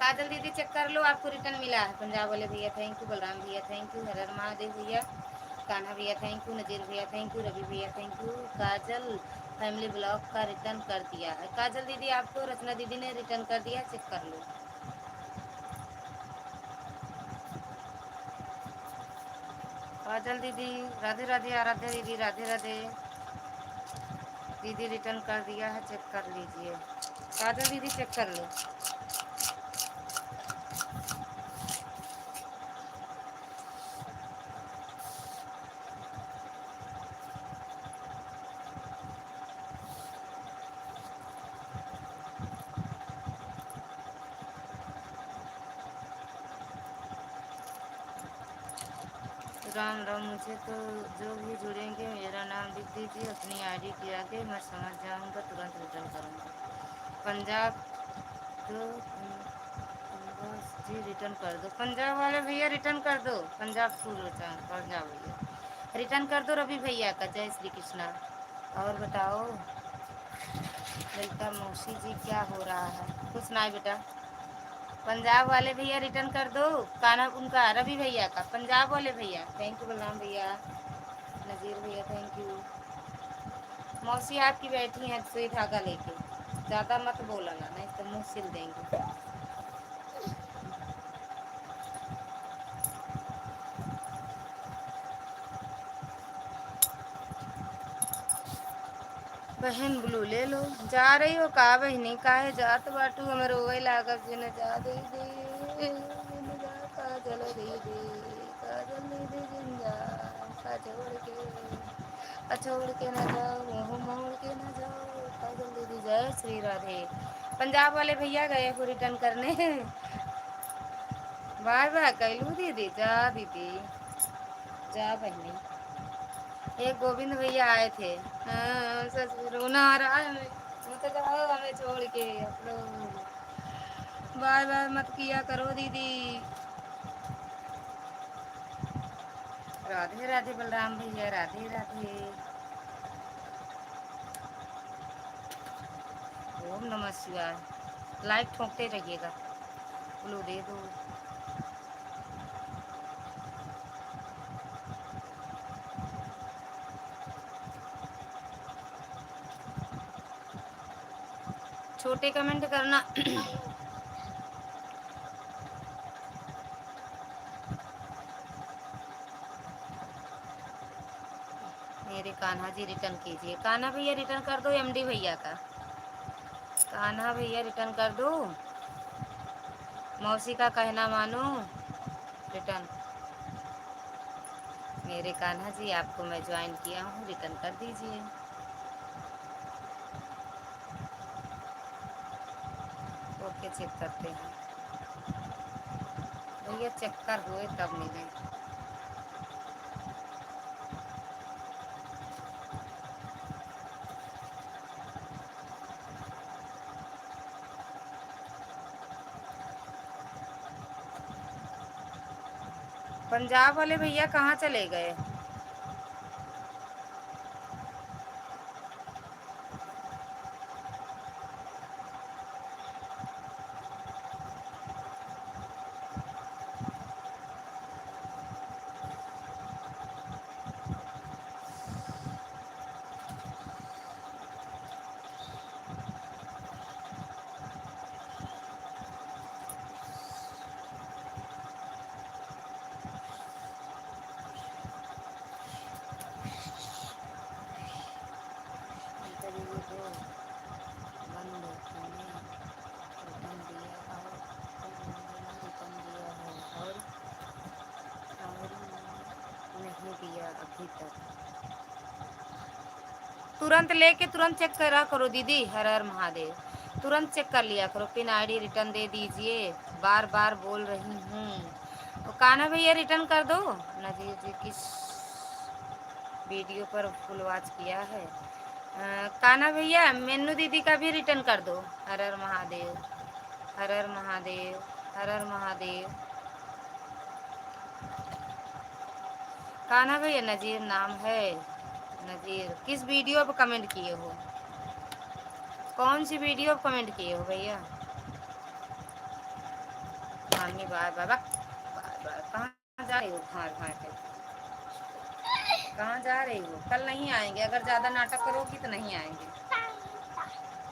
काजल दीदी चेक कर लो आपको रिटर्न मिला है। पंजाब वाले भैया थैंक यू। बलराम भैया थैंक यू। हर हर महादेव भैया। कान्हा भैया थैंक यू, नजीर भैया थैंक यू, रवि भैया thank you. Kajal family blog का रिटर्न कर दिया है। काजल दीदी आपको रचना दीदी ने रिटर्न कर दिया, चेक कर लो। काजल दीदी राधे राधे, आराध्या दीदी राधे राधे। दीदी रिटर्न कर दिया है, चेक कर लीजिए। काजल दीदी चेक कर लो। राम राम, मुझे तो जो भी जुड़ेंगे मेरा नाम लिख दीजिए अपनी आईडी के आगे, मैं समझ जाऊंगा, तुरंत रिटर्न करूंगा। पंजाब तो बस जी रिटर्न कर दो। पंजाब वाले भैया रिटर्न कर दो। पंजाब फूल पंजाब भैया रिटर्न कर दो। रवि भैया का जय श्री कृष्णा। और बताओ ललिता मौसी जी क्या हो रहा है? कुछ ना बेटा। पंजाब वाले भैया रिटर्न कर दो। काना उनका रवि भैया का, पंजाब वाले भैया थैंक यू। बलराम भैया, नजीर भैया थैंक यू। मौसी आपकी बैठी हैं सुई धागा लेके, ज़्यादा मत बोलना नहीं तो मुँह सिल देंगे। बहन ब्लू ले लो। जा रही हो का बहनी? काहे जात बाटू? हमर रोवे लागब जे न जा दे दे, जिन जा काजल दे दे, काजल दे दे जिन जा, का छोड़ के न जाओ, मुँह मोड़ के न जाओ, काजल दीदी जय श्री राधे। पंजाब वाले भैया गए को रिटर्न करने। बाय बाय कैलू दीदी, जा दीदी जा बहनी। एक गोविंद भैया आए थे। हाँ, ससुर रोना आ रहा है हमें, मत जाओ हमें छोड़ के आप लोग। बाय बाय मत किया करो दीदी। राधे राधे बलराम भैया, राधे राधे। ओम नमः शिवाय। लाइक ठोकते रहिएगा। ब्लू दे दो। छोटे कमेंट करना। मेरे कान्हा जी रिटर्न कीजिए। कान्हा भैया रिटर्न कर दो एमडी भैया का। कान्हा भैया रिटर्न कर दो। मौसी का कहना मानो, रिटर्न। मेरे कान्हा जी आपको मैं ज्वाइन किया हूँ, रिटर्न कर दीजिए। ओके चेक करते हैं भैया, चेक कर हुए तब मिले। पंजाब वाले भैया कहाँ चले गए? इंटरव्यू तो बंद होने रिटर्न दिया और रिटर्न दिया है और नहीं दिया अभी तक। तुरंत लेके तुरंत चेक करा करो दीदी। हर हर महादेव। तुरंत चेक कर लिया करो। पिन आईडी रिटर्न दे दीजिए, बार बार बोल रही हूँ। तो कान्हा भैया रिटर्न कर दो। नजीर जी किस वीडियो पर फुल वॉच किया है? कान्हा भैया मेनू दीदी का भी रिटर्न कर दो। हर हर महादेव, हर हर महादेव, हर हर महादेव। कान्हा भैया नजीर नाम है। नजीर किस वीडियो पर कमेंट किए हो? कौन सी वीडियो पर कमेंट किए हो भैया? Mummy bye bye bye bye, कहाँ जा रही हो? हाँ हाँ कहाँ जा रही हो? कल नहीं आएंगे, अगर ज़्यादा नाटक करोगी तो नहीं आएंगे,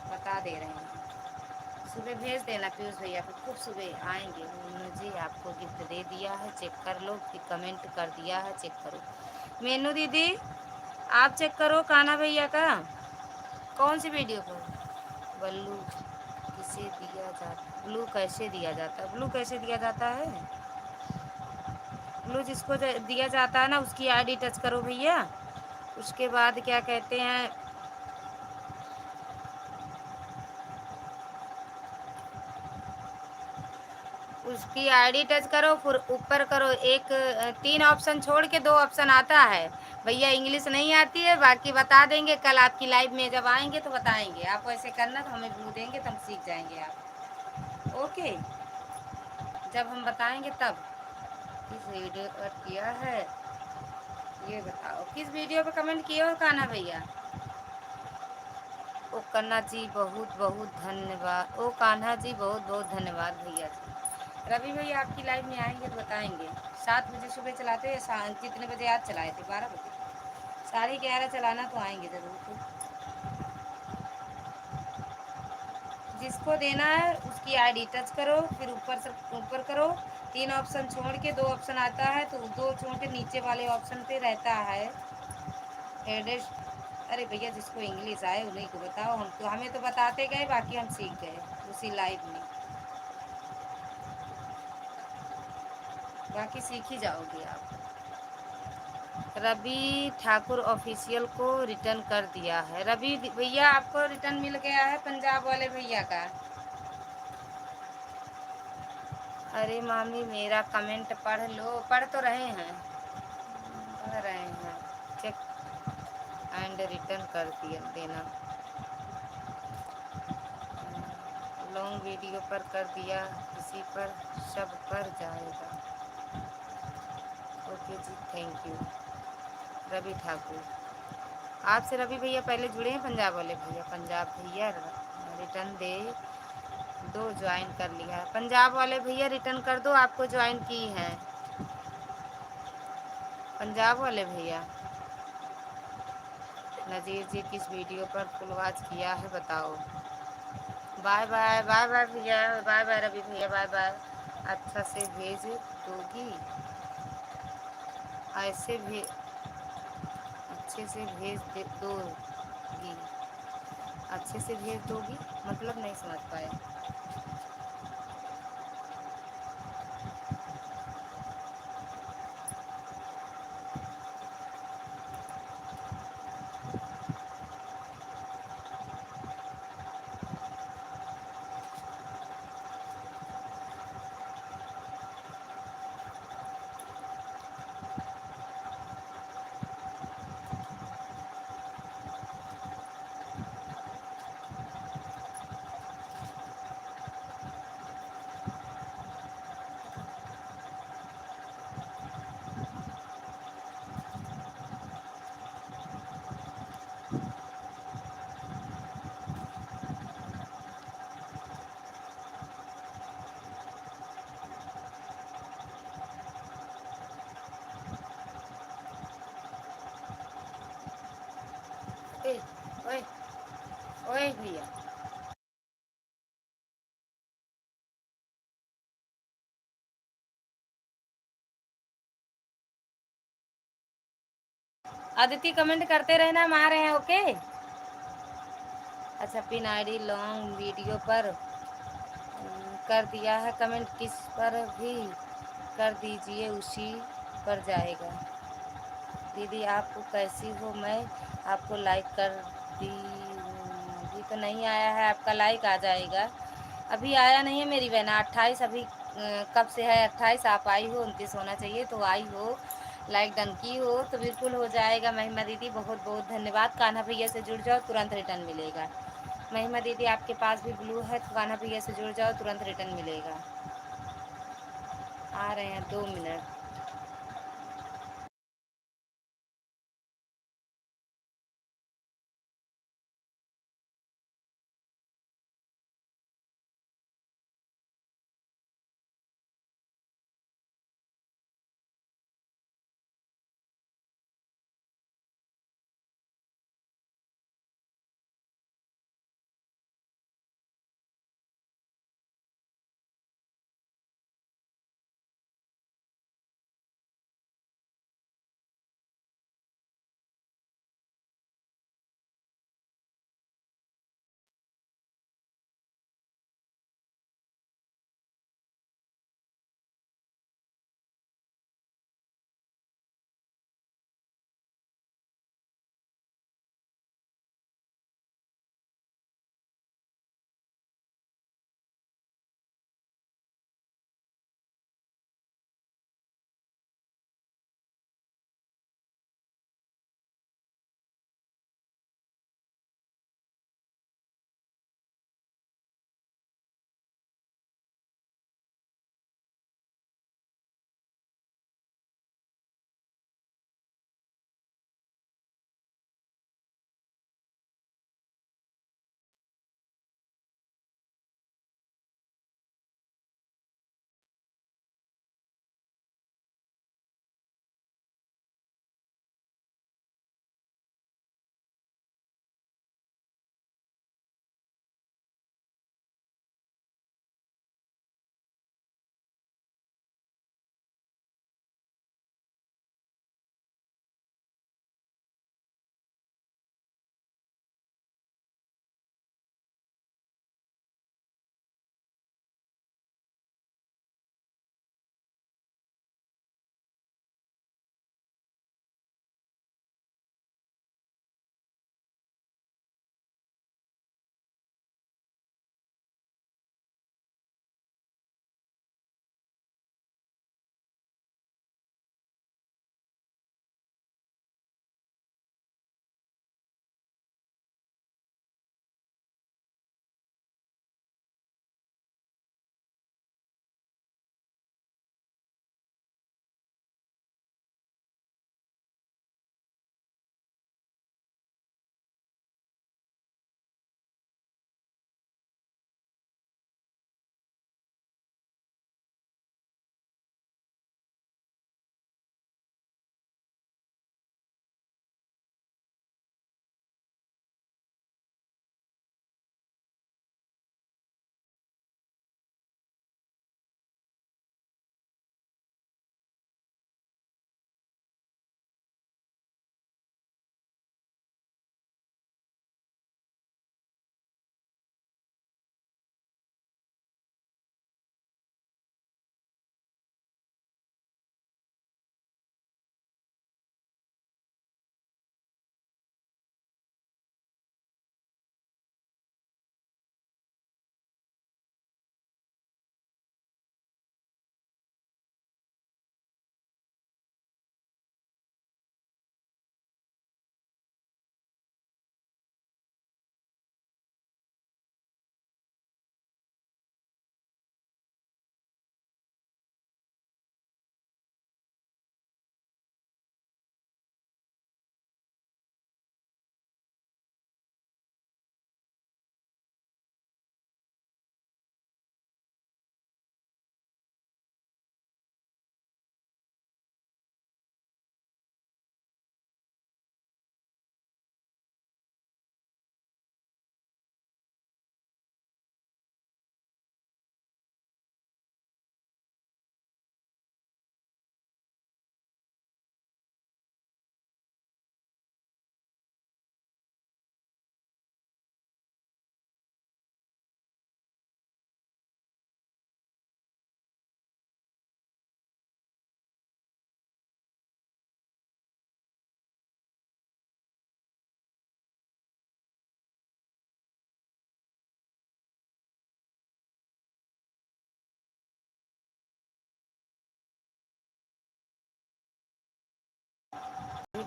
बता दे रहे हैं। सुबह भेज देना पीयूष भैया को, खूब सुबह आएंगे। मुझे आपको गिफ्ट दे दिया है, चेक कर लो, कि कमेंट कर दिया है, चेक करो। मेनू दीदी आप चेक करो कान्हा भैया का। कौन सी वीडियो पर? बल्लू किसे दिया जाता, ब्लू कैसे दिया जाता है? ब्लू कैसे दिया जाता है? ब्लू जिसको दिया जाता है ना, उसकी आईडी टच करो भैया। उसके बाद क्या कहते हैं, उसकी आईडी टच करो, फिर ऊपर करो, एक 3 ऑप्शन छोड़ के 2 ऑप्शन आता है। भैया इंग्लिश नहीं आती है, बाकी बता देंगे कल आपकी लाइव में जब आएंगे तो बताएंगे। आप ऐसे करना तो हमें ब्लू देंगे तो हम सीख जाएंगे आप। ओके, जब हम बताएंगे तब। किस वीडियो पर किया है ये बताओ, किस वीडियो पे कमेंट किए हो कान्हा भैया? ओ कान्हा जी बहुत बहुत धन्यवाद, ओ कान्हा जी बहुत बहुत धन्यवाद भैया जी। रवि भैया आपकी लाइव में आएंगे तो बताएंगे। 7 बजे सुबह चलाते हैं या कितने बजे आज चलाए थे? 12 बजे, 11:30 चलाना तो आएंगे ज़रूर। तो जिसको देना है उसकी आईडी टच करो, फिर ऊपर से ऊपर करो, 3 ऑप्शन छोड़ के 2 ऑप्शन आता है, तो 2 छोड़ के नीचे वाले ऑप्शन पे रहता है एड्रेस। अरे भैया जिसको इंग्लिश आए उन्हीं को बताओ, हम तो, हमें तो बताते गए, बाकी हम सीख गए उसी लाइव में, बाकी सीख ही जाओगे आप। रवि ठाकुर ऑफिशियल को रिटर्न कर दिया है। रवि भैया आपको रिटर्न मिल गया है पंजाब वाले भैया का। अरे मामी मेरा कमेंट पढ़ लो। पढ़ तो रहे हैं, पढ़ रहे हैं। चेक एंड रिटर्न कर दिया देना। लॉन्ग वीडियो पर कर दिया, किसी पर सब पर जाएगा। ओके जी, थैंक यू रवि ठाकुर। आपसे रवि भैया पहले जुड़े हैं पंजाब वाले भैया। पंजाब भैया रिटर्न दे दो, ज्वाइन कर लिया है। पंजाब वाले भैया रिटर्न कर दो, आपको ज्वाइन की है पंजाब वाले भैया। नज़ीर जी किस वीडियो पर फुल वॉच किया है बताओ। बाय बाय, बाय बाय भैया, बाय बाय रवि भैया, बाय बाय। अच्छा से भेज दोगी, ऐसे भी अच्छे से भेज दोगी, अच्छे से भेज दोगी मतलब नहीं समझ पाए। ओए ओए ओए भैया, अदिति कमेंट करते रहना, हम आ रहे हैं। ओके, अच्छा पिन आईडी लॉन्ग वीडियो पर कर दिया है, कमेंट किस पर भी कर दीजिए, उसी पर जाएगा। दीदी आप कैसी हो, मैं आपको लाइक कर दी हूँ। अभी तो नहीं आया है आपका लाइक, आ जाएगा। अभी आया नहीं है मेरी बहन। 28 अभी कब से है 28? आप आई हो 29 होना चाहिए, तो आई हो, लाइक डन की हो तो बिल्कुल हो जाएगा। महिमा दीदी बहुत बहुत धन्यवाद। कान्हा भैया से जुड़ जाओ, तुरंत रिटर्न मिलेगा। महिमा दीदी आपके पास भी ब्लू है तो कान्हा भैया से जुड़ जाओ, तुरंत रिटर्न मिलेगा। आ रहे हैं 2 मिनट।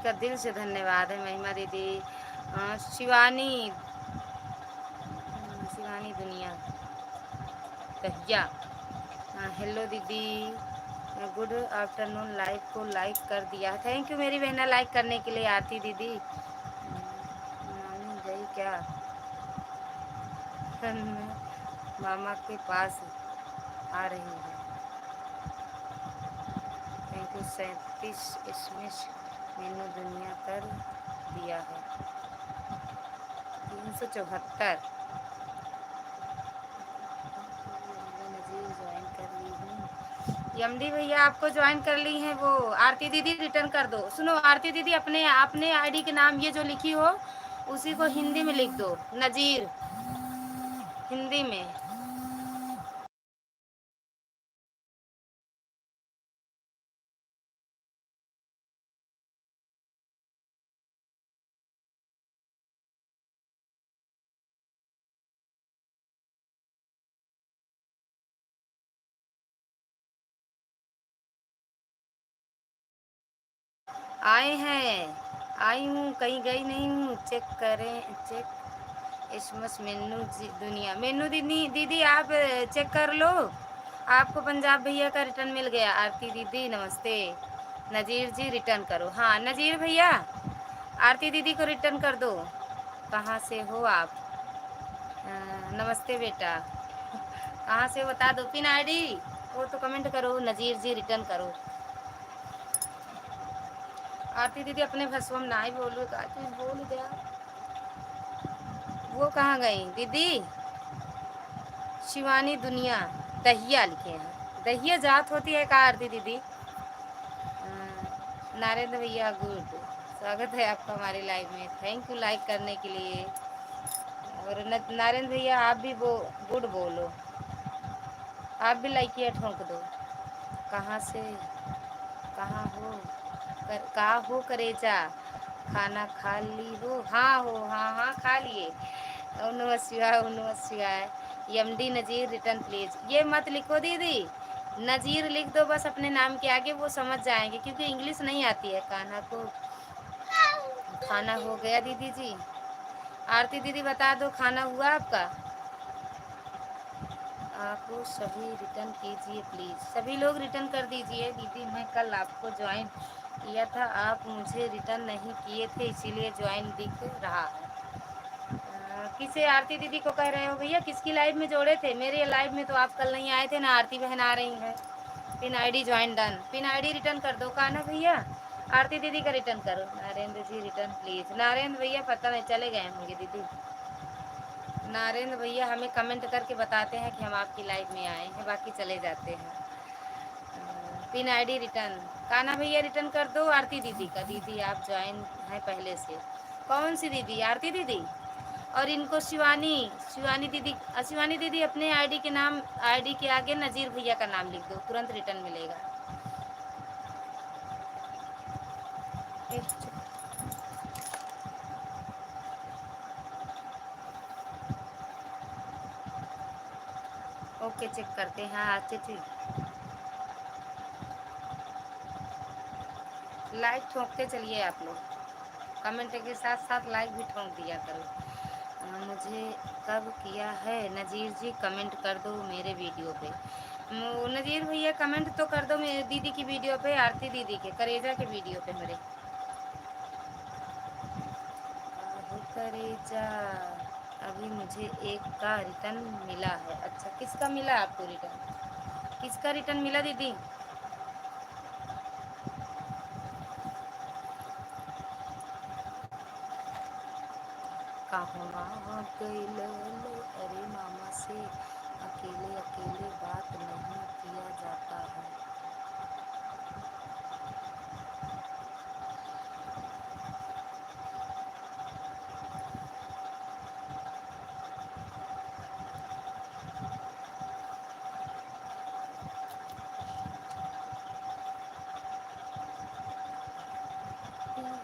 का दिल से धन्यवाद है महिमा दीदी। शिवानी शिवानी दुनिया तहिया, हेलो दीदी, गुड आफ्टरनून, लाइव को लाइक कर दिया, थैंक यू मेरी बहना लाइक करने के लिए। आती दीदी मामी गई क्या? मामा के पास आ रही है। Thank you. 37 इसमें मैंने दुनिया कर दिया है। 374 नजीर ज्वाइन कर ली हूँ। यमडी भैया आपको ज्वाइन कर ली हैं वो। आरती दीदी रिटर्न कर दो। सुनो आरती दीदी, अपने अपने आईडी के नाम ये जो लिखी हो उसी को हिंदी में लिख दो, नजीर, हिंदी में। आए हैं, आई हूँ, कहीं गई नहीं हूँ, चेक करें, चेक इसमस मेनू दुनिया। मेनू दीदी दीदी आप चेक कर लो, आपको पंजाब भैया का रिटर्न मिल गया। आरती दीदी नमस्ते। नजीर जी रिटर्न करो। हाँ नजीर भैया आरती दीदी को रिटर्न कर दो। कहाँ से हो आप? नमस्ते बेटा, कहाँ से बता दो, पिन आईडी वो तो कमेंट करो। नजीर जी रिटर्न करो। आरती दीदी अपने भसवम ना ही बोलो, का चीज बोल दिया। वो कहाँ गई दीदी? शिवानी दुनिया दहिया लिखे हैं। दहिया जात होती है का आरती दीदी? नारेंद्र भैया गुड, स्वागत है आपका हमारे लाइव में, थैंक यू लाइक करने के लिए। और नारेंद्र भैया आप भी गुड बोलो, आप भी लाइक किया ठोंक दो। कहाँ से, कहाँ हो कहाँ हो करेजा, खाना खा ली हो? हाँ हो, हाँ हाँ खा लिए। ओम नमः शिवाय, ओम नमः शिवाय। यमडी नजीर रिटर्न प्लीज। ये मत लिखो दीदी, नजीर लिख दो बस अपने नाम के आगे, वो समझ जाएंगे क्योंकि इंग्लिश नहीं आती है। कान्हा को खाना हो गया दीदी जी। आरती दीदी बता दो खाना हुआ आपका? आप सभी रिटर्न कीजिए प्लीज़, सभी लोग रिटर्न कर दीजिए। दीदी मैं कल आपको ज्वाइन किया था, आप मुझे रिटर्न नहीं किए थे इसीलिए ज्वाइन दिख रहा है। किसे आरती दीदी को कह रहे हो भैया? किसकी लाइव में जोड़े थे? मेरे लाइव में तो आप कल नहीं आए थे ना। आरती बहन आ रही है। Pin ID join done, pin ID return कर दो। कहा ना भैया आरती दीदी का रिटर्न करो। नरेंद्र जी रिटर्न प्लीज। नरेंद्र भैया पता नहीं चले गए होंगे दीदी। नरेंद्र भैया हमें कमेंट करके बताते हैं कि हम आपकी लाइव में आए हैं, बाकी चले जाते हैं। पिन आईडी रिटर्न, काना भैया रिटर्न कर दो आरती दीदी का। दीदी आप ज्वाइन हैं पहले से। कौन सी दीदी? आरती दीदी। और इनको शिवानी, शिवानी दीदी, शिवानी दीदी अपने आईडी के नाम, आईडी के आगे नजीर भैया का नाम लिख दो, तुरंत रिटर्न मिलेगा। ओके चेक करते हैं। हाँ अच्छे ठीक, लाइक ठोकते चलिए आप लोग, कमेंट के साथ साथ लाइक भी ठोक दिया करो। मुझे कब किया है नज़ीर जी? कमेंट कर दो मेरे वीडियो पे। नज़ीर भैया कमेंट तो कर दो मेरे दीदी की वीडियो पे, आरती दीदी के करेजा के वीडियो पे मेरे। करेजा अभी मुझे एक का रिटर्न मिला है। अच्छा किसका मिला आपको रिटर्न? किसका रिटर्न मिला दीदी? कहाँ गइल अरे मामा से अकेले अकेले बात नहीं किया जाता है।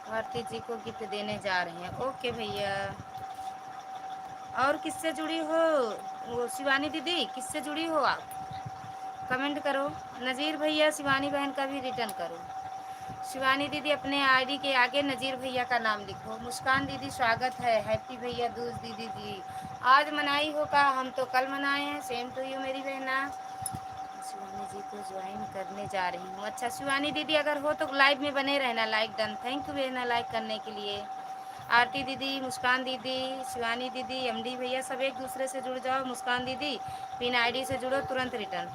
भारती जी को गिफ्ट देने जा रहे हैं। ओके भैया। और किससे जुड़ी हो? वो शिवानी दीदी किससे जुड़ी हो आप? कमेंट करो। नज़ीर भैया शिवानी बहन का भी रिटर्न करो। शिवानी दीदी अपने आईडी के आगे नज़ीर भैया का नाम लिखो। मुस्कान दीदी स्वागत है। हैप्पी भैया दूज दीदी जी, आज मनाई हो का? हम तो कल मनाए हैं। सेम टू यू मेरी बहना। शिवानी जी को ज्वाइन करने जा रही हूँ। अच्छा शिवानी दीदी अगर हो तो लाइव में बने रहना। लाइक डन, थैंक यू बहना लाइक करने के लिए। आरती दीदी, मुस्कान दीदी, शिवानी दीदी, एमडी भैया सब एक दूसरे से जुड़ जाओ। मुस्कान दीदी पिन आईडी से जुड़ो, तुरंत रिटर्न।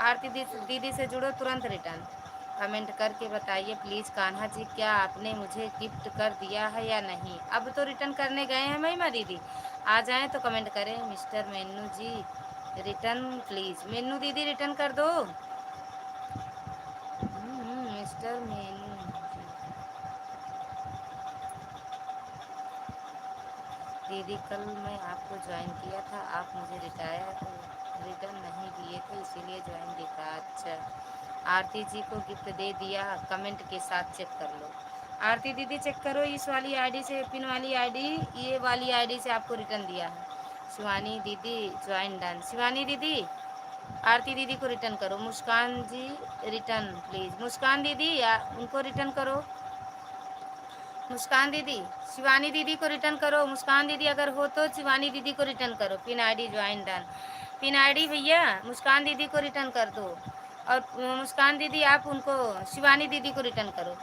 आरती दीदी से जुड़ो, तुरंत रिटर्न। कमेंट करके बताइए प्लीज़ कान्हा जी, क्या आपने मुझे गिफ्ट कर दिया है या नहीं? अब तो रिटर्न करने गए हैं महिमा दीदी, आ जाएं तो कमेंट करें। Mister Menu ji return please. Menu दीदी रिटर्न कर दो। मिस्टर मेनू जी। दीदी कल मैं आपको ज्वाइन किया था, आप मुझे रिटर्न नहीं दिए थे, इसीलिए ज्वाइन दिखा। अच्छा आरती जी को गिफ्ट दे दिया, कमेंट के साथ चेक कर लो। आरती दीदी चेक करो, इस वाली आईडी से, पिन वाली आईडी, ये वाली आईडी से आपको रिटर्न दिया है। शिवानी दीदी ज्वाइन डन। शिवानी दीदी आरती दीदी को रिटर्न करो। मुस्कान जी रिटर्न प्लीज़। मुस्कान दीदी उनको रिटर्न करो। मुस्कान दीदी शिवानी दीदी को रिटर्न करो। मुस्कान दीदी अगर हो तो शिवानी दीदी को रिटर्न करो। Pin ID join done. Pin ID भैया मुस्कान दीदी को रिटर्न कर दो। और मुस्कान दीदी आप उनको शिवानी दीदी को रिटर्न करो।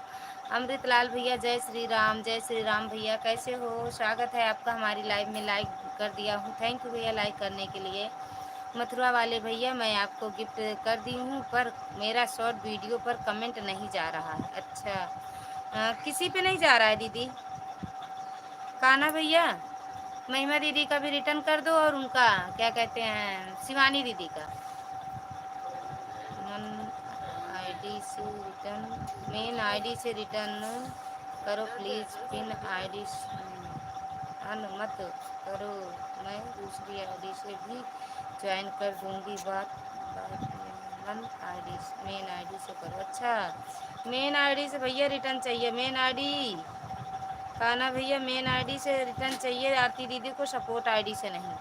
अमृत लाल भैया जय श्री राम भैया, कैसे हो? स्वागत है आपका हमारी लाइव में। लाइक कर दिया हूँ, थैंक यू भैया लाइक करने के लिए। मथुरा वाले भैया मैं आपको गिफ्ट कर दी हूँ, पर मेरा शॉर्ट वीडियो पर कमेंट नहीं जा रहा है। अच्छा किसी पे नहीं जा रहा है दीदी? कान्हा भैया महिमा दीदी का भी रिटर्न कर दो, और उनका क्या कहते हैं शिवानी दीदी का मन आईडी से रिटर्न, मेन आईडी से रिटर्न करो प्लीज़। पिन आईडी अन मत करो, मैं दूसरी आईडी से भी ज्वाइन कर दूंगी। बात मन आईडी मेन आईडी से करो। अच्छा मेन आईडी से भैया रिटर्न चाहिए। मेन आईडी कान्हा भैया मेन आईडी से रिटर्न चाहिए, आरती दीदी को सपोर्ट आईडी से नहीं।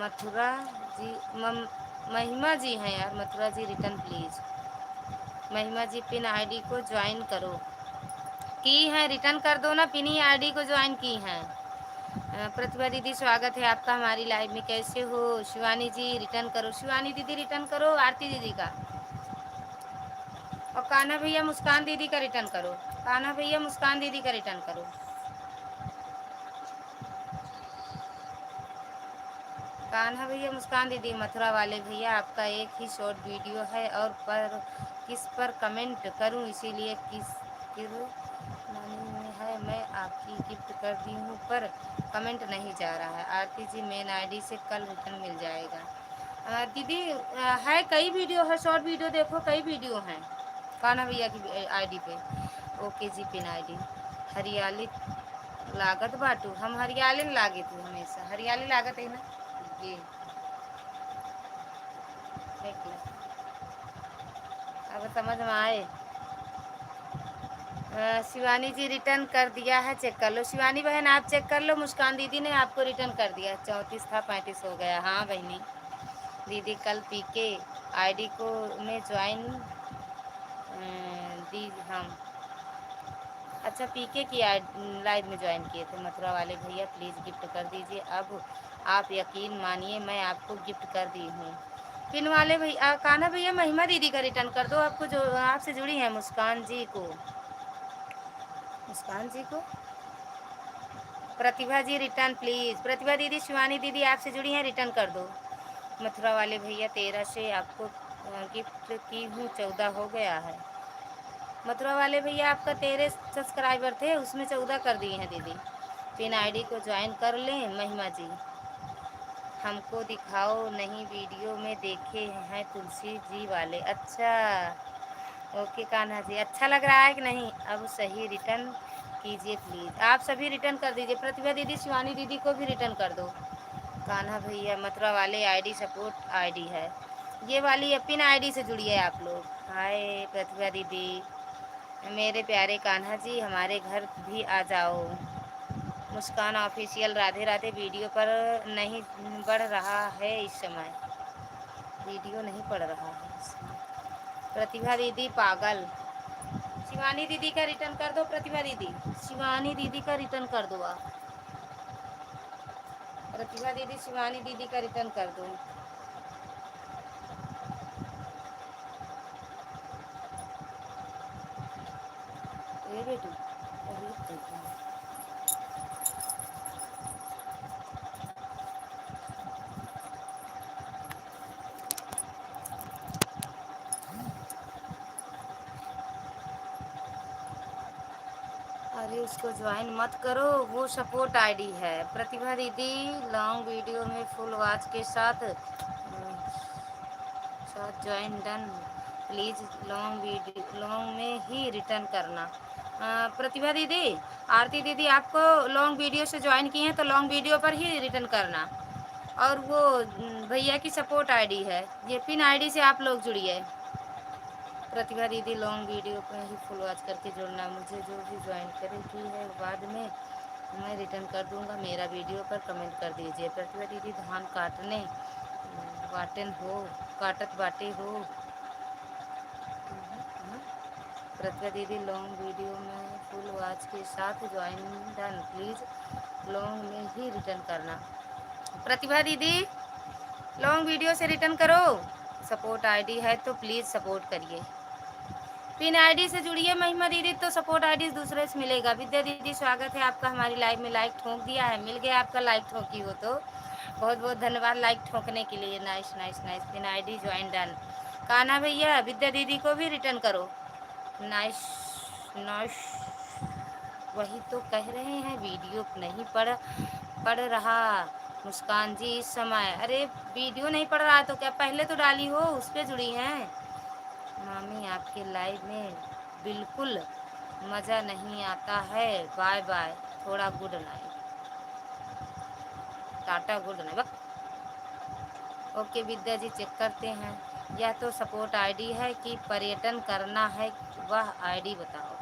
मथुरा जी महिमा जी हैं यार। मथुरा जी रिटर्न प्लीज़। महिमा जी पिन आईडी को ज्वाइन करो। की हैं रिटर्न कर दो ना, पिन ही आईडी को ज्वाइन की हैं। प्रतिभा दीदी स्वागत है आपका हमारी लाइव में, कैसे हो? शिवानी जी रिटर्न करो। शिवानी दीदी रिटर्न करो आरती दीदी का। और कान्हा भैया मुस्कान दीदी का रिटर्न करो। कान्हा भैया मुस्कान दीदी का रिटर्न करो। कान्हा भैया मुस्कान दीदी। मथुरा वाले भैया आपका एक ही शॉर्ट वीडियो है, और पर किस पर कमेंट करूं, इसीलिए किस में है। मैं आपकी गिफ्ट कर दी हूं, पर कमेंट नहीं जा रहा है। आरती जी मेन आईडी से कल रिटर्न मिल जाएगा। दीदी है कई वीडियो है, शॉर्ट वीडियो देखो कई वीडियो हैं कान्हा भैया की आईडी पे। ओके जी पिन आईडी हरियाली लागत बाटू, हम हरियाली में लागे थे, हमेशा हरियाली लागत है ना जी। देख लो अब समझ में आए। शिवानी जी रिटर्न कर दिया है, चेक कर लो। शिवानी बहन आप चेक कर लो, मुस्कान दीदी ने आपको रिटर्न कर दिया। 34 था 35 हो गया। हाँ बहनी दीदी कल पीके आईडी को में ज्वाइन दी हम। अच्छा पीके की लाइव में ज्वाइन किए थे। मथुरा वाले भैया प्लीज़ गिफ्ट कर दीजिए। अब आप यकीन मानिए मैं आपको गिफ्ट कर दी हूँ। पिन वाले भैया कान्हा भैया महिमा दीदी का रिटर्न कर दो, आपको जो आपसे जुड़ी है मुस्कान जी को। मुस्कान जी को प्रतिभा जी रिटर्न प्लीज़। प्रतिभा दीदी शिवानी दीदी आपसे जुड़ी हैं, रिटर्न कर दो। मथुरा वाले भैया 13 से आपको गिफ्ट की हूँ, 14 हो गया है। मथुरा वाले भैया आपका 13 सब्सक्राइबर थे, उसमें 14 कर दिए हैं दीदी। पिन आईडी को ज्वाइन कर लें। महिमा जी हमको दिखाओ, नहीं वीडियो में देखे हैं तुलसी जी वाले। अच्छा ओके कान्हा जी अच्छा लग रहा है कि नहीं? अब सही रिटर्न कीजिए प्लीज़। आप सभी रिटर्न कर दीजिए। प्रतिभा दीदी शिवानी दीदी को भी रिटर्न कर दो। कान्हा भैया मथुरा वाले आईडी सपोर्ट आईडी है, ये वाली पिन आईडी से जुड़िए आप लोग। हाय प्रतिभा दीदी मेरे प्यारे कान्हा जी हमारे घर भी आ जाओ। मुस्कान ऑफिशियल राधे राधे। वीडियो पर नहीं बढ़ रहा है इस समय, वीडियो नहीं पड़ रहा है इस समय। प्रतिभा दीदी पागल। शिवानी दीदी का रिटर्न कर दो। प्रतिभा दीदी, शिवानी दीदी का रिटर्न कर दो आप। प्रतिभा दीदी, शिवानी दीदी का रिटर्न कर दो। ए बेटू, अरे देखो। अरे उसको ज्वाइन मत करो, वो सपोर्ट आईडी है। प्रतिभा दीदी लॉन्ग वीडियो में फुल वॉच के साथ साथ ज्वाइन डन। प्लीज़ लॉन्ग में ही रिटर्न करना। प्रतिभा दीदी, आरती दीदी आपको लॉन्ग वीडियो से ज्वाइन किए हैं तो लॉन्ग वीडियो पर ही रिटर्न करना। और वो भैया की सपोर्ट आईडी है, ये पिन आईडी से आप लोग जुड़िए। प्रतिभा दीदी लॉन्ग वीडियो पर ही फुल वॉच करके जुड़ना। मुझे जो भी ज्वाइन करेगी है बाद में मैं रिटर्न कर दूंगा। मेरा वीडियो पर कमेंट कर दीजिए। प्रतिभा दीदी धान काटने वाटन हो, काटत बाटे हो। प्रतिभा दीदी लॉन्ग वीडियो में फुल वॉच के साथ ज्वाइन डन। प्लीज़ लॉन्ग में ही रिटर्न करना। प्रतिभा दीदी लॉन्ग वीडियो से रिटर्न करो। सपोर्ट आईडी है तो प्लीज़ सपोर्ट करिए। पिन आईडी से जुड़िए महिमा दीदी, तो सपोर्ट आईडी दूसरे से मिलेगा। विद्या दीदी स्वागत है आपका हमारी लाइव में। लाइक ठोक दिया है, मिल गया आपका लाइक ठोकी हो तो बहुत बहुत धन्यवाद लाइक ठोकने के लिए। Nice nice nice. Pin ID join done. Kanha भैया विद्या दीदी को भी रिटर्न करो। Nice nice. वही तो कह रहे हैं, वीडियो नहीं पढ़ रहा मुस्कान जी इस समय। अरे वीडियो नहीं पढ़ रहा तो क्या पहले तो डाली हो, उस पर जुड़ी हैं। मामी आपके लाइव में बिल्कुल मज़ा नहीं आता है। बाय बाय, थोड़ा good night, tata good night. Okay Vidya ji check करते हैं। यह तो सपोर्ट आईडी है कि पर्यटन करना है, वह आईडी बताओ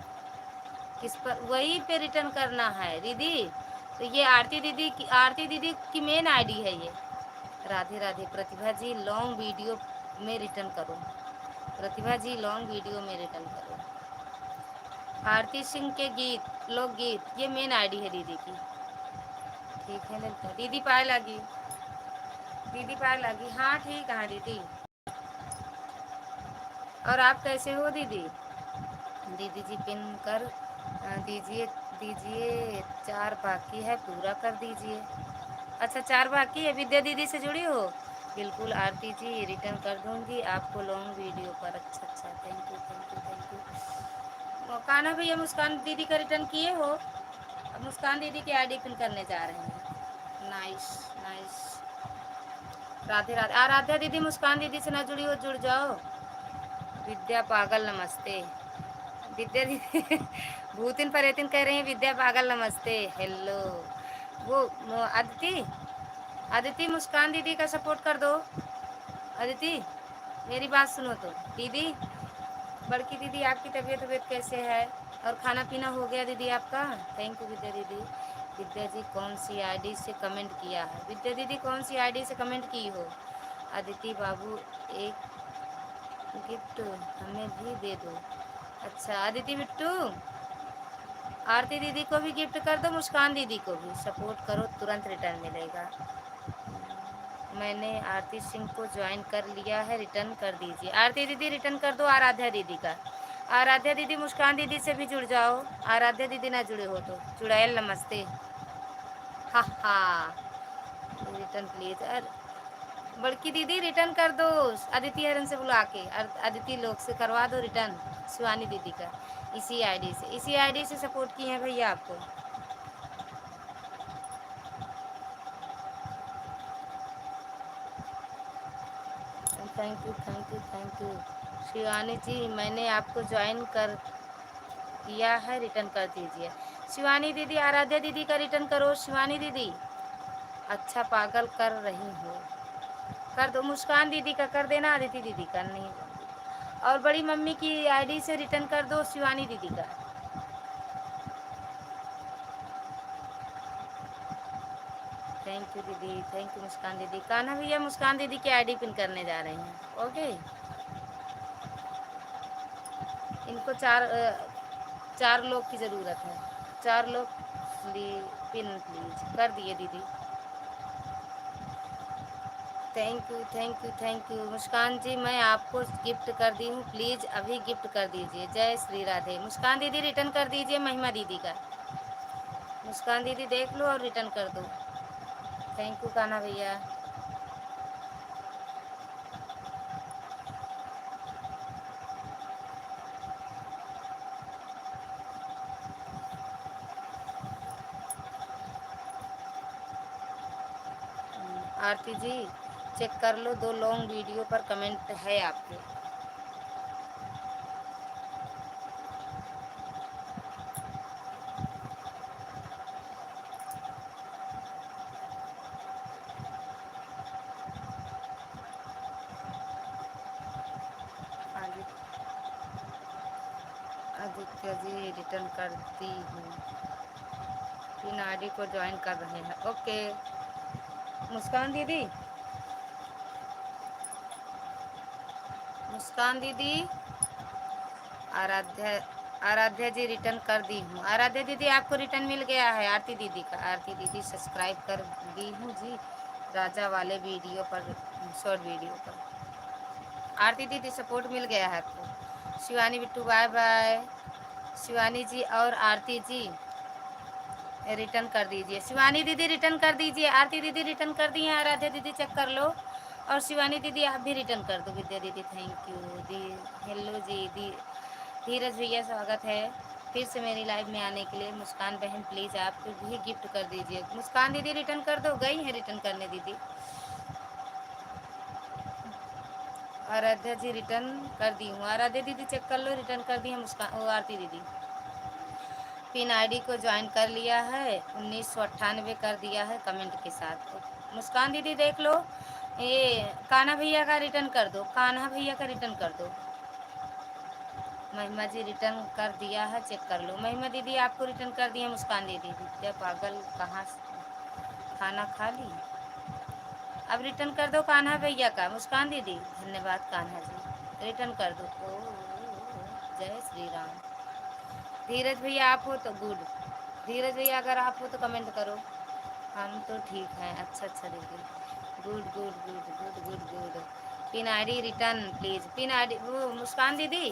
किस पर। वही पे रिटर्न करना है दीदी। तो ये आरती दीदी की मेन आईडी है ये। राधे राधे। प्रतिभा जी लॉन्ग वीडियो में रिटर्न करो। प्रतिभा जी लॉन्ग वीडियो में रिटर्न करो। आरती सिंह के गीत, लोकगीत, ये मेन आईडी है दीदी की। ठीक है लड़का। दीदी पाए लगी, दीदी पाए लगी। हाँ ठीक है दीदी। और आप कैसे हो दीदी? दीदी जी पिन कर दीजिए दीजिए। 4 बाकी है, पूरा कर दीजिए। अच्छा 4 बाकी है। विद्या दीदी से जुड़ी हो? बिल्कुल आरती जी रिटर्न कर दूंगी आपको लॉन्ग वीडियो पर। अच्छा अच्छा, thank you thank you thank you. Kanha भैया मुस्कान दीदी का रिटर्न किए हो? अब मुस्कान दीदी की आईडी पिन करने जा रहे हैं। Nice nice. राधे राधे। आराध्या दीदी मुस्कान दीदी से ना जुड़ी हो, जुड़ जाओ। विद्या पागल नमस्ते। विद्या दीदी भूतिन परेतिन कह रही हैं विद्या पागल नमस्ते। हेलो। वो अदिति, अदिति मुस्कान दीदी का सपोर्ट कर दो। अदिति मेरी बात सुनो तो। दीदी, बड़की दीदी आपकी तबीयत कैसे है? और खाना पीना हो गया दीदी आपका? थैंक यू विद्या दीदी। विद्या जी कौन सी आईडी से कमेंट किया है? विद्या दीदी कौन सी आईडी से कमेंट की हो? अदिति बाबू एक गिफ्ट हमें भी दे दो। अच्छा अदिति बिट्टू, आरती दीदी को भी गिफ्ट कर दो, मुस्कान दीदी को भी सपोर्ट करो, तुरंत रिटर्न मिलेगा। मैंने आरती सिंह को ज्वाइन कर लिया है, रिटर्न कर दीजिए। आरती दीदी रिटर्न कर दो आराध्या दीदी का। आराध्या दीदी मुस्कान दीदी से भी जुड़ जाओ। आराध्या दीदी ना जुड़े हो तो चुड़ैल नमस्ते। हा हा। Return please. बड़की दीदी रिटर्न कर दो, अदिति हरन से बुला के अदिति लोग से करवा दो रिटर्न शिवानी दीदी का। इसी आईडी से सपोर्ट किए हैं भैया आपको। Thank you thank you thank you. Shivani ji मैंने आपको ज्वाइन कर दिया है, रिटर्न कर दीजिए। शिवानी दीदी आराध्या दीदी का रिटर्न करो। शिवानी दीदी अच्छा पागल कर रही हो, कर दो। मुस्कान दीदी का कर देना, आदिति दीदी का नहीं। और बड़ी मम्मी की आईडी से रिटर्न कर दो शिवानी दीदी का। थैंक यू दीदी, थैंक यू मुस्कान दीदी। कान्हा भैया मुस्कान दीदी की आईडी पिन करने जा रही हैं। ओके इनको चार लोग की ज़रूरत है। 4 लोग पिन प्लीज कर दिए दीदी। Thank you thank you thank you. Muskan ji मैं आपको गिफ्ट कर दी हूँ, प्लीज़ अभी गिफ्ट कर दीजिए। जय श्री राधे। मुस्कान दीदी रिटर्न कर दीजिए महिमा दीदी का। मुस्कान दीदी देख लो और रिटर्न कर दो। थैंक यू कान्हा भैया। आरती जी चेक कर लो, 2 लॉन्ग वीडियो पर कमेंट है आपके। आदित्य जी रिटर्न करती हूँ, इन आईडी को ज्वाइन कर रहे हैं। ओके मुस्कान दीदी, मुस्कान दीदी, आराध्या आराध्या जी रिटर्न कर दी हूँ। आराध्या दीदी आपको रिटर्न मिल गया है आरती दीदी का। आरती दीदी सब्सक्राइब कर दी हूँ जी, राजा वाले वीडियो पर, शॉर्ट वीडियो पर। आरती दीदी सपोर्ट मिल गया है आपको। Shivani Bittu bye bye. शिवानी जी और आरती जी रिटर्न कर दीजिए। शिवानी दीदी रिटर्न कर दीजिए, आरती दीदी रिटर्न कर दी है, आराध्या दीदी चेक कर लो, और शिवानी दीदी आप भी रिटर्न कर दो। विद्या दीदी थैंक यू दी। हेलो जी दी। धीरज भैया स्वागत है फिर से मेरी लाइव में आने के लिए। मुस्कान बहन प्लीज़ आप भी गिफ्ट कर दीजिए। मुस्कान दीदी रिटर्न कर दो, गई है रिटर्न करने दीदी। आराध्या जी रिटर्न कर दी हूँ। आराध्या दीदी चेक कर लो, रिटर्न कर दी है मुस्कान वो आरती दीदी। पिन आईडी को ज्वाइन कर लिया है, 1998 कर दिया है कमेंट के साथ। मुस्कान दीदी देख लो, ये कान्हा भैया का रिटर्न कर दो, कान्हा भैया का रिटर्न कर दो। महिमा जी रिटर्न कर दिया है, चेक कर लो। महिमा दीदी आपको रिटर्न कर दिया। मुस्कान दीदी क्या पागल, कहाँ खाना खा ली? अब रिटर्न कर दो कान्हा भैया का। मुस्कान दीदी धन्यवाद कान्हा जी, रिटर्न कर दो। ओ जय श्री राम। धीरज भैया आप हो तो गुड। धीरज भैया अगर आप हो तो कमेंट करो। हम तो ठीक हैं। अच्छा अच्छा दीदी, good good good good good good. Pin ID return please. Pin ID वो मुस्कान दीदी,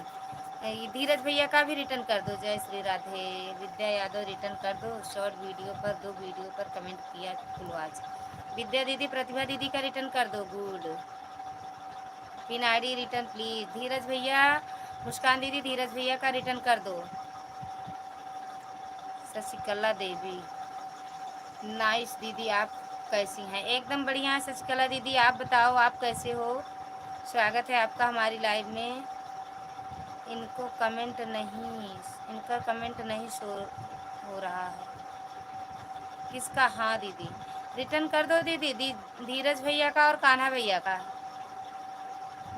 ये धीरज भैया का भी रिटर्न कर दो। जय श्री राधे। विद्या यादव रिटर्न कर दो। शॉर्ट वीडियो पर 2 वीडियो पर कमेंट किया फुलवाज। विद्या दीदी प्रतिभा दीदी का रिटर्न कर दो, good. Pin ID return please. Dheeraj भैया, मुस्कान दीदी धीरज भैया का रिटर्न कर दो। शशिकला देवी नाइस दीदी, आप कैसी हैं? एकदम बढ़िया है शशिकला दीदी, आप बताओ आप कैसे हो? स्वागत है आपका हमारी लाइव में। इनको कमेंट नहीं, इनका कमेंट नहीं शो हो रहा है। किसका? हाँ दीदी रिटर्न कर दो दीदी। धीरज भैया का और कान्हा भैया का।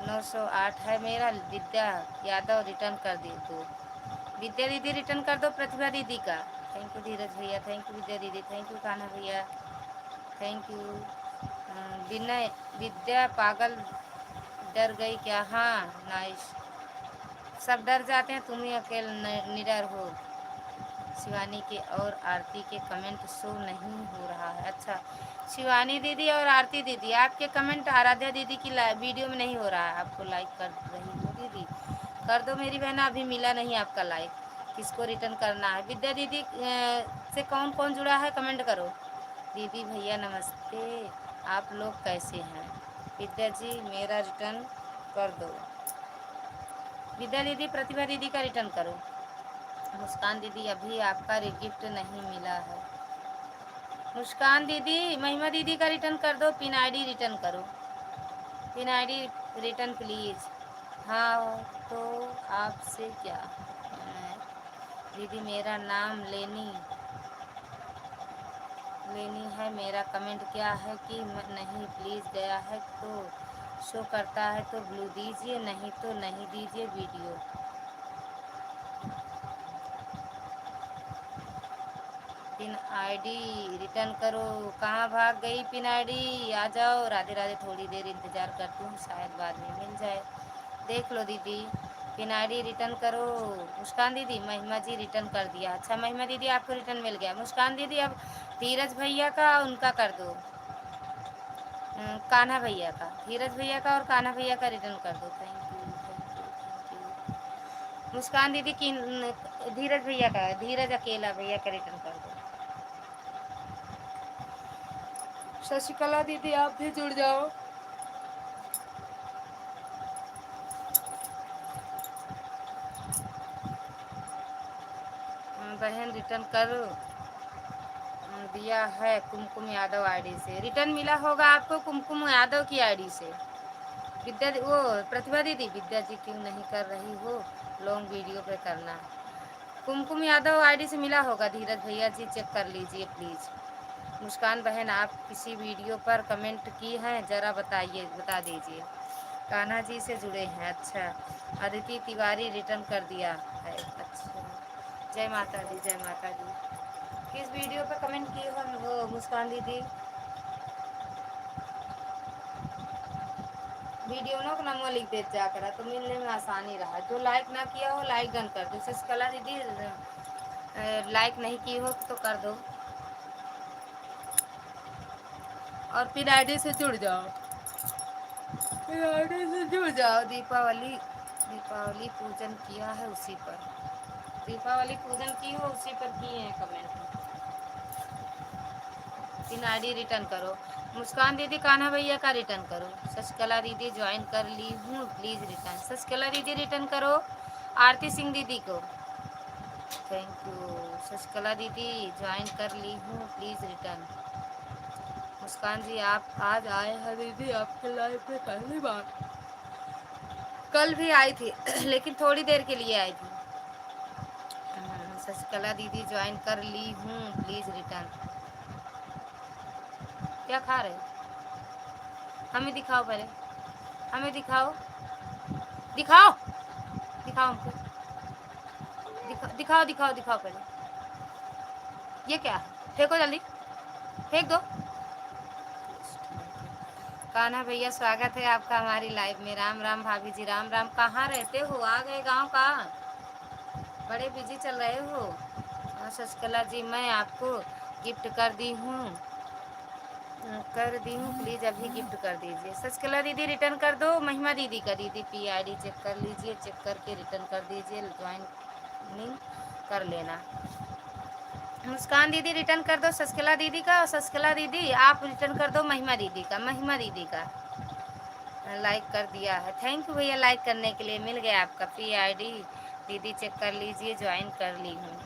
908 है मेरा। विद्या यादव रिटर्न कर दो। विद्या दीदी रिटर्न कर दो प्रतिभा दीदी का। थैंक यू धीरज भैया, थैंक यू विद्या दीदी, थैंक यू कान्हा भैया, थैंक यू। विनय विद्या पागल डर गई क्या? हाँ नाइस, सब डर जाते हैं, तुम ही अकेले निडर हो। शिवानी के और आरती के कमेंट शो नहीं हो रहा है। अच्छा शिवानी दीदी और आरती दीदी आपके कमेंट आराध्या दीदी की वीडियो में नहीं हो रहा है। आपको लाइक कर रही हो दीदी, कर दो मेरी बहना, अभी मिला नहीं आपका लाइक। किसको रिटर्न करना है? विद्या दीदी से कौन कौन जुड़ा है कमेंट करो। दीदी भैया नमस्ते, आप लोग कैसे हैं? विद्या जी मेरा रिटर्न कर दो। विद्या दीदी प्रतिभा दीदी का रिटर्न करो। मुस्कान दीदी अभी आपका गिफ्ट नहीं मिला है। मुस्कान दीदी महिमा दीदी का रिटर्न कर दो। पिन आईडी रिटर्न करो, पिन आईडी रिटर्न प्लीज़। हाँ तो आपसे क्या दीदी, मेरा नाम लेनी है। मेरा कमेंट क्या है कि नहीं प्लीज़ गया है तो शो करता है तो ब्लू दीजिए, नहीं तो नहीं दीजिए वीडियो। पिन आईडी रिटर्न करो। कहाँ भाग गई पिन आईडी? आ जाओ। राधे राधे, थोड़ी देर इंतज़ार करती हूँ, शायद बाद में मिल जाए। देख लो दीदी, पिन आईडी रिटर्न करो। मुस्कान दीदी, महिमा जी रिटर्न कर दिया। अच्छा महिमा दीदी आपको रिटर्न मिल गया। मुस्कान दीदी अब धीरज भैया का उनका कर दो, कान्हा भैया का, धीरज भैया का और कान्हा भैया का रिटर्न कर दो। Thank you thank you thank you. Muskan दीदी की धीरज भैया का, धीरज अकेला भैया का रिटर्न कर दो। शशिकला दीदी आप भी जुड़ जाओ। बहन रिटर्न कर दिया है कुमकुम यादव आईडी से। रिटर्न मिला होगा आपको कुमकुम यादव की आईडी से। विद्या वो प्रतिभा दीदी, विद्या जी क्यों नहीं कर रही हो लॉन्ग वीडियो पे करना। कुमकुम यादव आईडी से मिला होगा धीरज भैया जी, चेक कर लीजिए प्लीज़। मुस्कान बहन आप किसी वीडियो पर कमेंट की हैं, ज़रा बताइए, बता दीजिए। कान्हा जी से जुड़े हैं, अच्छा। अदिति तिवारी रिटर्न कर दिया है, अच्छा। जय माता दी, जय माता दी। किस वीडियो पे कमेंट की हो वो मुस्कान दीदी? वीडियो नो नमो लिख दे जा करा तो मिलने में आसानी रहा। जो लाइक ना किया हो लाइक डन कर दो। शशिकला दीदी लाइक नहीं की हो तो कर दो और फिर आईडी से जुड़ जाओ, फिर आईडी से जुड़ जाओ। दीपावली, दीपावली पूजन किया है उसी पर, दीपावली पूजन की हो उसी पर किए हैं कमेंट। इन आईडी रिटर्न करो। मुस्कान दीदी कान्हा भैया का रिटर्न करो। शशिकला दीदी ज्वाइन कर ली हूँ, प्लीज़ रिटर्न। शशिकला दीदी रिटर्न करो आरती सिंह दीदी को। Thank you. शशिकला दीदी ज्वाइन कर ली हूँ, प्लीज़ रिटर्न। मुस्कान जी आप आज आए हैं दीदी, आपके लाइव में पहली बार। कल भी आई थी लेकिन थोड़ी देर के लिए आई थी। शशिकला दीदी ज्वाइन कर ली हूँ, प्लीज़ रिटर्न। क्या खा रहे हो? हमें दिखाओ पहले, हमें दिखाओ, दिखाओ दिखाओ हमको, दिखाओ दिखाओ दिखाओ पहले। ये क्या है? फेंको जल्दी, फेंक दो। कान्हा भैया स्वागत है आपका हमारी लाइव में। राम राम भाभी जी, राम राम। कहाँ रहते हो? आ गए गांव का? बड़े बिजी चल रहे हो। शशिकला जी मैं आपको गिफ्ट कर दी हूँ, प्लीज़ अभी गिफ्ट कर दीजिए। शशिकला दीदी रिटर्न कर दो महिमा दीदी का। दीदी पी आई डी चेक कर लीजिए, चेक करके रिटर्न कर दीजिए, ज्वाइनिंग कर लेना। मुस्कान दीदी रिटर्न कर दो शशिकला दीदी का, और शशिकला दीदी आप रिटर्न कर दो महिमा दीदी का। महिमा दीदी का लाइक कर दिया है, थैंक यू भैया लाइक करने के लिए। मिल गया आपका पी आई डी। दीदी चेक कर लीजिए, ज्वाइन कर ली हूँ।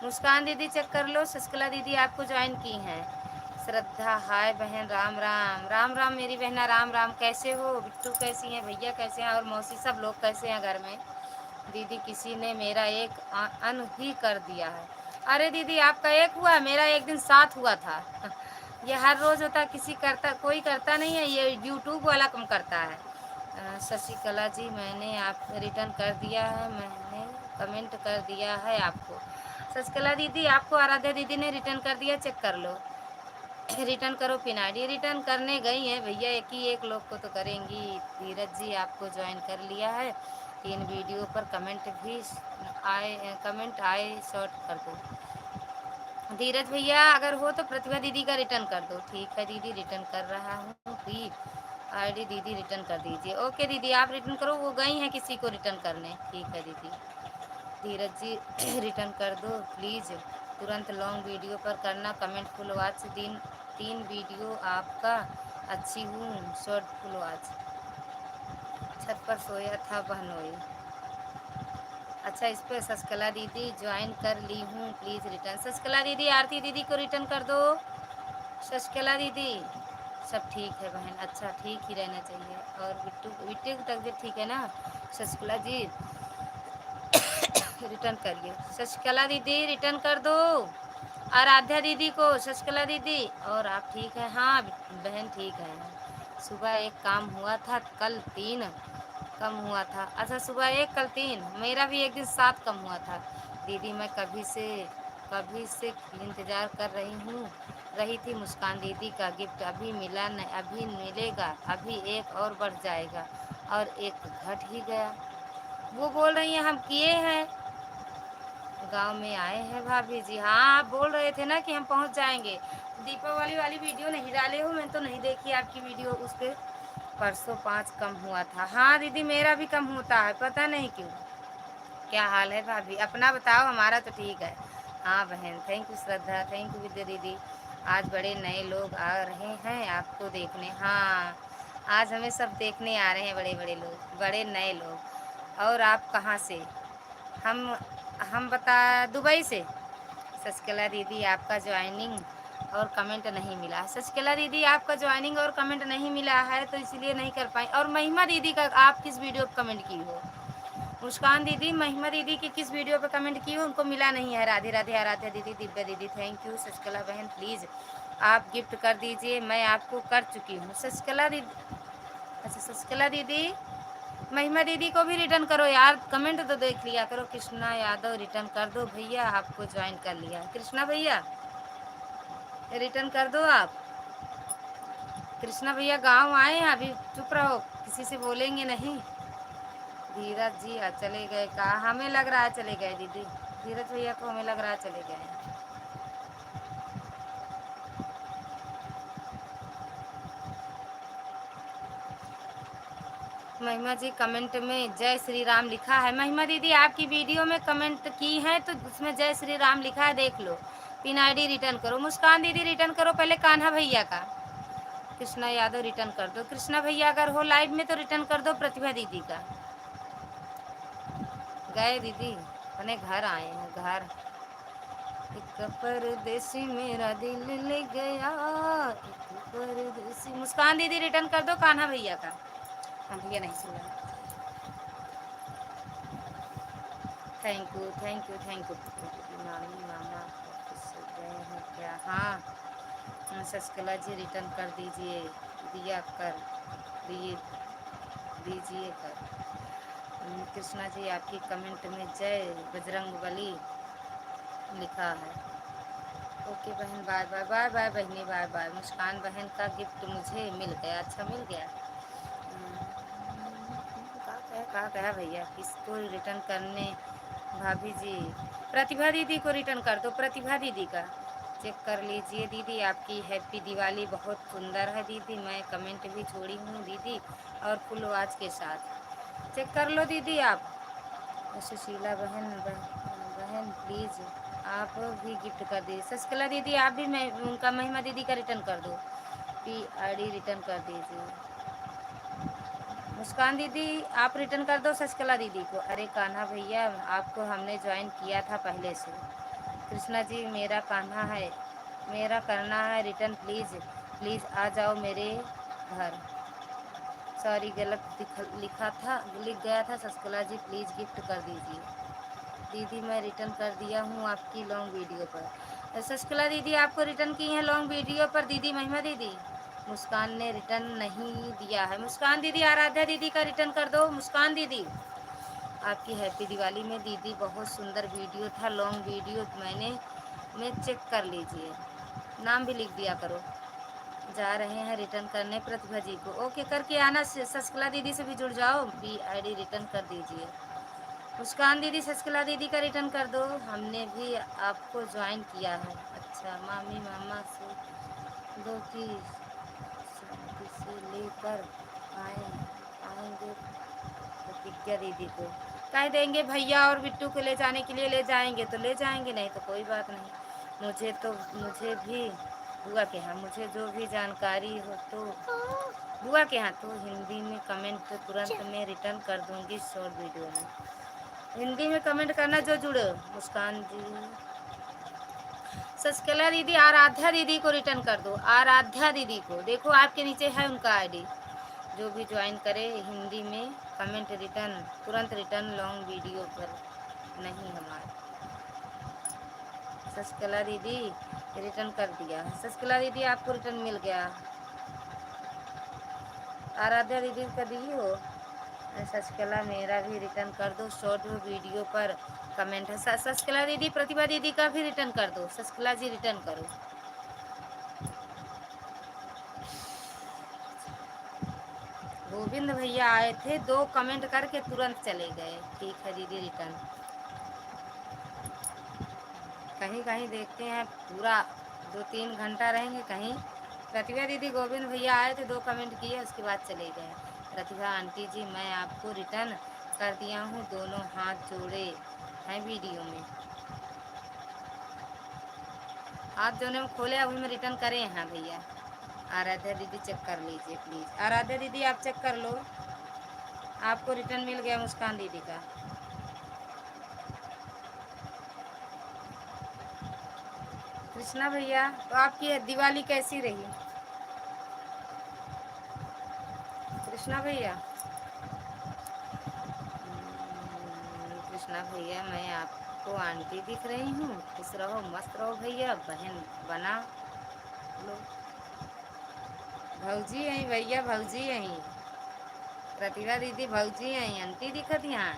मुस्कान दीदी चेक कर लो, शशिकला दीदी आपको ज्वाइन की हैं। श्रद्धा हाय बहन, राम राम। राम राम मेरी बहना, राम राम। कैसे हो? बिट्टू कैसी हैं? भैया कैसे हैं? और मौसी सब लोग कैसे हैं घर में? दीदी किसी ने मेरा एक अन ही कर दिया है। अरे दीदी आपका एक हुआ, मेरा एक दिन 7 हुआ था ये हर रोज़ होता, किसी करता कोई करता नहीं है, ये यूट्यूब वाला कम करता है। शशिकला जी मैंने आप रिटर्न कर दिया है, मैंने कमेंट कर दिया है आपको। शशिकला दीदी आपको आराध्या दीदी ने रिटर्न कर दिया, चेक कर लो। रिटर्न करो पिन आईडी। रिटर्न करने गई हैं भैया, एक लोग को तो करेंगी। धीरज जी आपको ज्वाइन कर लिया है। 3 वीडियो पर कमेंट भी आए शॉर्ट कर दो। धीरज भैया अगर हो तो प्रतिभा दीदी का रिटर्न कर दो। ठीक है दीदी रिटर्न कर रहा हूँ, प्लीज आईडी दीदी रिटर्न कर दीजिए। ओके दीदी आप रिटर्न करो, वो गई हैं किसी को रिटर्न करने। ठीक है दीदी। धीरज जी रिटर्न कर दो प्लीज़, तुरंत लॉन्ग वीडियो पर करना कमेंट। फुल वॉच 3 वीडियो आपका अच्छी हूँ, शॉर्ट फुल वॉच। छत पर सोया था बहनोई। अच्छा इस पर शशिकला दीदी ज्वाइन कर ली हूँ, प्लीज़ रिटर्न। शशिकला दीदी आरती दीदी को रिटर्न कर दो। शशिकला दीदी सब ठीक है बहन, अच्छा ठीक ही रहना चाहिए। और बिट्टू बिट्टू की तबीयत ठीक है ना? शशिकला जी रिटर्न करिए। शशिकला दीदी रिटर्न कर दो आराध्या दीदी को। शशिकला दीदी और आप ठीक है? हाँ बहन ठीक है। सुबह एक काम हुआ था, कल 3 कम हुआ था। अच्छा सुबह 1 कल 3, मेरा भी एक दिन 7 कम हुआ था। दीदी मैं कभी से इंतज़ार कर रही थी मुस्कान दीदी का गिफ्ट। अभी मिला नहीं, अभी मिलेगा, अभी एक और बढ़ जाएगा। और एक घट ही गया। वो बोल रही हैं हम किए हैं, गांव में आए हैं भाभी जी। हाँ आप बोल रहे थे ना कि हम पहुंच जाएंगे। दीपावली वाली वीडियो नहीं डाले हो, मैं तो नहीं देखी आपकी वीडियो। उस पर परसों 5 कम हुआ था। हाँ दीदी मेरा भी कम होता है, पता नहीं क्यों। क्या हाल है भाभी, अपना बताओ, हमारा तो ठीक है। हाँ बहन, thank you Shraddha, thank you Vidya दीदी। आज बड़े नए लोग आ रहे हैं आपको देखने। हाँ आज हमें सब देखने आ रहे हैं, बड़े बड़े लोग, बड़े नए लोग। और आप कहाँ से? हम बता दुबई से। शशिकला दीदी आपका ज्वाइनिंग और कमेंट नहीं मिला। शशिकला दीदी आपका ज्वाइनिंग और कमेंट नहीं मिला है तो इसलिए नहीं कर पाई। और महिमा दीदी का आप किस वीडियो पर कमेंट की हो? मुस्कान दीदी महिमा दीदी की किस वीडियो पे कमेंट की हो? उनको मिला नहीं है। राधे राधे आराध्या दीदी, दिव्या दीदी थैंक यू। शशिकला बहन प्लीज़ आप गिफ्ट कर दीजिए, मैं आपको कर चुकी हूँ। शशिकला दीदी, अच्छा शशिकला दीदी महिमा दीदी को भी रिटर्न करो यार, कमेंट तो देख लिया करो। कृष्णा यादव रिटर्न कर दो भैया, आपको ज्वाइन कर लिया। कृष्णा भैया रिटर्न कर दो आप। कृष्णा भैया गांव आए हैं अभी, चुप रहो, किसी से बोलेंगे नहीं। धीरज जी चले गए का? हमें लग रहा है चले गए दीदी, धीरज भैया को हमें लग रहा है चले गए। महिमा जी कमेंट में जय श्री राम लिखा है। महिमा दीदी आपकी वीडियो में कमेंट की है तो उसमें जय श्री राम लिखा है, देख लो। पिन आईडी रिटर्न करो। मुस्कान दीदी रिटर्न करो पहले कान्हा भैया का। कृष्णा यादव रिटर्न कर दो। कृष्णा भैया अगर हो लाइव में तो रिटर्न कर दो प्रतिभा दीदी का। गए दीदी, अपने घर आए हैं, घर। एक परदेसी मेरा दिल ले गया, एक परदेसी। मुस्कान दीदी रिटर्न कर दो कान्हा भैया का। हाँ भैया नहीं सुन रहा। Thank you thank you thank you. मामी मामा ऑफिस से गए हैं क्या? हाँ शशिकला जी रिटर्न कर दीजिए, दिया कर दिए, दीजिए कर। कृष्णा जी आपकी कमेंट में जय बजरंगबली लिखा है। ओके बहन, बाय बाय बाय बाय बहनी, बाय बाय। मुस्कान बहन का गिफ्ट मुझे मिल गया। अच्छा मिल गया। कहा कहा भैया किसको रिटर्न करने? भाभी जी प्रतिभा दीदी को रिटर्न कर दो, प्रतिभा दीदी का। चेक कर लीजिए दीदी, आपकी हैप्पी दिवाली बहुत सुंदर है दीदी, मैं कमेंट भी छोड़ी हूँ दीदी और फुल आवाज के साथ। चेक कर लो दीदी आप। सुशीला बहन बहन प्लीज़ आप भी गिफ्ट कर दीजिए। शशिकला दीदी आप भी मैं उनका महिमा दीदी का रिटर्न कर दो, पी आईडी रिटर्न कर दीजिए। मुस्कान दीदी आप रिटर्न कर दो शशिकला दीदी को। अरे कान्हा भैया आपको हमने ज्वाइन किया था पहले से। कृष्णा जी मेरा कान्हा है, मेरा करना है रिटर्न, प्लीज़ प्लीज़ आ जाओ मेरे घर। सॉरी गलत लिखा था, लिख गया था। शशिकला जी प्लीज़ गिफ्ट कर दीजिए। दीदी मैं रिटर्न कर दिया हूँ आपकी लॉन्ग वीडियो पर। शशिकला दीदी आपको रिटर्न की है लॉन्ग वीडियो पर दीदी महिमा दीदी। मुस्कान ने रिटर्न नहीं दिया है। मुस्कान दीदी आराध्या दीदी का रिटर्न कर दो। मुस्कान दीदी आपकी हैप्पी दिवाली में दीदी बहुत सुंदर वीडियो था, लॉन्ग वीडियो मैं चेक कर लीजिए, नाम भी लिख दिया करो। जा रहे हैं रिटर्न करने प्रतिभा जी को। ओके करके आना। शशिकला दीदी से भी जुड़ जाओ, पी आईडी रिटर्न कर दीजिए। मुस्कान दीदी शशिकला दीदी का रिटर्न कर दो, हमने भी आपको ज्वाइन किया है। अच्छा मामी मामा से दो की शादी से लेकर आएंगे प्रतिज्ञा दीदी को कह देंगे भैया और बिट्टू को ले जाने के लिए ले जाएंगे तो ले जाएंगे, नहीं तो कोई बात नहीं। मुझे भी बुआ के यहाँ मुझे जो भी जानकारी हो तो बुआ के यहाँ तो हिंदी में कमेंट तो तुरंत मैं रिटर्न कर दूंगी शॉर्ट वीडियो में। हिंदी में कमेंट करना जो जुड़े। मुस्कान जी शशिकला दीदी आराध्या दीदी को रिटर्न कर दो, आराध्या दीदी को देखो आपके नीचे है उनका आईडी। जो भी ज्वाइन करे हिंदी में कमेंट रिटर्न, तुरंत रिटर्न लॉन्ग वीडियो पर नहीं हमारे। शशिकला दीदी रिटर्न कर दिया। शशिकला दीदी आपको रिटर्न मिल गया। आराध्या दीदी का दी हो। शशिकला मेरा भी रिटर्न कर दो, शॉर्ट वीडियो पर कमेंट है। शशिकला दीदी प्रतिभा दीदी का भी रिटर्न कर दो। शशिकला जी रिटर्न करो। वो भी गोविंद भैया आए थे, 2 कमेंट करके तुरंत चले गए। ठीक है दीदी, रिटर्न। कहीं कहीं देखते हैं पूरा 2-3 घंटा रहेंगे कहीं। प्रतिभा दीदी, गोविंद भैया आए थे, 2 कमेंट किए, उसके बाद चले गए। प्रतिभा आंटी जी, मैं आपको रिटर्न कर दिया हूँ, दोनों हाथ जोड़े हैं वीडियो में। हाथ जोड़े में खोले, अभी मैं रिटर्न करे हैं भैया। आराध्या दीदी चेक कर लीजिए प्लीज़। आराध्या दीदी आप चेक कर लो, आपको रिटर्न मिल गया मुस्कान दीदी का। कृष्णा भैया, तो आपकी दिवाली कैसी रही? कृष्णा भैया, कृष्णा भैया, मैं आपको आंटी दिख रही हूँ। खुश रहो, मस्त रहो भैया, बहन बना लो। भौजी आई भैया, भौजी आई। प्रतिभा दीदी भौजी आई, आंटी दिखत यहाँ।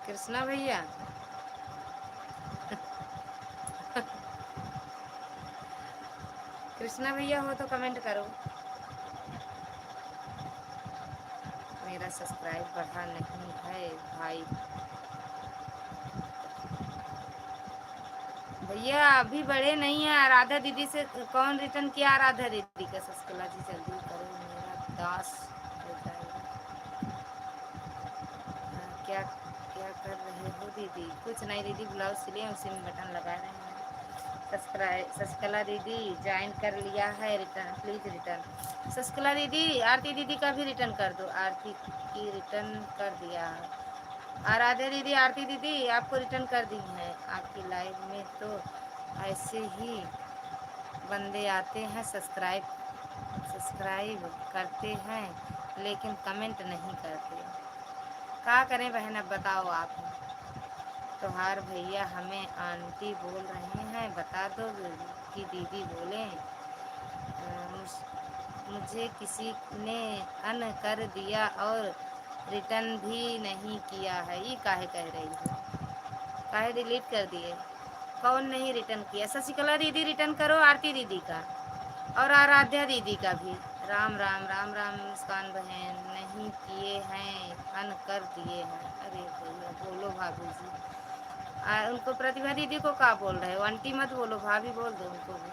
कृष्णा भैया कृष्णा भैया हो तो कमेंट करो। मेरा सब्सक्राइब बढ़ा नहीं है भाई। भैया अभी बढ़े नहीं है। आराधा दीदी से कौन रिटर्न किया? आराधा दीदी का। सस्कला जी जल्दी करो, मेरा दास हो जाएगा। क्या क्या कर रहे हो दीदी? कुछ नहीं दीदी, ब्लाउज सिले, उसी में बटन लगा रहे हैं। सब्सक्राइब शशिकला दीदी ज्वाइन कर लिया है, रिटर्न प्लीज रिटर्न। शशिकला दीदी, आरती दीदी का भी रिटर्न कर दो। आरती की रिटर्न कर दिया है। आराध्या दीदी, आरती दीदी आपको रिटर्न कर दी है। आपकी लाइव में तो ऐसे ही बंदे आते हैं, सब्सक्राइब करते हैं लेकिन कमेंट नहीं करते। क्या करें बहन, अब बताओ आप। तोहार भैया हमें आंटी बोल रहे हैं, बता दो कि दीदी बोले। मुझे किसी ने अन कर दिया और रिटर्न भी नहीं किया है। ये काहे कह रही हो? काहे डिलीट कर दिए? कौन नहीं रिटर्न किया? शशिकला दीदी रिटर्न करो, आरती दीदी का और आराध्या दीदी का भी। राम राम राम राम मुस्कान बहन, नहीं किए हैं, अन कर दिए हैं। अरे भैया बोलो भाभी जी। उनको प्रतिभा दीदी को क्या बोल रहे हो? आंटी मत बोलो, भाभी बोल दो उनको भी।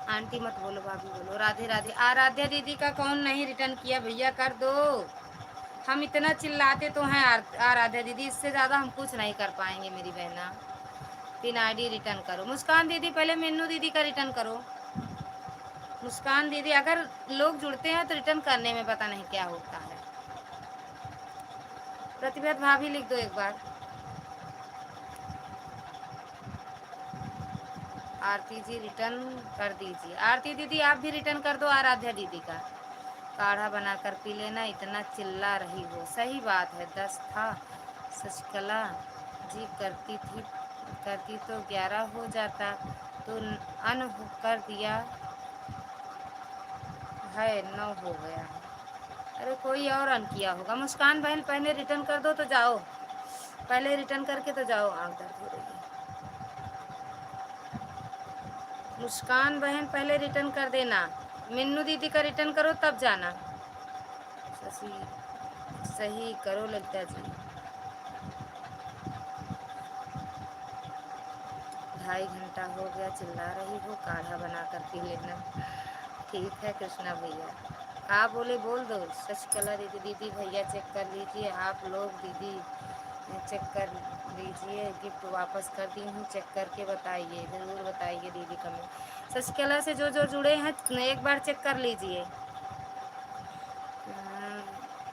आंटी मत बोलो, भाभी बोलो। राधे राधे। आराध्या दीदी का कौन नहीं रिटर्न किया भैया? कर दो। हम इतना चिल्लाते तो हैं आराध्या दीदी, इससे ज़्यादा हम कुछ नहीं कर पाएंगे मेरी बहना। 3 आईडी रिटर्न करो। मुस्कान दीदी पहले मीनू दीदी का रिटर्न करो। मुस्कान दीदी, अगर लोग जुड़ते हैं तो रिटर्न करने में पता नहीं क्या होता है। प्रतिभा भाभी लिख दो एक बार। आरती जी रिटर्न कर दीजिए। आरती दीदी आप भी रिटर्न कर दो आराध्या दीदी का। काढ़ा बनाकर पी लेना, इतना चिल्ला रही हो। सही बात है, 10 था। शशिकला जी करती तो 11 हो जाता, तो अन कर दिया है, 9 हो गया है। अरे कोई और अन किया होगा। मुस्कान बहन पहले रिटर्न कर दो तो जाओ, पहले रिटर्न करके तो जाओ। आँख दर्द हो रही है। मुस्कान बहन पहले रिटर्न कर देना। मिन्नू दीदी का रिटर्न करो तब जाना। शशि सही करो ललिता जी। 2.5 घंटा हो गया चिल्ला रही हो, काढ़ा बना कर पी लेना। ठीक है कृष्णा भैया, आप बोले बोल दो। शशिकला दीदी, दीदी भैया चेक कर लीजिए, आप लोग दीदी चेक कर लीजिए, गिफ्ट वापस कर दी हूँ, चेक करके बताइए, ज़रूर बताइए दीदी कमेंट। शशिकला से जो जो जुड़े हैं एक बार चेक कर लीजिए।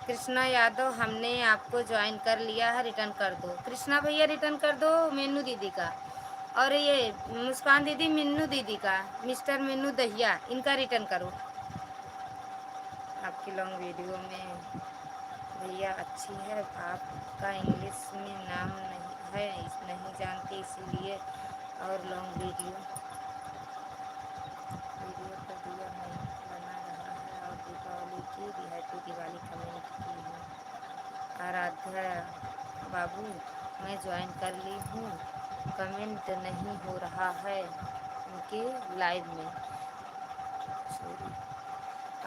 कृष्णा यादव, हमने आपको ज्वाइन कर लिया है, रिटर्न कर दो। कृष्णा भैया रिटर्न कर दो मीनू दीदी का, और ये मुस्कान दीदी मिन्नू दीदी का, मिस्टर मिन्नू दहिया, इनका रिटर्न करो। आपकी लॉन्ग वीडियो में भैया अच्छी है, आपका इंग्लिश में नाम नहीं है, नहीं जानती इसीलिए, और लॉन्ग वीडियो पर दिया नहीं बना रहा है, और दीपावली की हैप्पी दिवाली कमेंट की है। आराध्या बाबू मैं ज्वाइन कर ली हूँ, कमेंट नहीं हो रहा है उनके लाइव में।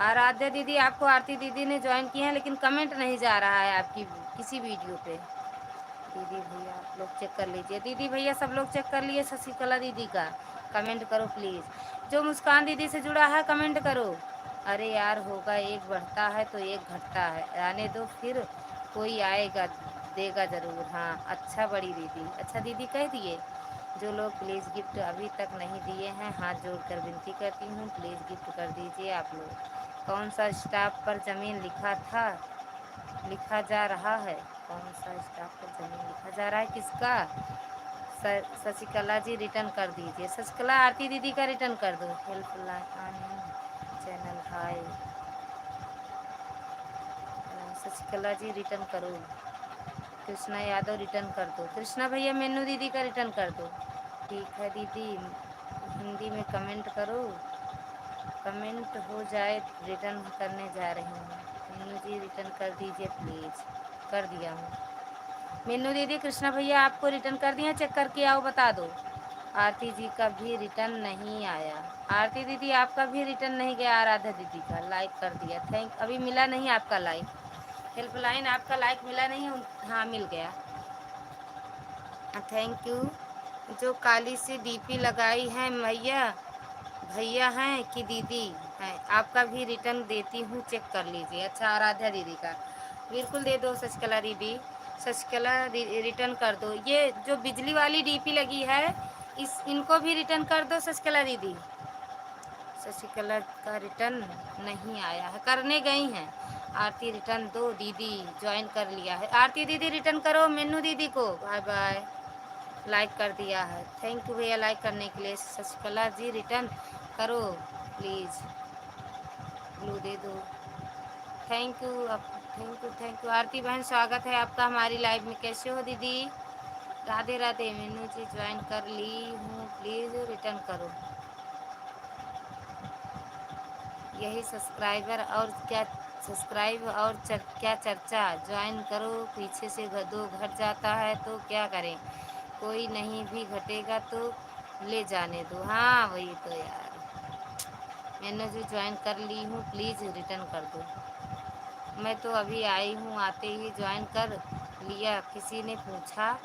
आराध्या दीदी आपको आरती दीदी ने ज्वाइन किया है लेकिन कमेंट नहीं जा रहा है आपकी किसी वीडियो पे। दीदी भैया आप लोग चेक कर लीजिए, दीदी भैया सब लोग चेक कर लिए शशिकला दीदी का, कमेंट करो प्लीज़। जो मुस्कान दीदी से जुड़ा है कमेंट करो। अरे यार होगा, एक बढ़ता है तो एक घटता है, आने दो फिर कोई आएगा देगा ज़रूर। हाँ अच्छा बड़ी दीदी, अच्छा दीदी कह दिए। जो लोग प्लीज़ गिफ्ट अभी तक नहीं दिए हैं हाथ जोड़कर विनती करती हूँ प्लीज़ गिफ्ट कर दीजिए आप लोग। कौन सा स्टाफ पर ज़मीन लिखा जा रहा है, कौन सा स्टाफ पर ज़मीन लिखा जा रहा है किसका? शशिकला जी रिटर्न कर दीजिए। शशिकला आरती दीदी का रिटर्न कर दो। हेल्पलाइन चैनल हाय शशिकला जी रिटर्न करो। कृष्णा यादव रिटर्न कर दो। कृष्णा भैया मेनू दीदी का रिटर्न कर दो। ठीक है दीदी, हिंदी में कमेंट करो, कमेंट हो जाए रिटर्न करने जा रही हूँ। मीनू जी रिटर्न कर दीजिए प्लीज़। कर दिया हूँ मीनू दीदी। कृष्णा भैया आपको रिटर्न कर दिया, चेक करके आओ बता दो। आरती जी का भी रिटर्न नहीं आया। आरती दीदी आपका भी रिटर्न नहीं गया। आराधा दीदी का लाइक कर दिया, थैंक। अभी मिला नहीं आपका लाइक, हेल्पलाइन आपका लाइक मिला नहीं। हाँ मिल गया, थैंक यू। जो काली से डीपी लगाई है भैया, भैया हैं कि दीदी हैं, आपका भी रिटर्न देती हूँ चेक कर लीजिए। अच्छा आराध्या दीदी का बिल्कुल दे दो। शशिकला दीदी, शशिकला रिटर्न कर दो। ये जो बिजली वाली डीपी लगी है इनको भी रिटर्न कर दो शशिकला दीदी। शशिकला का रिटर्न नहीं आया है, करने गई हैं। आरती रिटर्न दो दीदी, ज्वाइन कर लिया है। आरती दीदी रिटर्न करो मेनू दीदी को। बाय बाय, लाइक कर दिया है, थैंक यू भैया लाइक करने के लिए। शशिकला जी रिटर्न करो प्लीज़, ब्लू दे दो। Thank you, thank you thank you. Aarti बहन स्वागत है आपका हमारी लाइव में, कैसे हो दीदी? राधे राधे। मेनू जी ज्वाइन कर ली हूँ प्लीज़ रिटर्न करो। यही सब्सक्राइबर और क्या, सब्सक्राइब और क्या चर्चा, ज्वाइन करो। पीछे से दो घट जाता है तो क्या करें, कोई नहीं भी घटेगा तो ले जाने दो। हाँ वही तो यार, मैंने जो ज्वाइन कर ली हूँ प्लीज़ रिटर्न कर दो। मैं तो अभी आई हूँ, आते ही ज्वाइन कर लिया, किसी ने पूछा।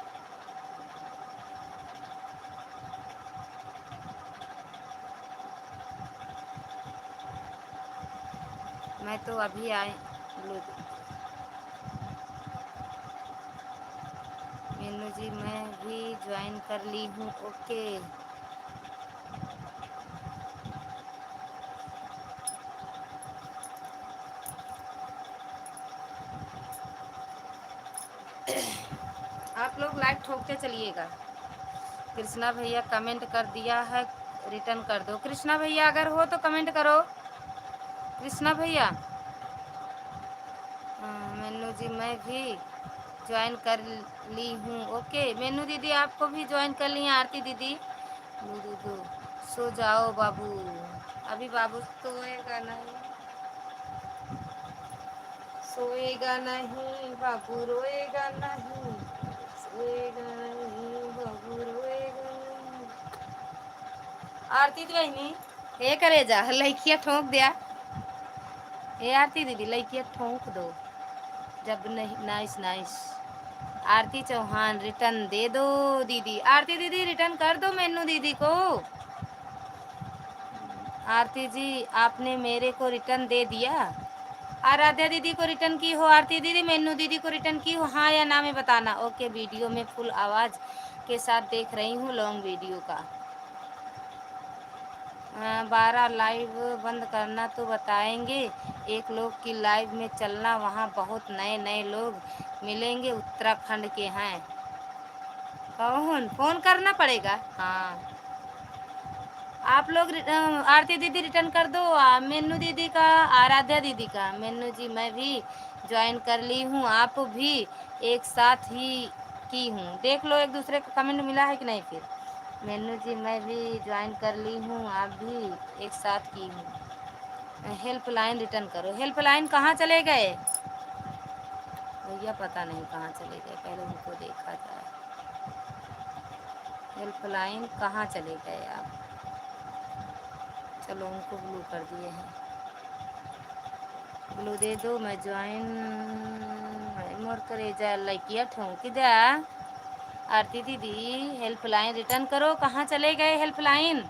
मैं तो अभी आई। मीनू जी मैं भी ज्वाइन कर ली हूँ, ओके। आप लोग लाइक ठोकते चलिएगा। कृष्णा भैया कमेंट कर दिया है, रिटर्न कर दो। कृष्णा भैया अगर हो तो कमेंट करो। कृष्णा भैया, मेनू जी मैं भी ज्वाइन कर ली हूँ, ओके। मेनू दीदी आपको भी ज्वाइन कर ली है। आरती दीदी दो सो जाओ बाबू, अभी बाबू सोएगा नहीं, सोएगा नहीं बाबू, रोएगा नहीं, सोएगा नहीं बाबू, रोएगा नहीं। आरती बहनी हे करे जा लड़किया ठोक दिया। हे आरती दीदी लड़किया ठोक दो जब नहीं। Nice nice. Aarti Chauhan return दे दो दीदी। आरती दीदी रिटर्न कर दो मेनू दीदी को। आरती जी आपने मेरे को रिटर्न दे दिया। आराध्या दीदी को रिटर्न की हो, आरती दीदी मेनू दीदी को रिटर्न की हो, हाँ या ना में बताना। ओके, वीडियो में फुल आवाज़ के साथ देख रही हूँ लॉन्ग वीडियो का। 12 लाइव बंद करना तो बताएंगे, एक लोग की लाइव में चलना, वहाँ बहुत नए नए लोग मिलेंगे, उत्तराखंड के हैं। कौन फ़ोन करना पड़ेगा? हाँ आप लोग आरती दीदी रिटर्न कर दो, मेनू दीदी का, आराध्या दीदी का। मेनू जी मैं भी ज्वाइन कर ली हूँ, आप भी एक साथ ही की हूँ। देख लो एक दूसरे का कमेंट मिला है कि नहीं। फिर मेनू जी मैं भी ज्वाइन कर ली हूँ, आप भी एक साथ की हूँ। हेल्पलाइन रिटर्न करो। हेल्पलाइन कहाँ चले गए भैया? पता नहीं कहाँ चले गए, पहले उनको देखा जाए। हेल्पलाइन कहाँ चले गए आप? चलो उनको ब्लू कर दिए हैं। ब्लू दे दो, मैं ज्वाइन मोर करे जा लाइक किया ठोंकी दे। आरती दीदी हेल्पलाइन रिटर्न करो, कहाँ चले गए हेल्पलाइन?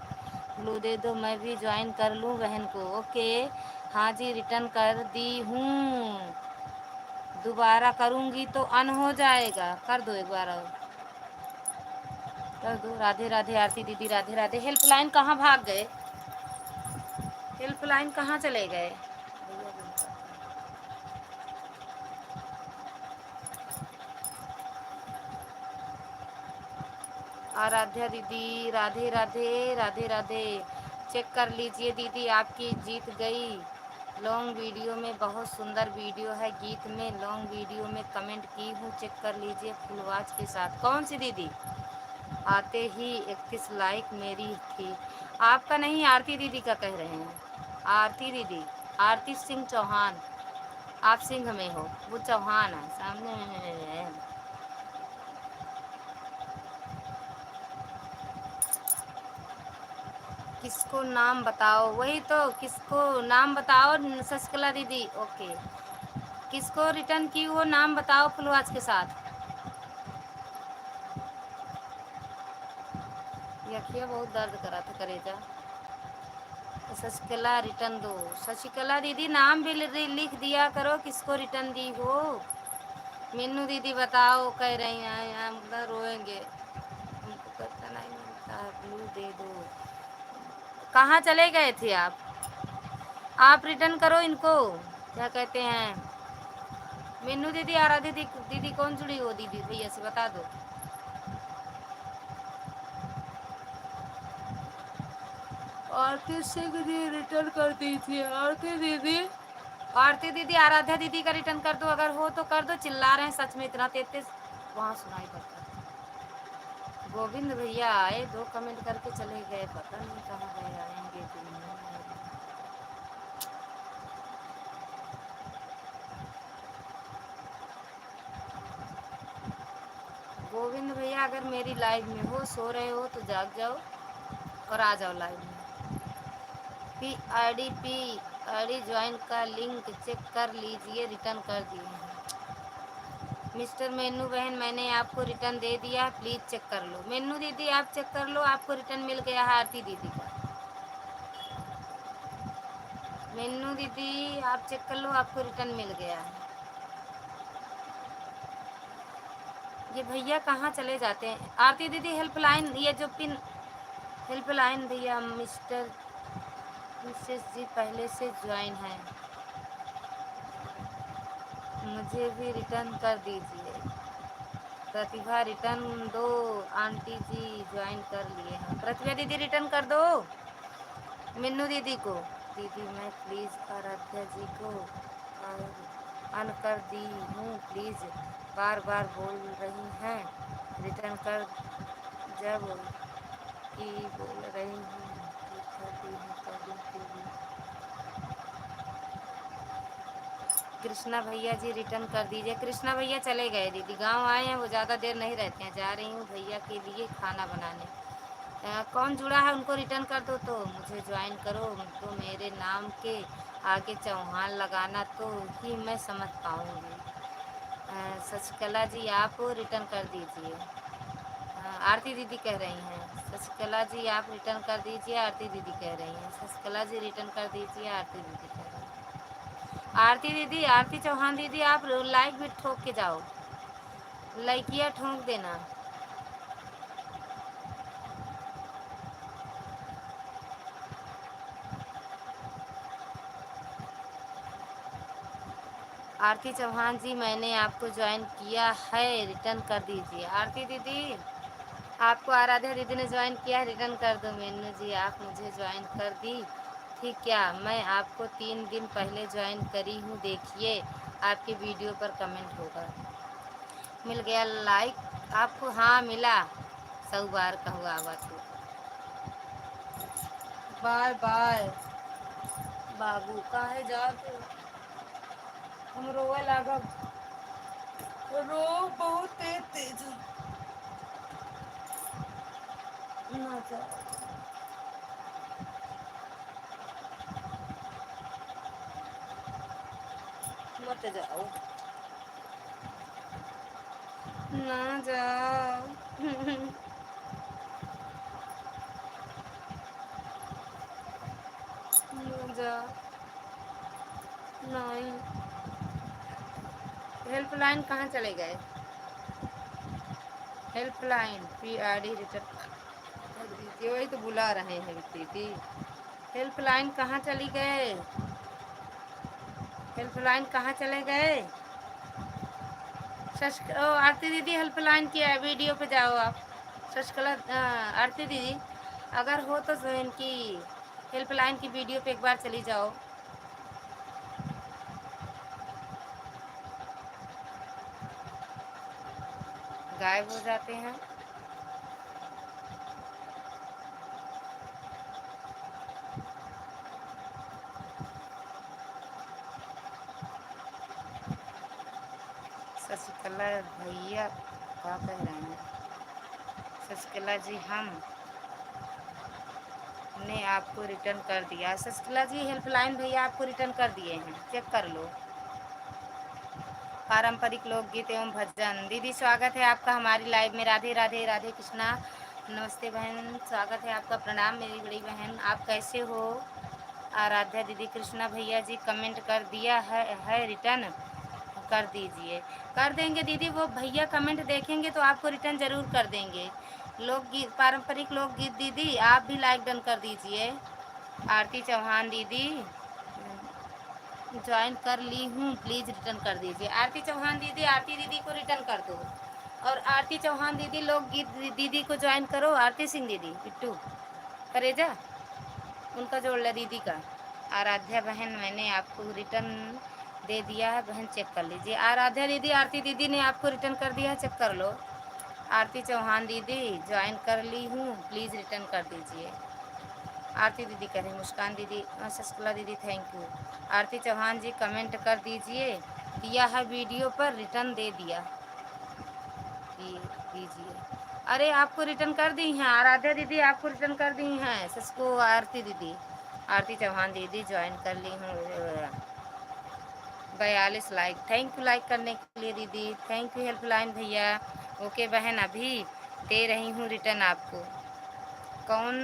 ब्लू दे दो, मैं भी ज्वाइन कर लूँ बहन को। ओके हाँ जी रिटर्न कर दी हूँ, दोबारा करूँगी तो अन हो जाएगा। कर दो एक बार और कर दो। राधे राधे आरती दीदी, राधे राधे। हेल्पलाइन कहाँ भाग गए? हेल्पलाइन कहाँ चले गए? आराध्या दीदी राधे राधे, राधे राधे। चेक कर लीजिए दीदी, आपकी जीत गई। लॉन्ग वीडियो में बहुत सुंदर वीडियो है, गीत में लॉन्ग वीडियो में कमेंट की हूँ, चेक कर लीजिए फुल वॉच के साथ। कौन सी दीदी? आते ही 31 लाइक मेरी थी। आपका नहीं, आरती दीदी का कह रहे हैं। आरती दीदी, आरती सिंह चौहान। आप सिंह में हो, वो चौहान है सामने है। किसको नाम बताओ? वही तो, किसको नाम बताओ शशिकला दीदी। ओके किसको रिटर्न की वो नाम बताओ फुल वॉच के साथ। यखिया बहुत दर्द करा था करेजा। शशिकला रिटर्न दो। शशिकला दीदी नाम भी लिख दिया करो, किसको रिटर्न दी हो। मीनू दीदी बताओ, कह रही हैं हम रोएंगे, हमको पता नहीं मिलता है। ब्लू दे दो। कहाँ चले गए थे आप? आप रिटर्न करो इनको, क्या कहते हैं। मीनू दीदी, आराध्या दीदी कौन जुड़ी हो? दीदी भैया से बता दो। आरती सिंह जी रिटर्न कर दी थी। आरती दीदी, आरती दीदी आराध्या दीदी का रिटर्न कर दो, अगर हो तो कर दो। चिल्ला रहे हैं सच में इतना तेज तेज वहाँ सुनाई पड़ता है। गोविंद भैया आए, 2 कमेंट करके चले गए, पता नहीं कहाँ गए, आएंगे कि नहीं आएंगे। गोविंद भैया अगर मेरी लाइव में हो, सो रहे हो तो जाग जाओ और आ जाओ लाइव में। पी आईडी ज्वाइन का लिंक चेक कर लीजिए, रिटर्न कर दिए हैं। मिस्टर मेनू बहन, मैंने आपको रिटर्न दे दिया, प्लीज़ चेक कर लो। मेनू दीदी आप चेक कर लो, आपको रिटर्न मिल गया है आरती दीदी का। मेनू दीदी आप चेक कर लो, आपको रिटर्न मिल गया है। ये भैया कहाँ चले जाते हैं? आरती दीदी हेल्पलाइन, ये जो पिन हेल्पलाइन भैया मिस्टर मिसेस जी पहले से ज्वाइन है, मुझे भी रिटर्न कर दीजिए। प्रतिभा रिटर्न दो, आंटी जी ज्वाइन कर लिए हैं। प्रतिभा दीदी रिटर्न कर दो मिन्नू दीदी को। दीदी मैं प्लीज़ आराध्या जी को अन कर दी हूँ, प्लीज़ बार बार बोल रही हैं रिटर्न कर, जब कि बोल रही हूँ कि कर दी हूँ कभी भी। कृष्णा भैया जी रिटर्न कर दीजिए। कृष्णा भैया चले गए दीदी, गांव आए हैं, वो ज़्यादा देर नहीं रहते हैं। जा रही हूँ भैया के लिए खाना बनाने। कौन जुड़ा है उनको रिटर्न कर दो। तो मुझे ज्वाइन करो, तो मेरे नाम के आगे चौहान लगाना तो ही मैं समझ पाऊँगी। शशिकला जी आप रिटर्न कर दीजिए। आरती दीदी कह रही हैं शशिकला जी आप रिटर्न कर दीजिए, आरती दीदी कह रही हैं शशिकला जी रिटर्न कर दीजिए, आरती दीदी कह रही हैं। आरती दीदी, आरती चौहान दीदी आप लाइक भी ठोक के जाओ, लाइकिया ठोक देना। आरती चौहान जी मैंने आपको ज्वाइन किया है, रिटर्न कर दीजिए। आरती दीदी आपको आराध्या दीदी ने ज्वाइन किया है, रिटर्न कर दो। मीनू जी आप मुझे ज्वाइन कर दी थी क्या? मैं आपको 3 दिन पहले ज्वाइन करी हूँ, देखिए आपके वीडियो पर कमेंट होगा। मिल गया लाइक आपको? हाँ मिला, 100 बार का हुआ हुआ तो। Bye bye. बाबू काहे जात हम रोए लागब। रो बहुत तेज तेज ना जाओ मत जाओ ना जाओ ना जाओ नहीं। हेल्पलाइन कहाँ चले गए? हेल्पलाइन PRD रिटर्न कर दीजिए। वही तो बुला रहे हैं दीदी। हेल्पलाइन कहाँ चली गए? हेल्पलाइन कहाँ चले गए? ओ आरती दीदी हेल्पलाइन की है, वीडियो पे जाओ आप। शशकला आरती दीदी अगर हो तो इनकी हेल्पलाइन की वीडियो पे एक बार चली जाओ। गायब हो जाते हैं। शशिकला भैया क्या कह रहे हैं? शशिकला जी हम ने आपको रिटर्न कर दिया। शशिकला जी हेल्पलाइन भैया आपको रिटर्न कर दिए हैं, चेक कर लो। पारंपरिक लोकगीत एवं भजन। दीदी स्वागत है आपका हमारी लाइव में। राधे राधे राधे कृष्णा। नमस्ते बहन, स्वागत है आपका। प्रणाम मेरी बड़ी बहन, आप कैसे हो? आराध्या दीदी कृष्णा भैया जी कमेंट कर दिया है रिटर्न कर दीजिए। कर देंगे दीदी, वो भैया कमेंट देखेंगे तो आपको रिटर्न ज़रूर कर देंगे। लोकगीत पारंपरिक लोकगीत दीदी आप भी लाइक डन कर दीजिए। आरती चौहान दीदी ज्वाइन कर ली हूँ, प्लीज़ रिटर्न कर दीजिए। आरती चौहान दीदी, आरती दीदी को रिटर्न कर दो। और आरती चौहान दीदी लोकगीत दीदी को ज्वाइन करो। आरती सिंह दीदी बिट्टू करेजा उनका जोड़ ला दीदी का। आराध्या बहन मैंने आपको रिटर्न दे दिया है बहन, चेक कर लीजिए। आराध्या दीदी आरती दीदी ने आपको रिटर्न कर दिया है, चेक कर लो। आरती चौहान दीदी ज्वाइन कर ली हूँ, प्लीज़ रिटर्न कर दीजिए। आरती दीदी कह रही, मुस्कान दीदी शशकला दीदी thank you. Aarti Chauhan ji comment कर दीजिए, दिया है वीडियो पर रिटर्न दे दिया दीजिए। अरे आपको रिटर्न कर दी हैं आराध्या दीदी, आपको रिटर्न कर दी हैं ससको। आरती दीदी, आरती चौहान दीदी ज्वाइन कर ली हूँ। 42 लाइक, थैंक यू लाइक करने के लिए दीदी, थैंक यू हेल्पलाइन भैया। ओके बहन, अभी दे रही हूँ रिटर्न आपको। कौन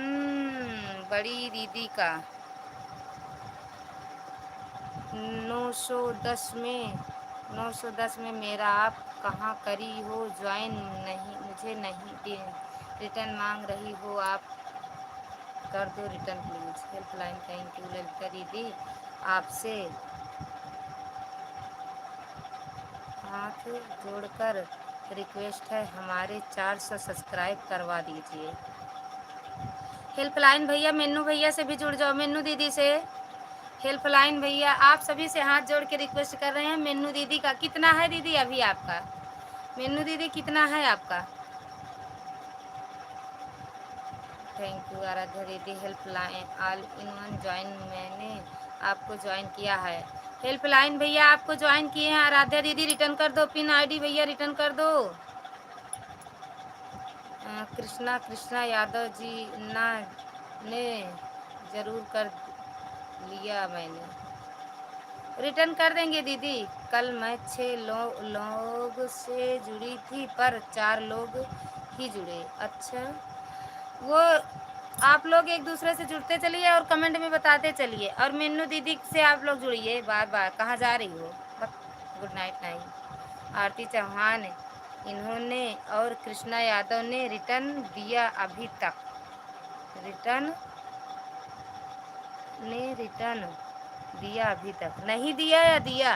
बड़ी दीदी का 910 में मेरा आप कहाँ करी हो ज्वाइन? नहीं मुझे नहीं रिटर्न मांग रही हो आप, कर दो return please. Helpline thank you Lalita दीदी, आपसे हाथ जोड़कर रिक्वेस्ट है, हमारे 400 सब्सक्राइब करवा दीजिए। हेल्पलाइन भैया मेनू भैया से भी जुड़ जाओ, मेनू दीदी से। हेल्पलाइन भैया आप सभी से हाथ जोड़ के रिक्वेस्ट कर रहे हैं। मेनू दीदी का कितना है दीदी अभी आपका? मेनू दीदी कितना है आपका? थैंक यू आराध्या दीदी। Helpline all in one join, मैंने आपको ज्वाइन किया है। हेल्पलाइन भैया आपको ज्वाइन किए हैं। आराध्या दीदी रिटर्न कर दो, पिन आईडी भैया रिटर्न कर दो। कृष्णा यादव जी ना ने ज़रूर कर लिया, मैंने रिटर्न कर देंगे दीदी। कल मैं 6 लोग से जुड़ी थी पर 4 लोग ही जुड़े। अच्छा, वो आप लोग एक दूसरे से जुड़ते चलिए और कमेंट में बताते चलिए। और मेनू दीदी से आप लोग जुड़िए बार बार। कहाँ जा रही हो? Good night night. Aarti Chauhan इन्होंने और कृष्णा यादव ने रिटर्न दिया अभी तक। रिटर्न दिया अभी तक नहीं दिया या दिया?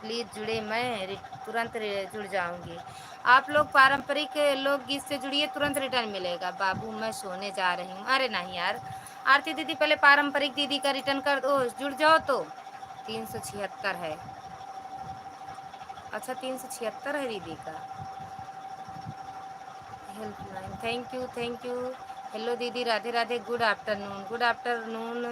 प्लीज़ जुड़े, मैं तुरंत जुड़ जाऊंगी। आप लोग पारंपरिक लोकगीत से जुड़िए, तुरंत रिटर्न मिलेगा। बाबू मैं सोने जा रही हूँ। अरे नहीं यार आरती दीदी, पहले पारंपरिक दीदी का रिटर्न कर दो, जुड़ जाओ तो। 376 है। अच्छा 376 है दीदी का। Helpline thank you. हेलो दीदी, Radhe Radhe, good afternoon. Good afternoon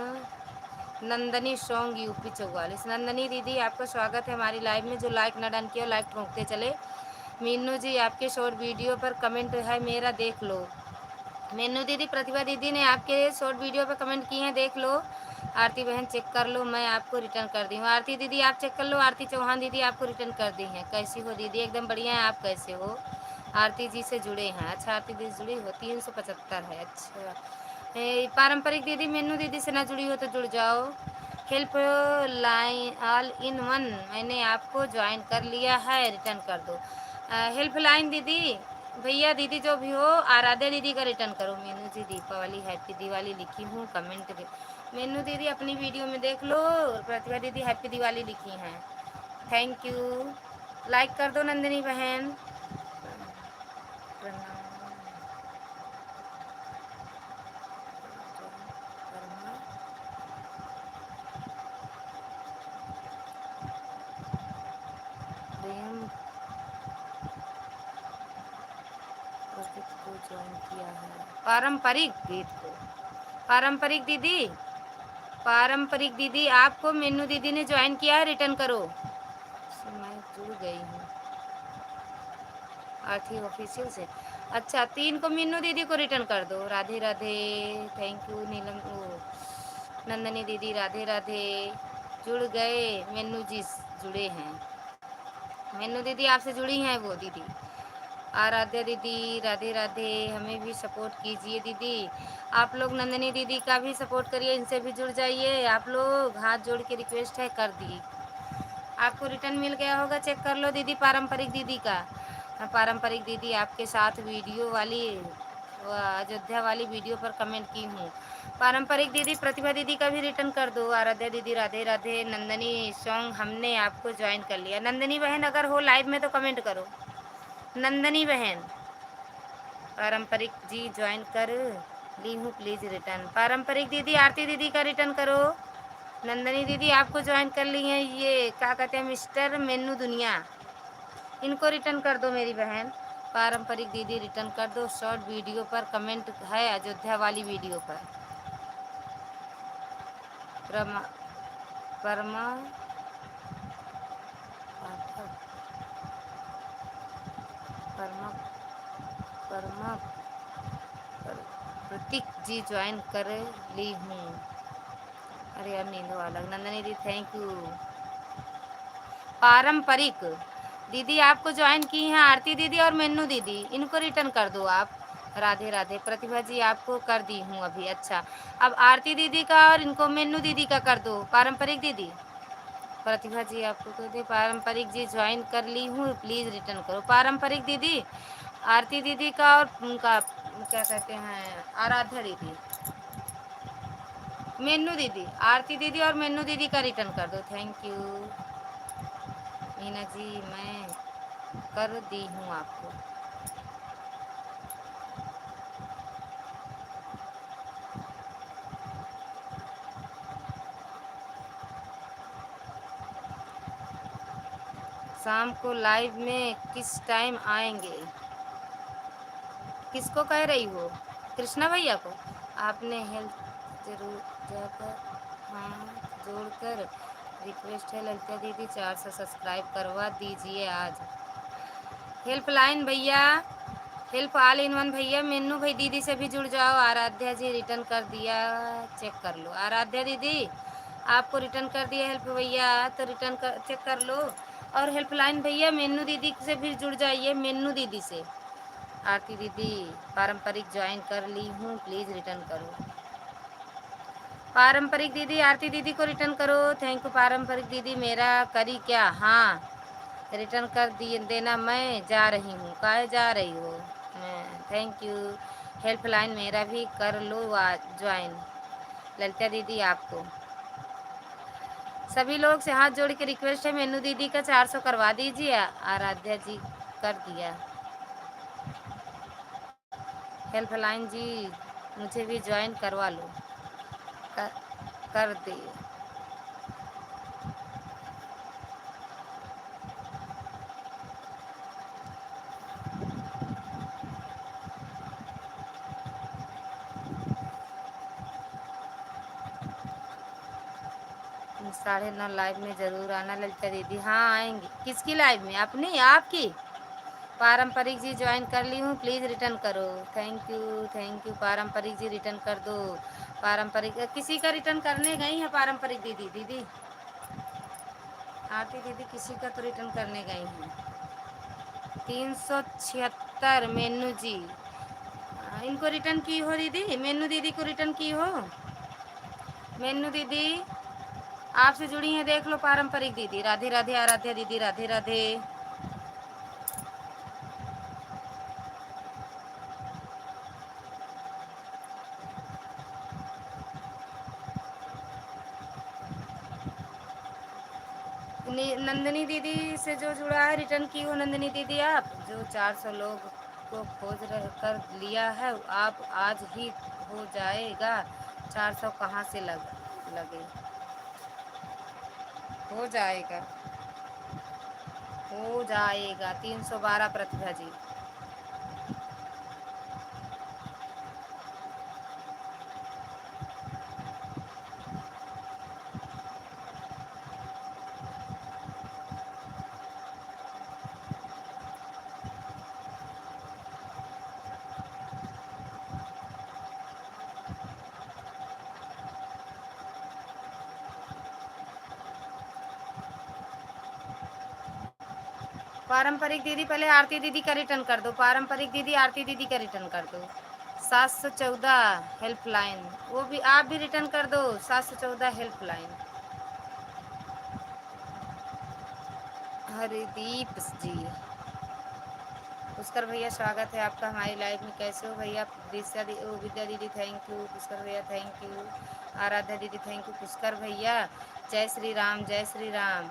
Nandini song UP 44। Nandini दीदी आपका स्वागत है हमारी लाइव में। जो लाइक ना डन किया लाइक ठोकते चले। मीनू जी आपके शॉर्ट वीडियो पर कमेंट है मेरा, देख लो। मीनू दीदी, प्रतिभा दीदी ने आपके शॉर्ट वीडियो पर कमेंट किए हैं, देख लो। आरती बहन चेक कर लो, मैं आपको रिटर्न कर दी हूँ। आरती दीदी आप चेक कर लो। आरती चौहान दीदी आपको रिटर्न कर दी हैं। कैसी हो दीदी? एकदम बढ़िया है। आप कैसे हो? आरती जी से जुड़े हैं। अच्छा, आरती दीदी जुड़ी हो, 375 है। अच्छा, पारंपरिक दीदी मीनू दीदी से ना जुड़ी हो तो जुड़ जाओ। Help line all in one, मैंने आपको ज्वाइन कर लिया है, रिटर्न कर दो। हेल्प लाइन दीदी, भैया दीदी जो भी हो, आराध्या दीदी का रिटर्न करो। मीनू जी दीपावली हैप्पी दिवाली लिखी हूँ, कमेंट दे। मीनू दीदी अपनी वीडियो में देख लो। प्रतिभा दीदी हैप्पी दिवाली लिखी हैं, थैंक यू। लाइक कर दो नंदिनी बहन। प्रेम को ज्वाइन किया है पारंपरिक गीत को। पारंपरिक दीदी, पारंपरिक दीदी आपको मीनू दीदी ने ज्वाइन किया है, रिटर्न करो। मैं जुड़ गई हूँ आरती ऑफिशियल से। अच्छा, 3 को मीनू दीदी को रिटर्न कर दो। Radhe Radhe, thank you. नीलम ओ नंदनी दीदी राधे राधे, जुड़ गए। मीनू जी जुड़े हैं। मीनू दीदी आपसे जुड़ी हैं वो दीदी। आराध्या दीदी राधे राधे, हमें भी सपोर्ट कीजिए दीदी। आप लोग नंदिनी दीदी का भी सपोर्ट करिए, इनसे भी जुड़ जाइए आप लोग। हाथ जोड़ के रिक्वेस्ट है, कर दी। आपको रिटर्न मिल गया होगा, चेक कर लो दीदी। पारंपरिक दीदी का, पारंपरिक दीदी आपके साथ वीडियो वाली अयोध्या वाली वीडियो पर कमेंट की हूँ। पारंपरिक दीदी, प्रतिभा दीदी का भी रिटर्न कर दो। आराध्या दीदी राधे राधे। नंदनी सॉन्ग हमने आपको ज्वाइन कर लिया। नंदनी बहन अगर हो लाइव में तो कमेंट करो। नंदनी बहन, पारंपरिक जी ज्वाइन कर ली हूँ, प्लीज रिटर्न। पारंपरिक दीदी आरती दीदी का रिटर्न करो। नंदनी दीदी आपको ज्वाइन कर ली है, ये क्या कहते हैं, मिस्टर मेनू दुनिया, इनको रिटर्न कर दो मेरी बहन। पारंपरिक दीदी रिटर्न कर दो। शॉर्ट वीडियो पर कमेंट है, अयोध्या वाली वीडियो पर। परमा परमा परमा परमा प्रतीक जी ज्वाइन कर ली हूँ। अरे यार नींद वाला। नंदनी दी थैंक यू। पारंपरिक दीदी आपको ज्वाइन की हैं, आरती दीदी और मेनू दीदी, इनको रिटर्न कर दो आप। राधे राधे। प्रतिभा जी आपको कर दी हूँ अभी। अच्छा, अब आरती दीदी का और इनको मेनू दीदी का कर दो। पारंपरिक दीदी, प्रतिभा जी आपको कर दे। पारंपरिक जी ज्वाइन कर ली हूँ, प्लीज रिटर्न करो। पारंपरिक दीदी, आरती दीदी का और उनका क्या कहते हैं, आराध्या दीदी, मेनू दीदी, आरती दीदी और मेनू दीदी का रिटर्न कर दो। थैंक यू मीना जी, मैं कर दी हूँ आपको। शाम को लाइव में किस टाइम आएंगे? किसको कह रही हो? कृष्णा भैया को? आपने हेल्थ जरूर जाकर, हाँ जोड़कर रिक्वेस्ट है ललिता दीदी, 400 सब्सक्राइब करवा दीजिए आज। हेल्पलाइन भैया, हेल्प ऑल इन वन भैया, मेनू भाई दीदी से भी जुड़ जाओ। आराध्या जी रिटर्न कर दिया, चेक कर लो। आराध्या दीदी आपको रिटर्न कर दिया हेल्प भैया, तो रिटर्न कर, चेक कर लो। और हेल्पलाइन भैया मेनू दीदी से भी जुड़ जाइए, मेनू दीदी से। आरती दीदी पारंपरिक ज्वाइन कर ली हूँ, प्लीज़ रिटर्न करो। पारंपरिक दीदी आरती दीदी को रिटर्न करो। थैंक यू पारंपरिक दीदी। मेरा करी क्या? हाँ रिटर्न कर दिए देना, मैं जा रही हूँ। काहे जा रही हो? मैं थैंक यू। हेल्पलाइन मेरा भी कर लो ज्वाइन। ललिता दीदी आपको, सभी लोग से हाथ जोड़ के रिक्वेस्ट है, मेनू दीदी का 400 करवा दीजिए। आराध्या जी कर दिया। हेल्पलाइन जी मुझे भी ज्वाइन करवा लो। कर, कर दिए। 9:30 लाइव में ज़रूर आना ललिता दीदी। हाँ आएंगे। किसकी लाइव में? अपनी? आपकी? पारंपरिक जी ज्वाइन कर ली हूँ, प्लीज़ रिटर्न करो। थैंक यू पारंपरिक जी, रिटर्न कर दो। पारंपरिक किसी का रिटर्न करने गई है? पारंपरिक दीदी, दीदी आरती दीदी किसी का तो रिटर्न करने गई हैं। 376 मेनू जी, इनको रिटर्न की हो दीदी? मेनू दीदी को रिटर्न की हो? मेनू दीदी आपसे जुड़ी हैं, देख लो। पारंपरिक दीदी, राधे राधे। आराध्या दीदी, राधे राधे। नंदिनी दीदी से जो जुड़ा है, रिटर्न की हो नंदिनी दीदी आप? जो 400 लोग को खोज कर लिया है, आप आज ही हो जाएगा। 400 कहाँ से लगे? हो जाएगा, हो जाएगा। 312 प्रतिभा जी। पारंपरिक दीदी पहले आरती दीदी का रिटर्न कर दो। पारंपरिक दीदी आरती दीदी का रिटर्न कर दो। 714 हेल्पलाइन, वो भी आप भी रिटर्न कर दो। 714 हेल्पलाइन। हरदीप जी, पुष्कर भैया स्वागत है आपका हमारी लाइव में। कैसे हो भैया? विद्या दीदी थैंक यू। पुष्कर भैया थैंक यू। आराध्या दीदी थैंक यू। पुष्कर भैया जय श्री राम, जय श्री राम।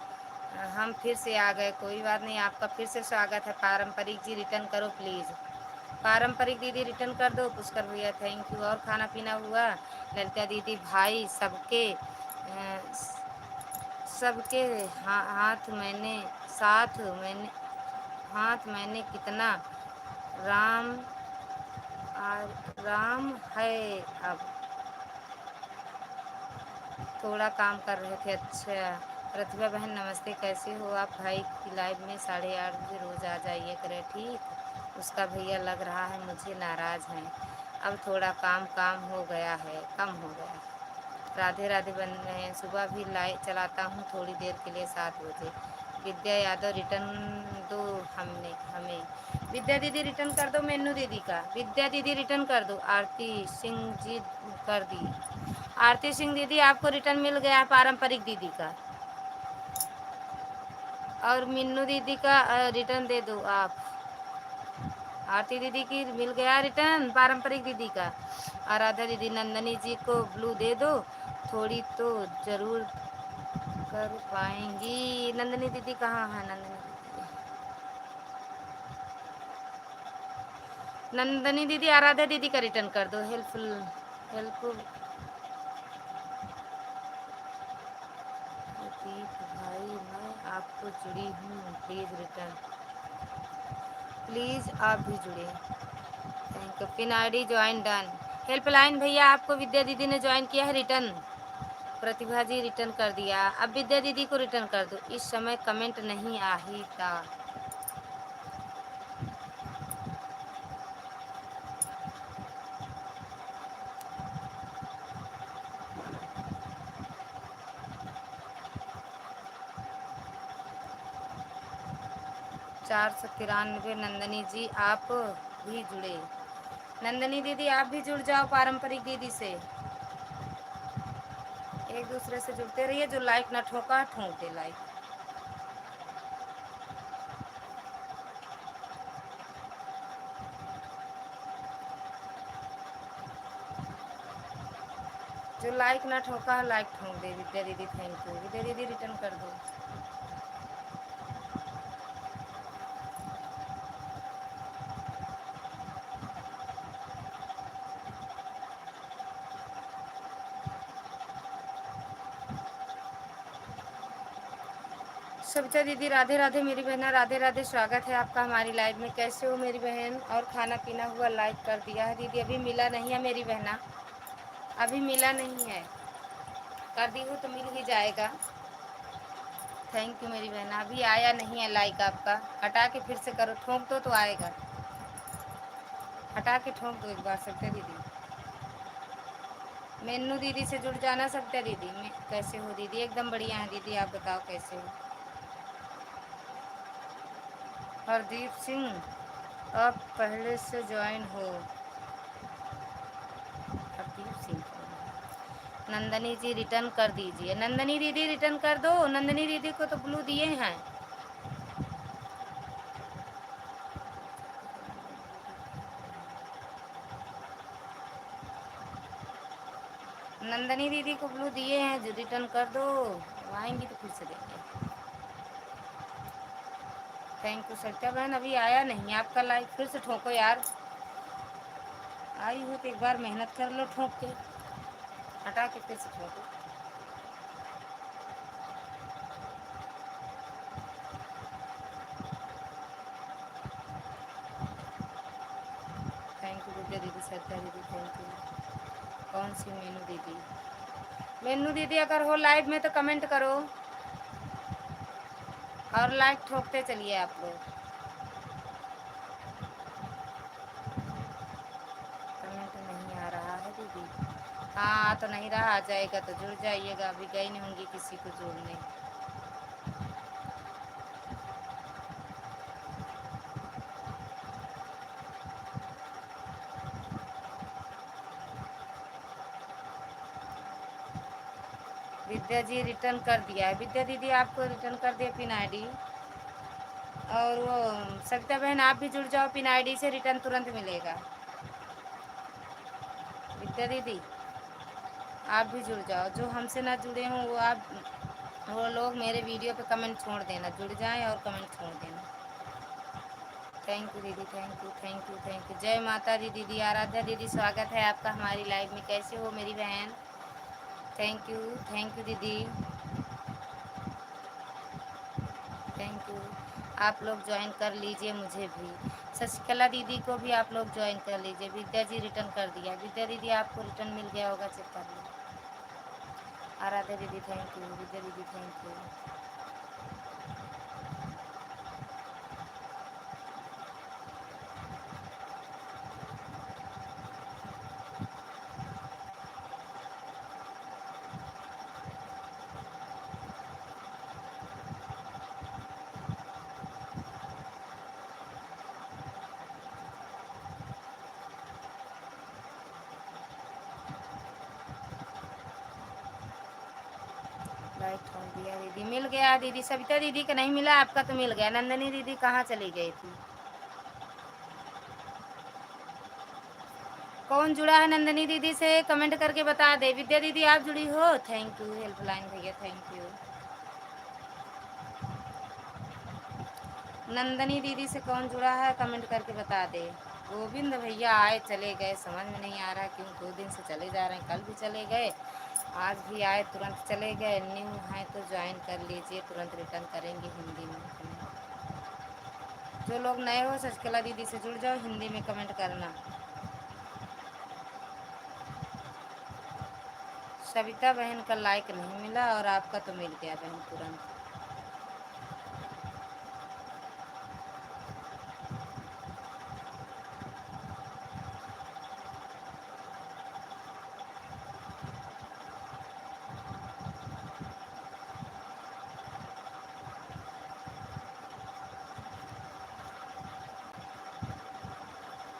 हम फिर से आ गए, कोई बात नहीं, आपका फिर से स्वागत है। पारंपरिक जी रिटर्न करो प्लीज़। पारंपरिक दीदी रिटर्न कर दो। पुष्कर भैया थैंक यू। और खाना पीना हुआ? ललिता दीदी भाई सबके हाथ मैंने कितना राम राम है अब। थोड़ा काम कर रहे थे। अच्छा प्रतिभा बहन नमस्ते, कैसे हो आप? भाई की लाइव में 8:30 बजे रोज़ आ जाइए करे, ठीक? उसका भैया लग रहा है मुझे नाराज़ हैं। अब थोड़ा काम हो गया है, कम हो गया है। राधे राधे बन रहे हैं। सुबह भी लाइव चलाता हूँ थोड़ी देर के लिए, 7 बजे। विद्या यादव रिटर्न दो हमें। विद्या दीदी रिटर्न कर दो मेनू दीदी का। विद्या दीदी रिटर्न कर दो। आरती सिंह जी कर दी। आरती सिंह दीदी आपको रिटर्न मिल गया है पारंपरिक दीदी का। और मिन्नू दीदी का रिटर्न दे दो आप। आरती दीदी की मिल गया रिटर्न पारंपरिक दीदी का। आराध्या दीदी नंदनी जी को ब्लू दे दो, थोड़ी तो जरूर कर पाएंगी। नंदनी दीदी कहाँ है? नंदनी दीदी आराध्या दीदी का रिटर्न कर दो। हेल्पफुल दीप भाई, मैं आपको जुड़ी हूँ, प्लीज़ आप भी जुड़े। Thank you. Pin I D join done. Helpline भैया आपको विद्या दीदी ने ज्वाइन किया है, रिटर्न। प्रतिभा जी रिटर्न कर दिया। अब विद्या दीदी को रिटर्न कर दो। इस समय कमेंट नहीं आ ही था। ₹493। नंदनी जी आप भी जुड़े। नंदनी दीदी आप भी जुड़ जाओ पारंपरिक दीदी से। एक दूसरे से जुड़ते रहिए। जो लाइक ना ठोका ठोक दे लाइक। जो लाइक ना ठोका लाइक ठोक दे। विद्या दीदी थैंक यू। विद्या दीदी रिटर्न कर दो। सविता दीदी राधे राधे मेरी बहना, राधे राधे। स्वागत है आपका हमारी लाइव में। कैसे हो मेरी बहन? और खाना पीना हुआ? लाइक कर दिया है दीदी? अभी मिला नहीं है मेरी बहना, अभी मिला नहीं है। कर दी हो तो मिल ही जाएगा। थैंक यू मेरी बहन। अभी आया नहीं है लाइक आपका, हटा के फिर से करो, ठोक दो तो आएगा। हटा के ठोक दो एक बार सत्या दीदी। मेनू दीदी से जुड़ जाना सत्या दीदी। कैसे हो दीदी? एकदम बढ़िया है दीदी, आप बताओ कैसे हो? हरदीप सिंह, आप पहले से ज्वाइन हो। हरदीप सिंह, नंदनी जी रिटर्न कर दीजिए। नंदनी दीदी रिटर्न कर दो, नंदनी दीदी को तो ब्लू दिए हैं। नंदनी दीदी को ब्लू दिए हैं, जो रिटर्न कर दो, आएंगी तो फिर से देंगे। थैंक यू सत्या बहन। अभी आया नहीं आपका लाइक, फिर से ठोको यार। आई हो तो एक बार मेहनत कर लो, ठोक के हटा के फिर से ठोको। थैंक यू विद्या दीदी, सत्या दीदी थैंक यू। कौन सी मीनू दीदी? मीनू दीदी अगर हो लाइव में तो कमेंट करो और लाइक ठोकते चलिए आप लोग। कमेंट नहीं आ रहा है दीदी। हाँ तो नहीं रहा, आ जाएगा तो जुड़ जाइएगा। अभी गई नहीं होंगी किसी को जोड़ने। विद्या जी रिटर्न कर दिया है। विद्या दीदी आपको रिटर्न कर दिया पिन आईडी। और वो सविता बहन आप भी जुड़ जाओ, पिन आईडी से रिटर्न तुरंत मिलेगा। विद्या दीदी आप भी जुड़ जाओ, जो हमसे ना जुड़े हों वो लोग मेरे वीडियो पे कमेंट छोड़ देना, जुड़ जाएं और कमेंट छोड़ देना। थैंक यू दीदी, thank you thank you thank you. जय माता दी दीदी। आराध्या दीदी स्वागत है आपका हमारी लाइव में। कैसे हो मेरी बहन? थैंक यू दीदी, थैंक यू। आप लोग ज्वाइन कर लीजिए मुझे भी। शशिकला दीदी को भी आप लोग ज्वाइन कर लीजिए। विद्या जी रिटर्न कर दिया। विद्या दीदी आपको रिटर्न मिल गया होगा, चेक कर लो। आराध्या दीदी थैंक यू। विद्या दीदी थैंक यू। लाइक ठोक दिया दीदी, मिल गया दीदी। सविता दीदी का नहीं मिला, आपका तो मिल गया। नंदनी दीदी कहाँ चली गई थी? कौन जुड़ा है नंदनी दीदी से कमेंट करके बता दे। विद्या दीदी आप जुड़ी हो? Thank you. हेल्पलाइन भैया थैंक यू। नंदनी दीदी से कौन जुड़ा है कमेंट करके बता दे। गोविंद भैया आए चले गए, समझ में नहीं आ रहा क्यों 2 दिन से चले जा रहे हैं। कल भी चले गए, आज भी आए तुरंत चले गए। न्यू हैं तो ज्वाइन कर लीजिए, तुरंत रिटर्न करेंगे हिंदी में। जो लोग नए हो शशिकला दीदी से जुड़ जाओ, हिंदी में कमेंट करना। सविता बहन का लाइक नहीं मिला और आपका तो मिल गया बहन तुरंत।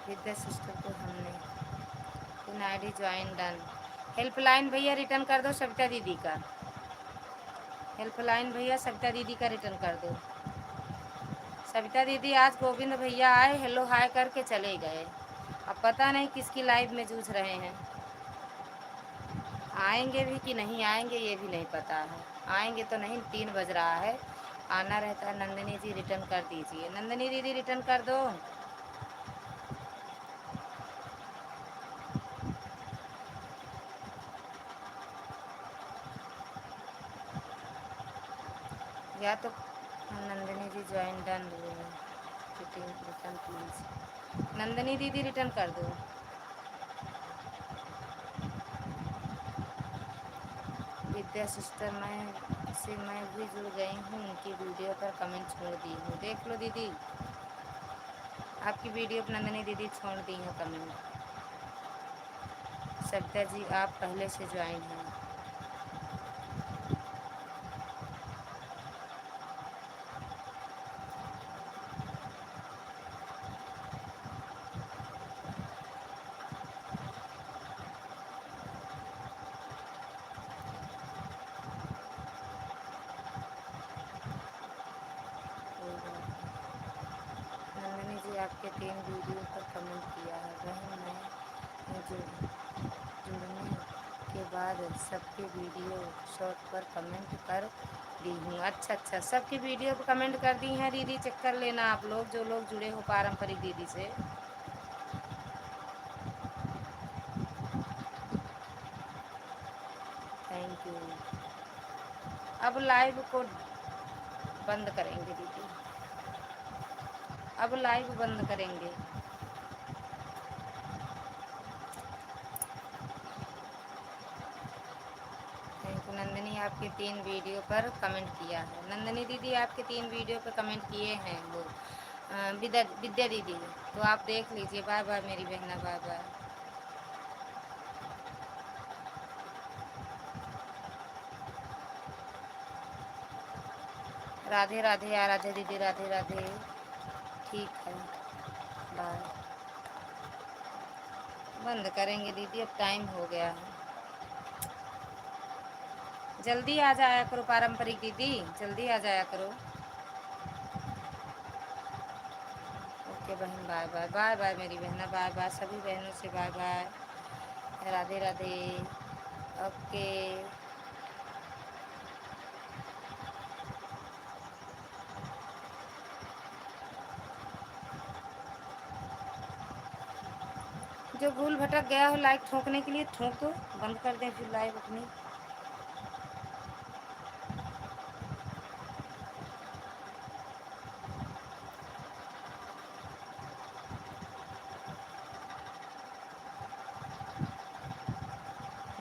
विद्या सिस्टर को हमने pin ID join done. Helpline भैया रिटर्न कर दो सविता दीदी का। हेल्पलाइन भैया सविता दीदी का रिटर्न कर दो। सविता दीदी आज गोविंद भैया आए, हेलो हाय करके चले गए। अब पता नहीं किसकी लाइव में जूझ रहे हैं। आएंगे भी कि नहीं आएंगे ये भी नहीं पता है। आएंगे तो नहीं, 3 बज रहा है, आना रहता है। नंदिनी जी रिटर्न कर दीजिए। नंदिनी दीदी रिटर्न कर दो। या तो Nandini ji join done return please. Nandini दीदी रिटर्न कर दो। विद्या सिस्टर मैं से मैं भी जुड़ गई हूँ, उनकी वीडियो पर कमेंट छोड़ दी हूँ। देख लो दीदी, आपकी वीडियो पर नंदनी दीदी छोड़ दी है कमेंट। सविता जी आप पहले से ज्वाइन हैं। नंदनी जी आपके 3 वीडियो पर कमेंट किया है। बहन मैं जुड़ने के बाद सबके वीडियो शॉर्ट पर कमेंट कर दी हूँ। अच्छा अच्छा, सबकी वीडियो पर कमेंट कर दी हैं दीदी, चेक कर लेना आप लोग जो लोग जुड़े हो पारंपरिक दीदी से। Thank you. अब लाइव को बंद करेंगे दीदी, अब लाइव बंद करेंगे। Thank you. नंदनी आपके 3 वीडियो पर कमेंट किया है। नंदनी दीदी आपके 3 वीडियो पर कमेंट किए हैं वो विद्या दीदी, तो आप देख लीजिए। बाय बाय मेरी बहना, बाय बाय। राधे राधे आराध्या दीदी, राधे राधे। ठीक है, बाय। बंद करेंगे दीदी, अब टाइम हो गया है। जल्दी आ जाया करो पारंपरिक दीदी, जल्दी आ जाया करो। ओके बहन, बाय बाय, बाय बाय मेरी बहना, बाय बाय सभी बहनों से, bye bye, Radhe Radhe. Okay. जो भूल भटक गया हो लाइक ठोकने के लिए ठोक दो, बंद कर दें फिर लाइव अपनी।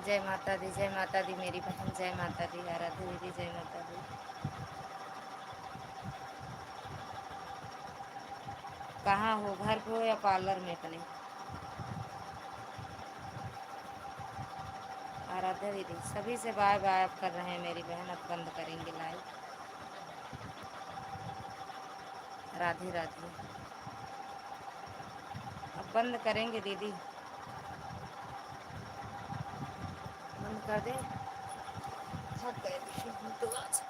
जय माता दी, जय माता दी मेरी बहन, जय माता दी आराध्या दीदी, जय माता दी। कहाँ हो, घर पे हो या पार्लर में अपने? आराध्या दीदी सभी से बाय बाय अब कर रहे हैं मेरी बहन, अब बंद करेंगे लाइव। राधे राधे, अब बंद करेंगे दीदी, बंद कर दे। थक गए तो आज।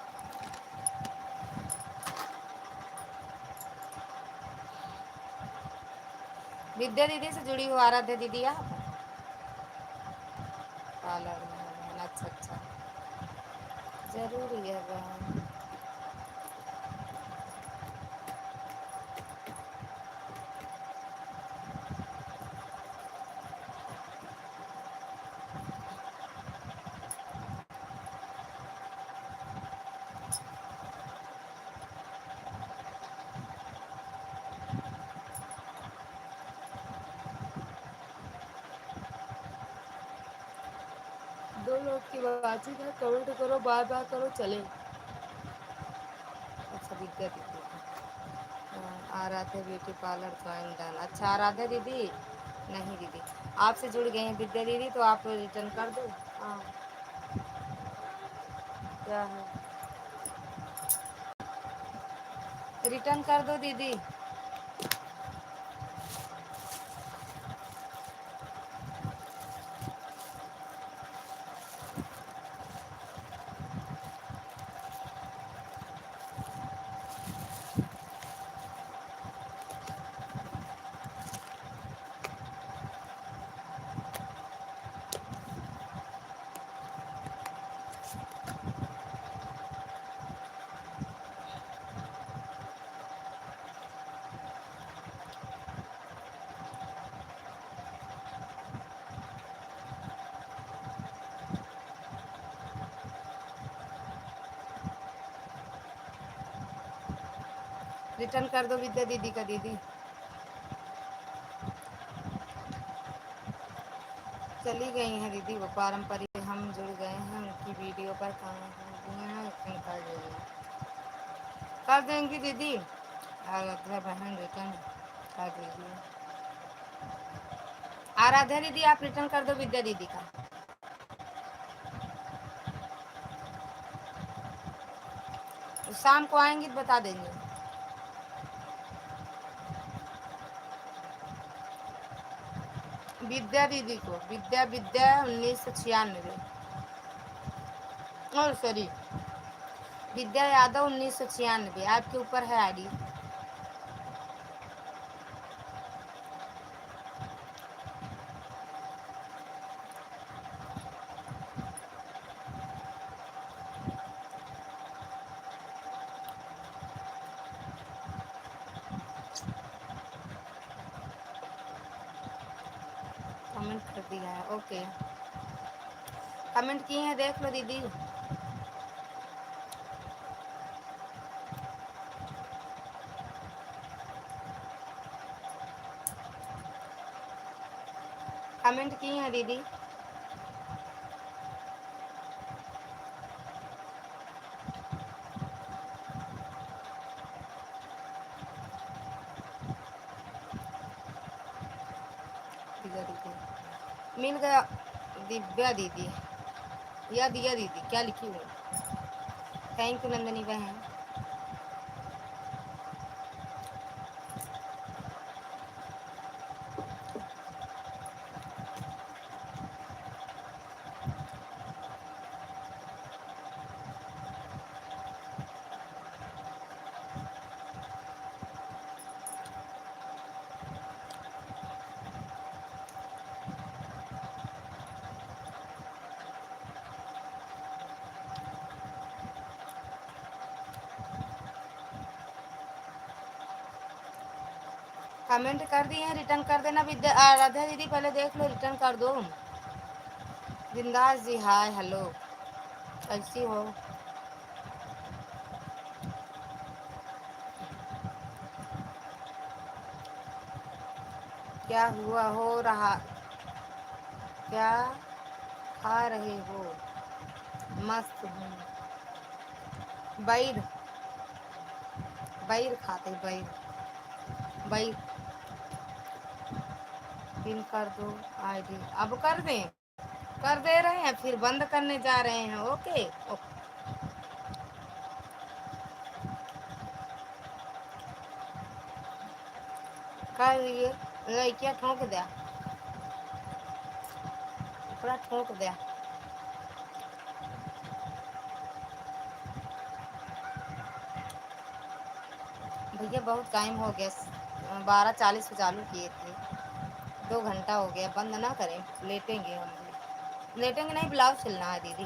विद्या दीदी से जुड़ी हो आराध्या दीदी आप? पार्लर में हो बहन, अच्छा अच्छा, जरूरी है बहन। दो लोग की बातचीत है, कमेंट करो, बाय बाय करो, चले। अच्छा विद्या दीदी, Aaradhya beauty parlour join done. अच्छा आराध्या दीदी, नहीं दीदी आपसे जुड़ गए हैं विद्या दीदी, तो आप रिटर्न कर दो। हाँ क्या है, रिटर्न कर दो दीदी। रिटर्न कर दो विद्या दीदी का दीदी। चली गई हैं दीदी वो पारंपरिक, हम जुड़ गए हैं उनकी वीडियो पर रिटर्न कर देंगे, कर देंगी दीदी। आराध्या बहन रिटर्न कर दीजिए। आराध्या दीदी आप रिटर्न कर दो विद्या दीदी का। शाम को आएंगी तो बता देंगे। विद्या दीदी को, विद्या विद्या 1996, और सॉरी विद्या यादव 1996, आपके ऊपर है आईडी। कमेंट कर दिया है, ओके। कमेंट किए हैं देख लो दीदी। कमेंट किए हैं दीदी। दिव्या दीदी मिल गया। दिव्या दीदी या दिया दीदी क्या लिखी हुई। थैंक यू नंदनी बहन। कमेंट कर दिए हैं, रिटर्न कर देना विद्या। राधा दीदी पहले देख लो, रिटर्न कर दो। बिंदास जी हाय हेलो, कैसी हो। क्या हुआ हो रहा, क्या खा रहे हो। मस्त हूँ। बैर बैर खाते बैर बैर। पिन कर दो आईडी, अब कर दें। कर दे रहे हैं, फिर बंद करने जा रहे हैं। Okay okay. कर लिए लड़किया ठोक दिया, पूरा ठोक दिया। भैया बहुत टाइम हो गया, 12:40 पे चालू किए थे, 2 घंटा हो गया। बंद ना करें, लेटेंगे हम भी। लेटेंगे नहीं, ब्लाउज सिलना है दीदी।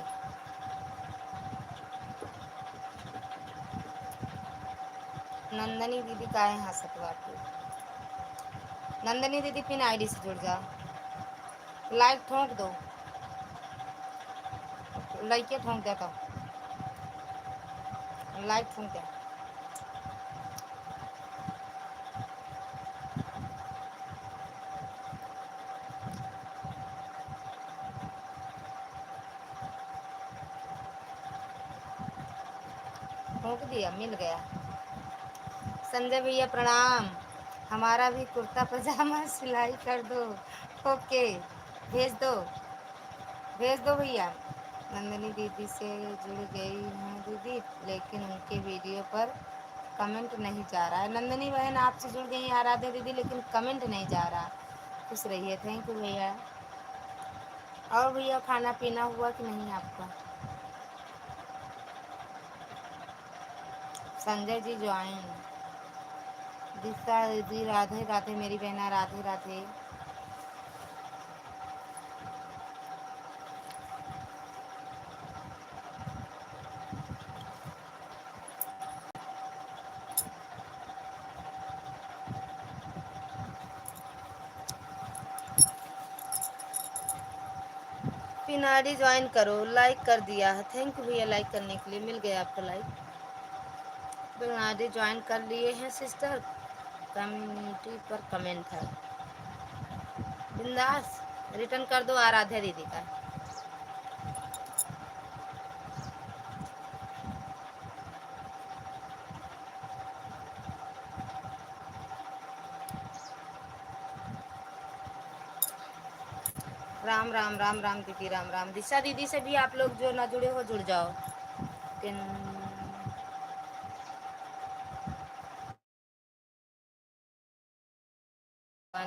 नंदनी दीदी का है हंसत बाटू। नंदनी दीदी पिन आईडी से जुड़ जाओ, लाइक ठोक दो। लाइक ठोक दिया तो लाइक ठोक दिया। ठोक दिया, मिल गया। संजय भैया प्रणाम। हमारा भी कुर्ता पजामा सिलाई कर दो। ओके भेज दो, भेज दो भैया। नंदनी दीदी से जुड़ गई हूँ दीदी, लेकिन उनके वीडियो पर कमेंट नहीं जा रहा है। नंदनी बहन आपसे जुड़ गई आराध्या दीदी, लेकिन कमेंट नहीं जा रहा। खुश रहिए, थैंक यू भैया। और भैया खाना पीना हुआ कि नहीं आपका। संजय जी ज्वाइन। दिशा दीदी राधे राधे, मेरी बहना राधे राधे। पिनाडी ज्वाइन करो, लाइक कर दिया है। थैंक यू भैया लाइक करने के लिए, मिल गया आपका लाइक। पिनाडी ज्वाइन कर लिए हैं सिस्टर। कम्युनिटी पर कमेंट है, बिंदास रिटर्न कर दो आराध्या दीदी का। राम राम राम राम दीदी, राम राम। दिशा दीदी से भी आप लोग जो ना जुड़े हो जुड़ जाओ। लेकिन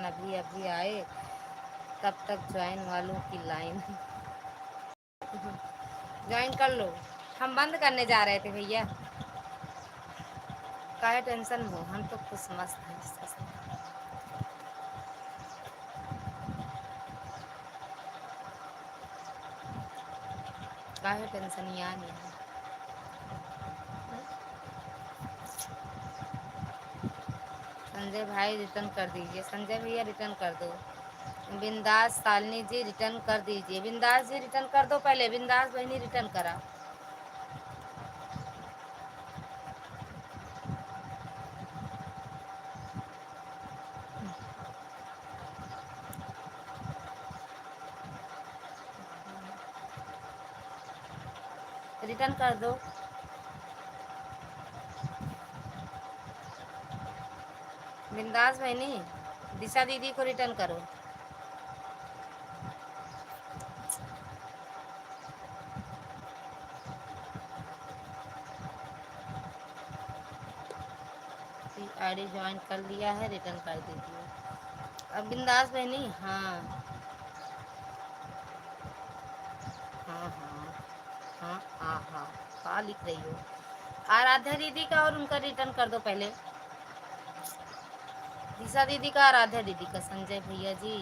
अभी अभी आए, तब तक ज्वाइन वालों की लाइन। ज्वाइन कर लो, हम बंद करने जा रहे थे भैया। काहे टेंशन हो, हम तो खुश मस्त हैं। काहे टेंशन यहाँ नहीं है। संजय भाई रिटर्न कर दीजिए, संजय भैया रिटर्न कर दो। बिंदास शालिनी जी रिटर्न कर दीजिए, बिंदास जी रिटर्न कर दो पहले, बिंदास बहनी रिटर्न करा। रिटर्न कर दो। बिंदास बहनी, दिशा दीदी को रिटर्न करो। आईडी ज्वाइन कर लिया है, रिटर्न कर दीजिए। अब बिंदास बहनी, हाँ हाँ हाँ हाँ हाँ हाँ हाँ लिख रही हो। आराध्या दीदी का और उनका रिटर्न कर दो पहले। दिशा दीदी का, आराध्या दीदी का। संजय भैया जी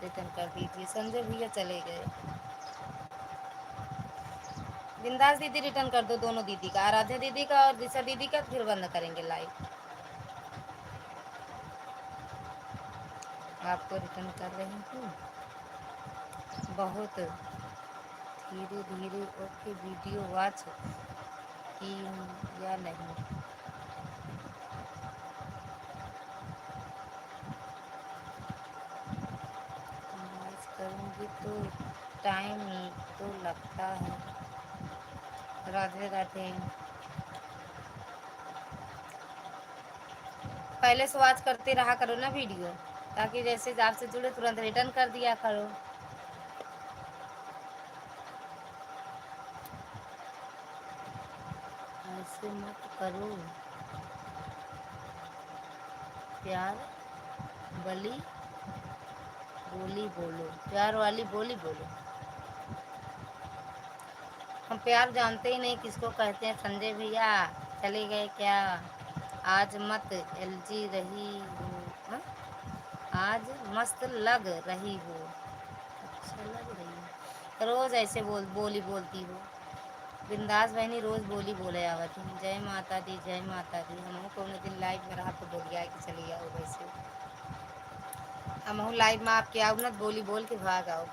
रिटर्न कर दीजिए, संजय भैया चले गए। बिंदास दीदी रिटर्न कर दो, दोनों दीदी का, आराध्या दीदी का और दिशा दीदी का, फिर बंद करेंगे लाइव। आपको रिटर्न कर रही हूँ, बहुत धीरे धीरे। ओके, वीडियो वॉच की या नहीं? वॉच करूँगी तो टाइम तो लगता है। राधे राधे। पहले से वॉच करते रहा करो ना वीडियो, ताकि जैसे आपसे जुड़े तुरंत रिटर्न कर दिया करो। ऐसे मत करो, प्यार वाली बोली बोलो, प्यार वाली बोली बोलो। हम प्यार जानते ही नहीं किसको कहते हैं। संजय भैया चले गए क्या? आज मत एलजी रही हो, हाँ? आज मस्त लग रही हो। अच्छा लग रही हो, रोज ऐसे बोली बोलती हो। बिंदास बहनी रोज बोली बोले आवत है। जय माता दी, जय माता दी। हम कौन दिन लाइव में रहा तो बोलिया कि चली आओ, वैसे हम लाइव में आपके आओ ना, बोली बोल के भाग आओ।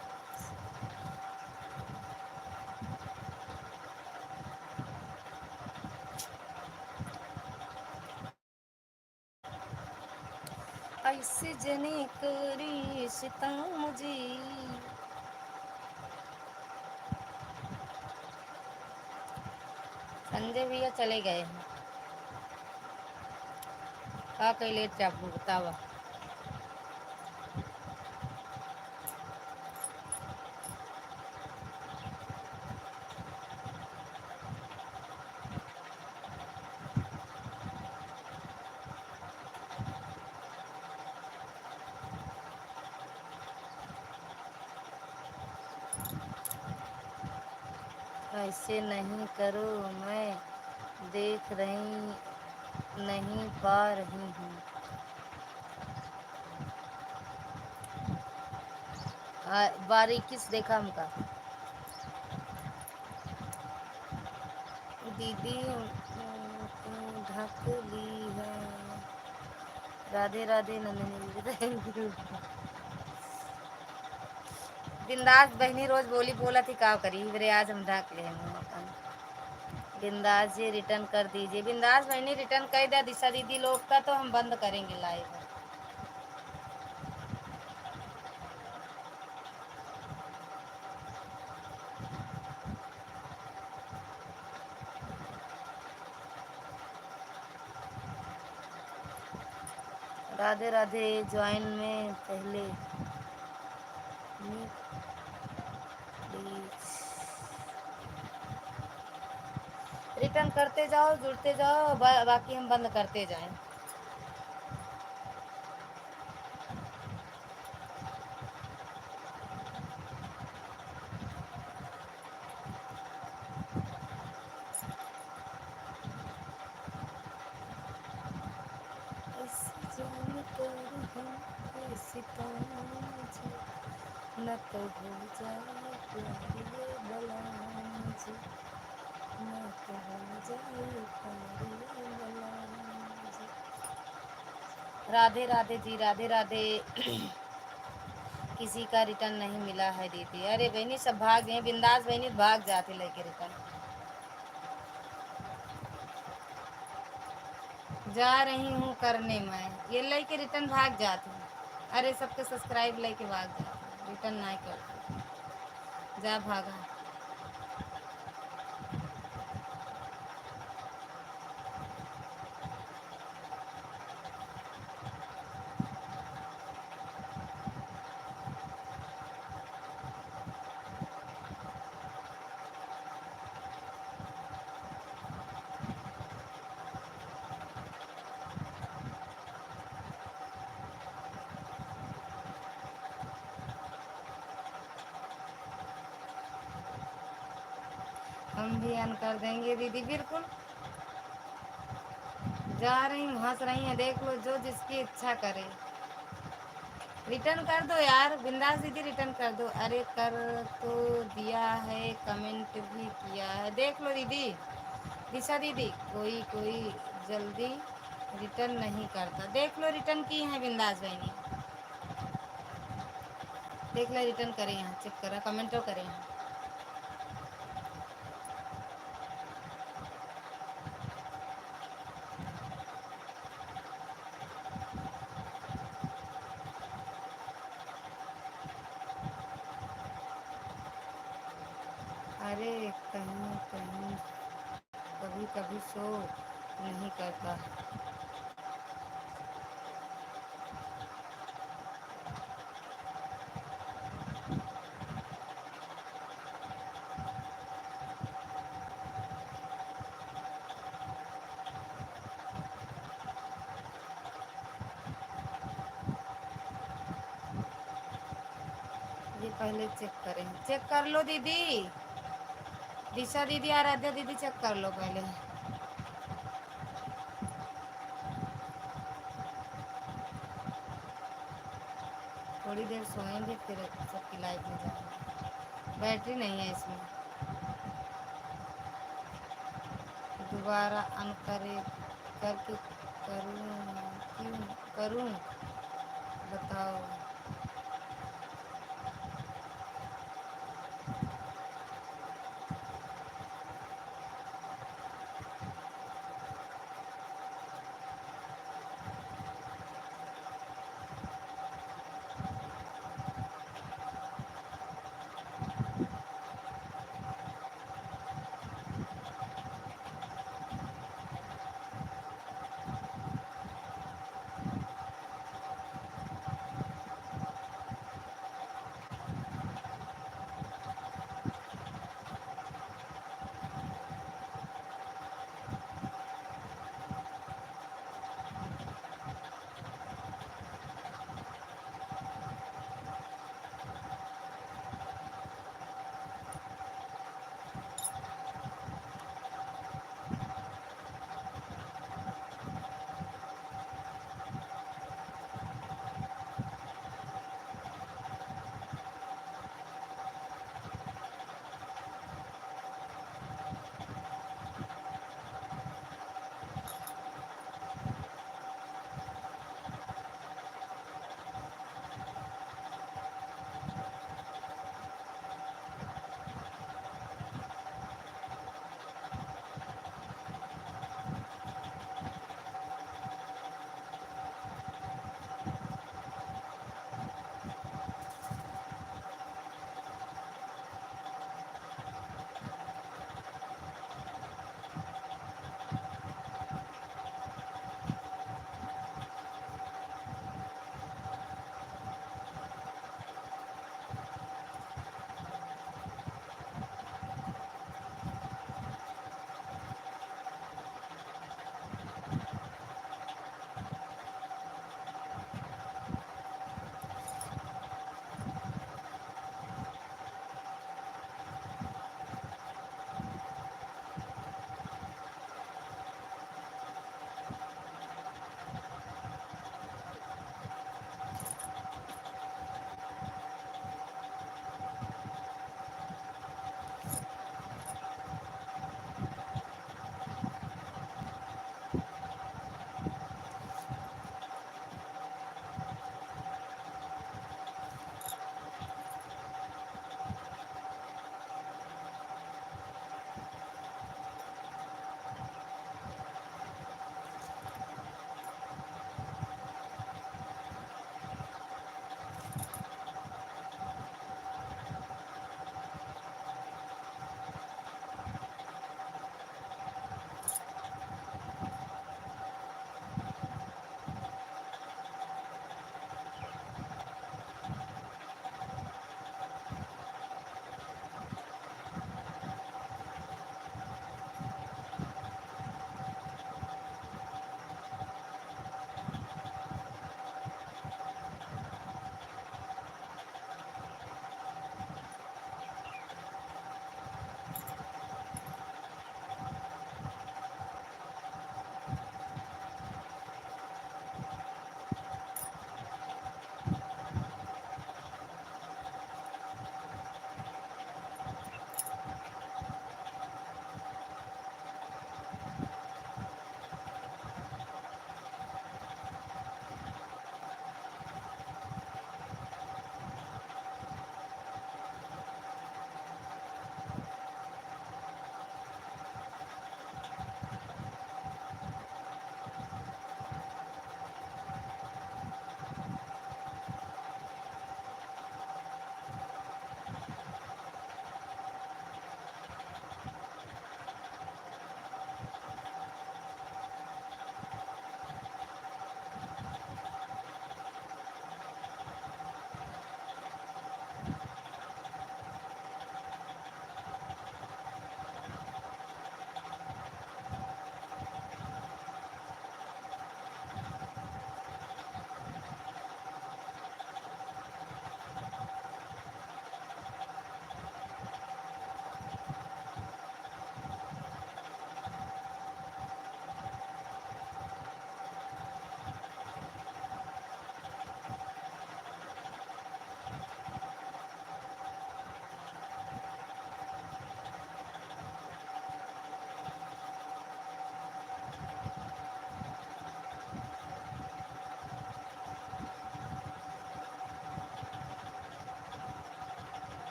ऐसे जने करी सितम मुझे। संजय भैया चले गए हैं, का कई लेट जा बतावा। ऐसे नहीं करो, मैं देख रही नहीं पा रही हूँ। बारीकी से देखा हमका। दीदी ढक ली है। राधे राधे नंदिनी दीदी, थैंक यू। बिंदास बहनी रोज बोली बोला थी, का करी रे, आज हम ढक ले अपन। बिंदास जी रिटर्न कर दीजिए, बिंदास बहनी रिटर्न कर दिया दिशा दीदी लोग का, तो हम बंद करेंगे लाइव। राधे राधे। ज्वाइन में पहले प्लीज रिटर्न करते जाओ, जुड़ते जाओ, बाकी हम बंद करते जाएं। ऐसी जान कर हम कैसी ताज, न तो हो जाए प्यार ये बलाम जी, न तो हो जाए प्यार ये बलाम जी। राधे राधे जी, राधे राधे। किसी का रिटर्न नहीं मिला है दीदी। अरे बहनी सब भाग गए, बिंदास बहनी भाग जाते लेके रिटर्न। जा रही हूँ करने मैं, ये लेके रिटर्न भाग जाती हूँ। अरे सबके सब्सक्राइब लेके भाग जाते, रिटर्न नहीं करते। जा भागा। हम भी अन कर देंगे दीदी, बिल्कुल। जा रही हूँ, हंस रही हैं, देख लो जो जिसकी इच्छा करे। रिटर्न कर दो यार, बिंदास दीदी रिटर्न कर दो। अरे कर तो दिया है, कमेंट भी किया है, देख लो दीदी। दिशा दीदी, कोई कोई जल्दी रिटर्न नहीं करता, देख लो रिटर्न की है बिंदास बहनी। देख लो रिटर्न करें, यहाँ चेक करा, कमेंट तो करें यहाँ। अरे कहीं कहीं कभी कभी शो नहीं करता। ये पहले चेक करें, चेक कर लो दीदी। दिशा दीदी, आराध्या दीदी, चेक कर लो पहले। थोड़ी देर सोएंगे फिर सबकी लाइफ में जाएंगे। बैटरी नहीं है इसमें, दोबारा ऑन करे करके करूँ, क्यों करूँ बताओ।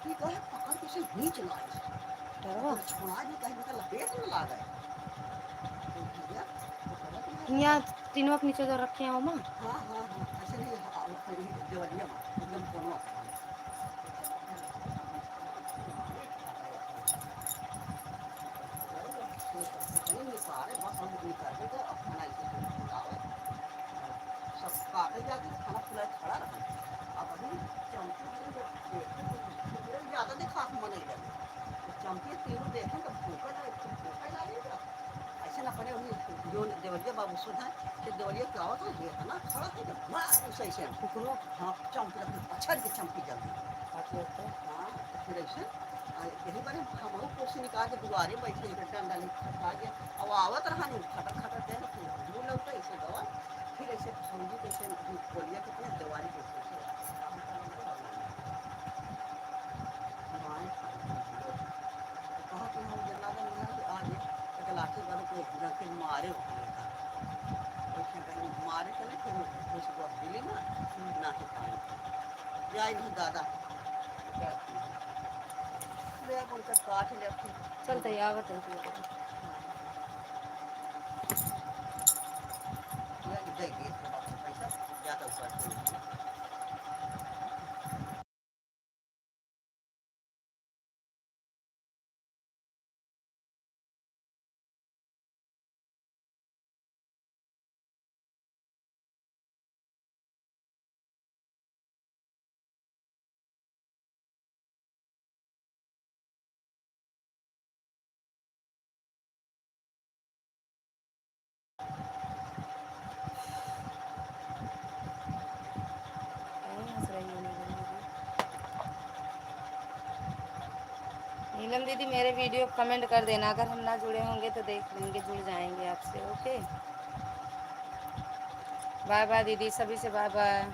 ठीक है पकड़ के से नीचे लाए डरवा अगर छोड़ा जी कहीं का लपेट न ला गए तो भैया तो कहला कि मैं यहाँ तीनों के नीचे जो रखे हैं माँ हाँ हाँ हाँ ऐसे नहीं देवरिया में एकदम कोनो कहीं निकाले बस हम निकाल देगा अब खाना ऐसे लावे सब काटे जाके खाना खुला खड़ा रहा अब अभी चमकी ज़्यादा दिखा मन नहीं लगे चमकी तीनों देखें तो भूखा लगेगा ऐसे ना अपने उन्हें जो देवरिया बाबू सुन है कि देवरिया क्या होता है है ना खड़ा थे जब उस ऐसे कुकरो हाँ चमकी रखने अच्छा के चमकी जल्दी काट लेते हैं। हाँ तो फिर ऐसे यही बारे हम लोग कुर्सी निकाल के दुआरे बैठे डंडा ले खा के अब आवत रहा नहीं खटक खटक दे मुँह लगता ऐसे दवा फिर ऐसे समझी कैसे बोलिए कितने दीवारी कैसे कहा कि हम जला आज एक लाठी वाले को रखे मारे मारे चले फिर उसको दिली ना ना ही पानी जाए नहीं दादा ले बोलकर काट ले चल तैयार है देगी पैसा ज़्यादा ऊपर नीलम दीदी मेरे वीडियो कमेंट कर देना अगर हम ना जुड़े होंगे तो देख लेंगे जुड़ जाएंगे आपसे ओके बाय बाय दीदी सभी से बाय बाय